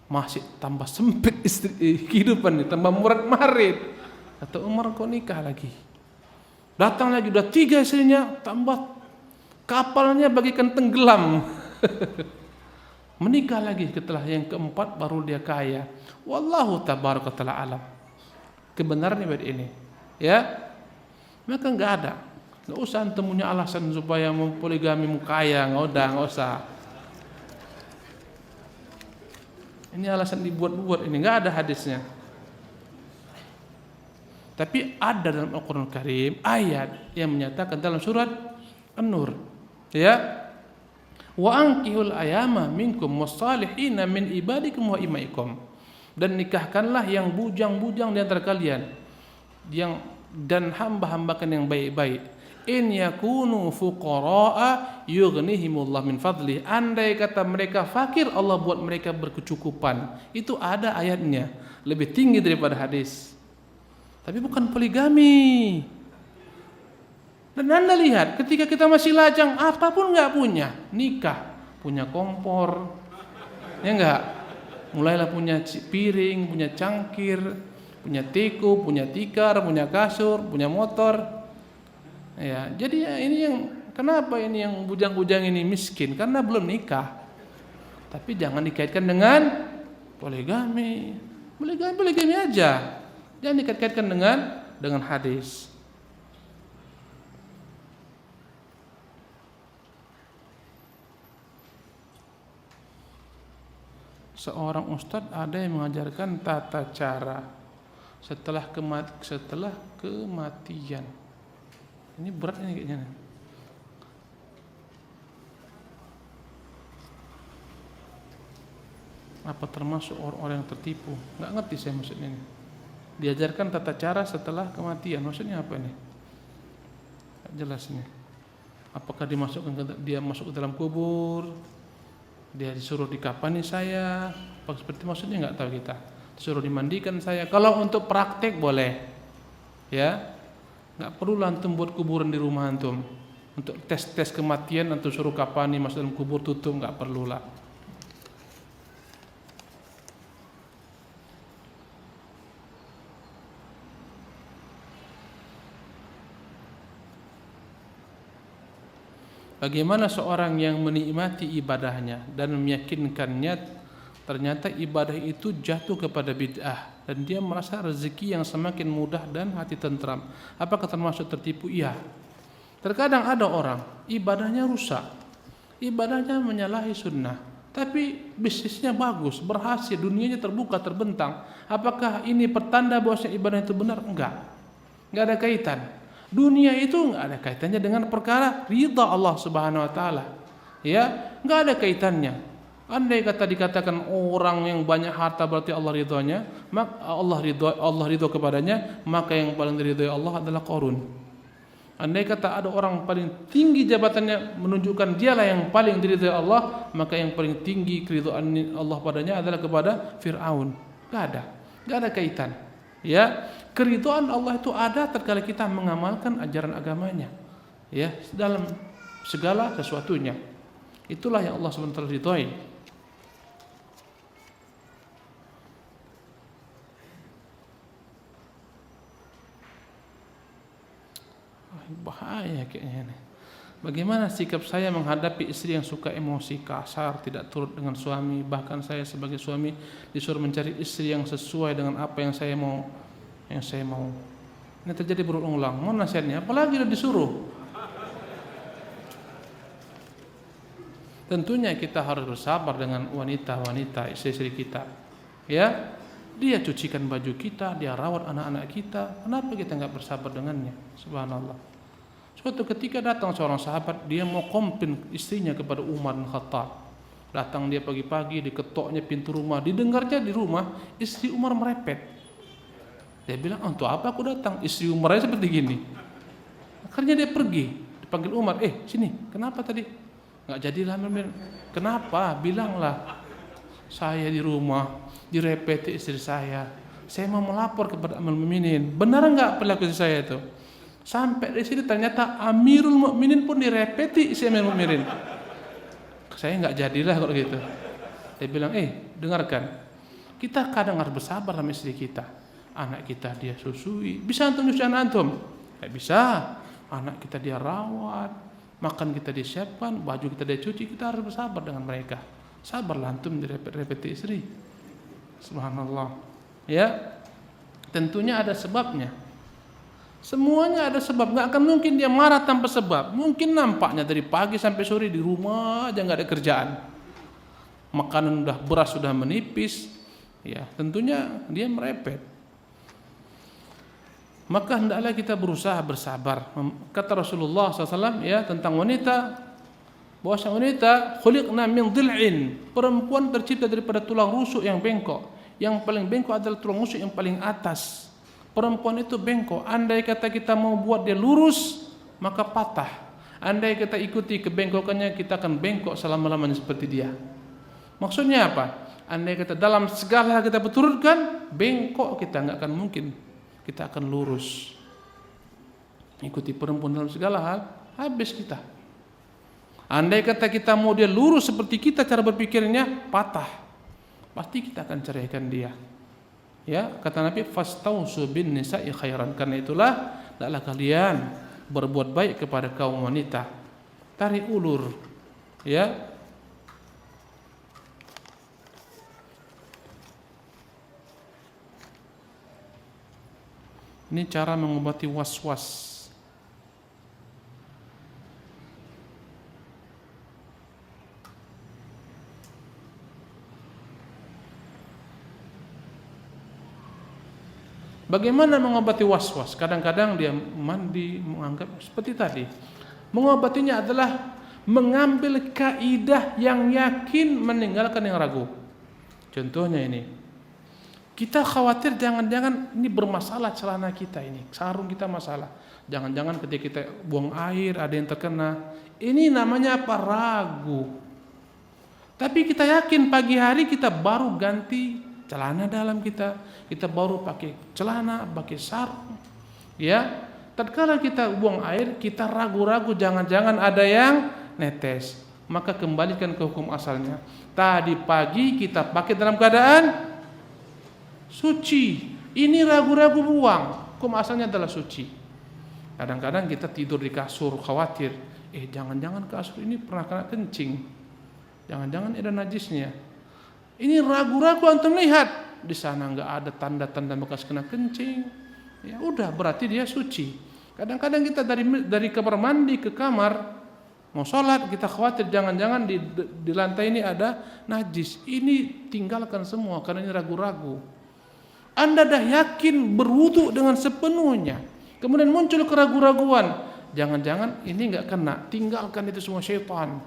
Masih tambah sempit kehidupan, tambah murat-marit. Kata Umar, kau nikah lagi. Datang lagi, udah 3 istrinya, tambah kapalnya bagikan tenggelam. Menikah lagi setelah yang keempat baru dia kaya. Wallahu tabaraka taala alam. kebenaran ibadah ini. Ya, maka nggak ada. Nggak usah antum punya alasan supaya mau poligami mau kaya, nggak usah. Ini alasan dibuat-buat, ini nggak ada hadisnya. Tapi ada dalam Al-Quran Karim ayat yang menyatakan dalam surat An-Nur, ya, wa ankihul ayama minkum wassalihina min ibadikum wa imaikum, dan nikahkanlah yang bujang-bujang di antara kalian, yang dan hamba-hambakan yang baik-baik. In yakunu fuqara'a yughnihimullah min fadli. Andai kata mereka fakir, Allah buat mereka berkecukupan. Itu ada ayatnya, lebih tinggi daripada hadis. Tapi bukan poligami. Dan Anda lihat, ketika kita masih lajang, apapun nggak punya, nikah, punya kompor, ya nggak, mulailah punya piring, punya cangkir, punya teko, punya tikar, punya kasur, punya motor. Ya, jadi ya, ini yang kenapa ini yang bujang-bujang ini miskin, karena belum nikah. Tapi jangan dikaitkan dengan poligami. Poligami aja. Jangan dikait-kaitkan dengan hadis. Seorang ustadz ada yang mengajarkan tata cara setelah kematian. Ini berat ini kayaknya. Apa termasuk orang-orang yang tertipu? Nggak ngerti saya maksudnya ini. Diajarkan tata cara setelah kematian, maksudnya apa ini? Nggak jelas ini. Apakah dia masuk ke dalam kubur? Dia disuruh dikafani saya? Apa seperti maksudnya nggak tahu kita. Disuruh dimandikan saya. Kalau untuk praktek boleh, ya. Nggak perlu antum buat kuburan di rumah antum. Untuk tes kematian antum suruh kafani masuk dalam kubur tutup, nggak perlulah. Bagaimana seorang yang menikmati ibadahnya dan meyakinkannya ternyata ibadah itu jatuh kepada bid'ah dan dia merasa rezeki yang semakin mudah dan hati tentram. Apakah termasuk tertipu? Iya. Terkadang ada orang ibadahnya rusak, ibadahnya menyalahi sunnah, tapi bisnisnya bagus, berhasil, dunianya terbuka, terbentang. Apakah ini pertanda bahwa ibadah itu benar? Enggak ada kaitan. Dunia itu nggak ada kaitannya dengan perkara ridha Allah Subhanahu Wa Taala, ya, nggak ada kaitannya. Andai kata dikatakan orang yang banyak harta berarti Allah ridhonya, maka Allah ridho kepadanya, maka yang paling diridhoi Allah adalah Qarun. Andai kata ada orang paling tinggi jabatannya menunjukkan dialah yang paling diridhoi Allah, maka yang paling tinggi keridhaan Allah padanya adalah kepada Fir'aun. Nggak ada kaitan. Ya, keridhaan Allah itu ada tatkala kita mengamalkan ajaran agamanya, ya, dalam segala sesuatunya. Itulah yang Allah SWT ridhoi. Bahaya kayaknya nih. Bagaimana sikap saya menghadapi istri yang suka emosi, kasar, tidak turut dengan suami, bahkan saya sebagai suami disuruh mencari istri yang sesuai dengan apa yang saya mau. Ini terjadi berulang-ulang. Mau nasihatnya? Apalagi udah disuruh. Tentunya kita harus bersabar dengan wanita-wanita istri-istri kita. Ya, dia cucikan baju kita, dia rawat anak-anak kita. Kenapa kita nggak bersabar dengannya? Subhanallah. Suatu ketika datang seorang sahabat, dia mau komplain istrinya kepada Umar bin Khattab. Datang dia pagi-pagi, diketoknya pintu rumah, didengarnya di rumah, istri Umar merepet. Dia bilang, untuk apa aku datang? Istri Umarnya seperti gini. Akhirnya dia pergi, dipanggil Umar, sini, kenapa tadi? Nggak jadilah. Kenapa? Bilanglah, saya di rumah direpeti istri saya mau melapor kepada Amirul Mukminin. Benar nggak perilaku istri saya itu? Sampai di sini ternyata Amirul Mukminin pun direpeti si Amirul Mukminin. Saya nggak jadilah kalau gitu. Dia bilang, dengarkan, kita kadang harus bersabar sama istri kita. Anak kita dia susui, bisa antum nyusuin antum? Nggak bisa. Anak kita dia rawat, makan kita disiapkan, baju kita dia cuci, kita harus bersabar dengan mereka. Sabarlah antum direpeti istri. Subhanallah. Ya. Tentunya ada sebabnya. Semuanya ada sebab. Nggak akan mungkin dia marah tanpa sebab. Mungkin nampaknya dari pagi sampai sore di rumah aja nggak ada kerjaan. Makanan udah, beras sudah menipis. Ya, tentunya dia merepet. Maka hendaklah kita berusaha bersabar. Kata Rasulullah SAW ya tentang wanita, bahwa wanita khuliqna min dhil'in, perempuan tercipta daripada tulang rusuk yang bengkok. Yang paling bengkok adalah tulang rusuk yang paling atas. Perempuan itu bengkok. Andai kata kita mau buat dia lurus, maka patah. Andai kita ikuti kebengkokannya, kita akan bengkok selama-lamanya seperti dia. Maksudnya apa? Andai kata dalam segala hal kita berturutkan, bengkok kita, nggak akan mungkin kita akan lurus. Ikuti perempuan dalam segala hal, habis kita. Andai kata kita mau dia lurus seperti kita, cara berpikirnya patah, pasti kita akan ceraikan dia. Ya, kata Nabi, fastausu bin nisa'i khairan. Karena itulah hendaklah kalian berbuat baik kepada kaum wanita. Tarik ulur, ya. Ini cara mengobati was-was. Bagaimana mengobati was-was? Kadang-kadang dia mandi menganggap seperti tadi. Mengobatinya adalah mengambil kaidah yang yakin, meninggalkan yang ragu. Contohnya ini. Kita khawatir jangan-jangan ini bermasalah celana kita ini, sarung kita masalah. Jangan-jangan ketika kita buang air ada yang terkena. Ini namanya apa? Ragu. Tapi kita yakin pagi hari kita baru ganti celana dalam kita baru pakai celana, pakai sarung. Ya, tatkala kita buang air, kita ragu-ragu jangan-jangan ada yang netes. Maka kembalikan ke hukum asalnya. Tadi pagi kita pakai dalam keadaan suci, ini ragu-ragu buang, hukum asalnya adalah suci. Kadang-kadang kita tidur di kasur khawatir, jangan-jangan kasur ini pernah kena kencing, jangan-jangan ada najisnya. Ini ragu-ragu antum lihat di sana nggak ada tanda-tanda bekas kena kencing, ya udah berarti dia suci. Kadang-kadang kita dari kamar mandi ke kamar mau sholat, kita khawatir jangan-jangan di lantai ini ada najis. Ini tinggalkan semua karena ini ragu-ragu. Anda dah yakin berwudu dengan sepenuhnya, kemudian muncul keraguan-raguan, jangan-jangan ini enggak kena, tinggalkan itu semua syaitan.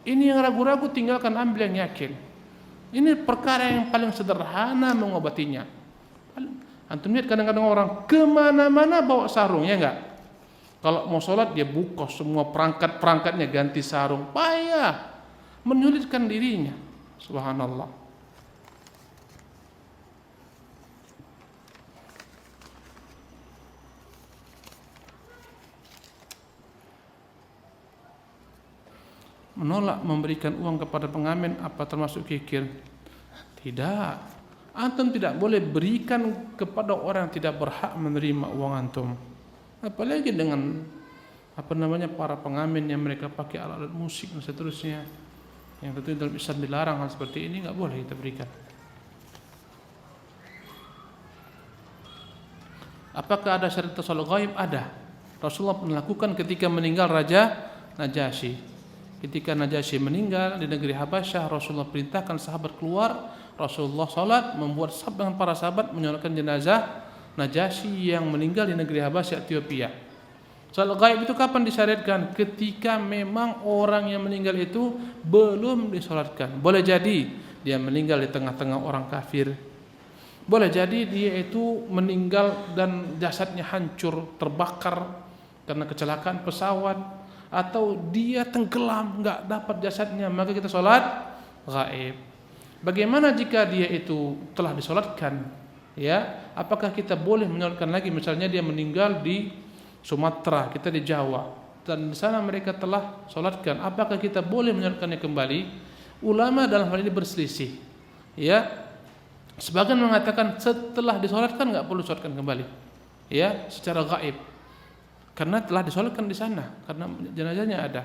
Ini yang ragu-ragu tinggalkan, ambil yang yakin. Ini perkara yang paling sederhana mengobatinya. Antum lihat kadang-kadang orang kemana-mana bawa sarung, ya enggak? Kalau mau sholat dia buka semua perangkat-perangkatnya, ganti sarung, payah, menyulitkan dirinya. Subhanallah. Menolak memberikan uang kepada pengamen apa termasuk kikir? Tidak. Antum tidak boleh berikan kepada orang yang tidak berhak menerima uang antum. Apalagi dengan para pengamen yang mereka pakai alat-alat musik dan seterusnya. Yang tentu dalam Islam dilarang hal seperti ini, enggak boleh kita berikan. Apakah ada syariat tasawuf gaib? Ada. Rasulullah melakukan ketika meninggal Raja Najasyi. Ketika Najasyi meninggal di negeri Habasyah, Rasulullah perintahkan sahabat keluar. Rasulullah salat, membuat saf dengan para sahabat menyolatkan jenazah Najasyi yang meninggal di negeri Habasyah, Ethiopia. Salat gaib itu kapan disyariatkan? Ketika memang orang yang meninggal itu belum disolatkan. Boleh jadi dia meninggal di tengah-tengah orang kafir. Boleh jadi dia itu meninggal dan jasadnya hancur, terbakar karena kecelakaan pesawat, atau dia tenggelam, nggak dapat jasadnya, maka kita sholat gaib. Bagaimana jika dia itu telah disolatkan? Ya, apakah kita boleh menyolatkan lagi? Misalnya dia meninggal di Sumatera, kita di Jawa, dan di sana mereka telah solatkan. Apakah kita boleh menyolatkannya kembali? Ulama dalam hal ini berselisih. Ya, sebagian mengatakan setelah disolatkan nggak perlu solatkan kembali. Ya, secara gaib. Karena telah disolatkan di sana, karena jenazahnya ada.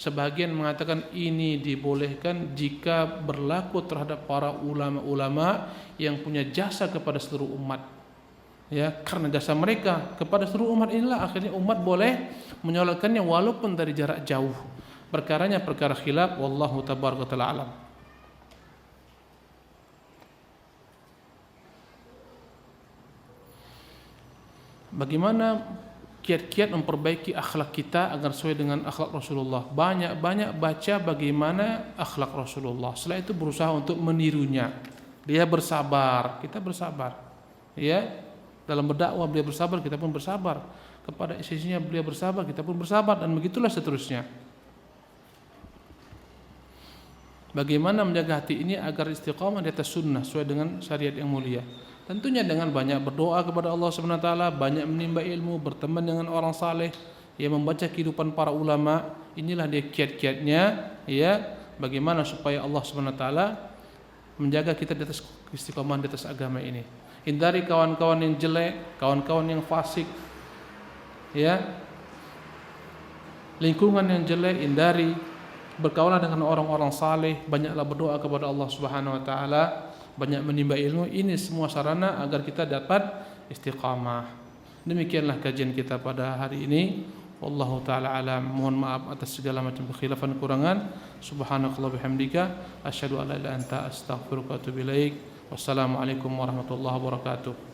Sebagian mengatakan ini dibolehkan jika berlaku terhadap para ulama-ulama yang punya jasa kepada seluruh umat. Ya, karena jasa mereka kepada seluruh umat inilah akhirnya umat boleh menyolatkannya walaupun dari jarak jauh. Perkaranya perkara khilaf, wallahu tabaraka taala alam. Bagaimana kiat-kiat memperbaiki akhlak kita agar sesuai dengan akhlak Rasulullah? Banyak-banyak baca bagaimana akhlak Rasulullah. Setelah itu berusaha untuk menirunya. Dia bersabar, kita bersabar. Ya, dalam berdakwah beliau bersabar, kita pun bersabar. Kepada istrinya beliau bersabar, kita pun bersabar, dan begitulah seterusnya. Bagaimana menjaga hati ini agar istiqamah di atas sunnah sesuai dengan syariat yang mulia? Tentunya dengan banyak berdoa kepada Allah Subhanahu wa taala, banyak menimba ilmu, berteman dengan orang saleh, ya, membaca kehidupan para ulama. Inilah dia kiat-kiatnya, ya, bagaimana supaya Allah Subhanahu wa taala menjaga kita di atas istiqamah di atas agama ini. Hindari kawan-kawan yang jelek, kawan-kawan yang fasik, ya, lingkungan yang jelek hindari. Berkaulah dengan orang-orang saleh, banyaklah berdoa kepada Allah Subhanahu wa taala, banyak menimba ilmu. Ini semua sarana agar kita dapat istiqamah. Demikianlah kajian kita pada hari ini. Wallahu taala alam. Mohon maaf atas segala macam kekhilafan kurangan. Subhanakallah bihamdika asyhadu an la ilaha illa anta astaghfiruka wa atubu ilaik. Wassalamualaikum warahmatullahi wabarakatuh.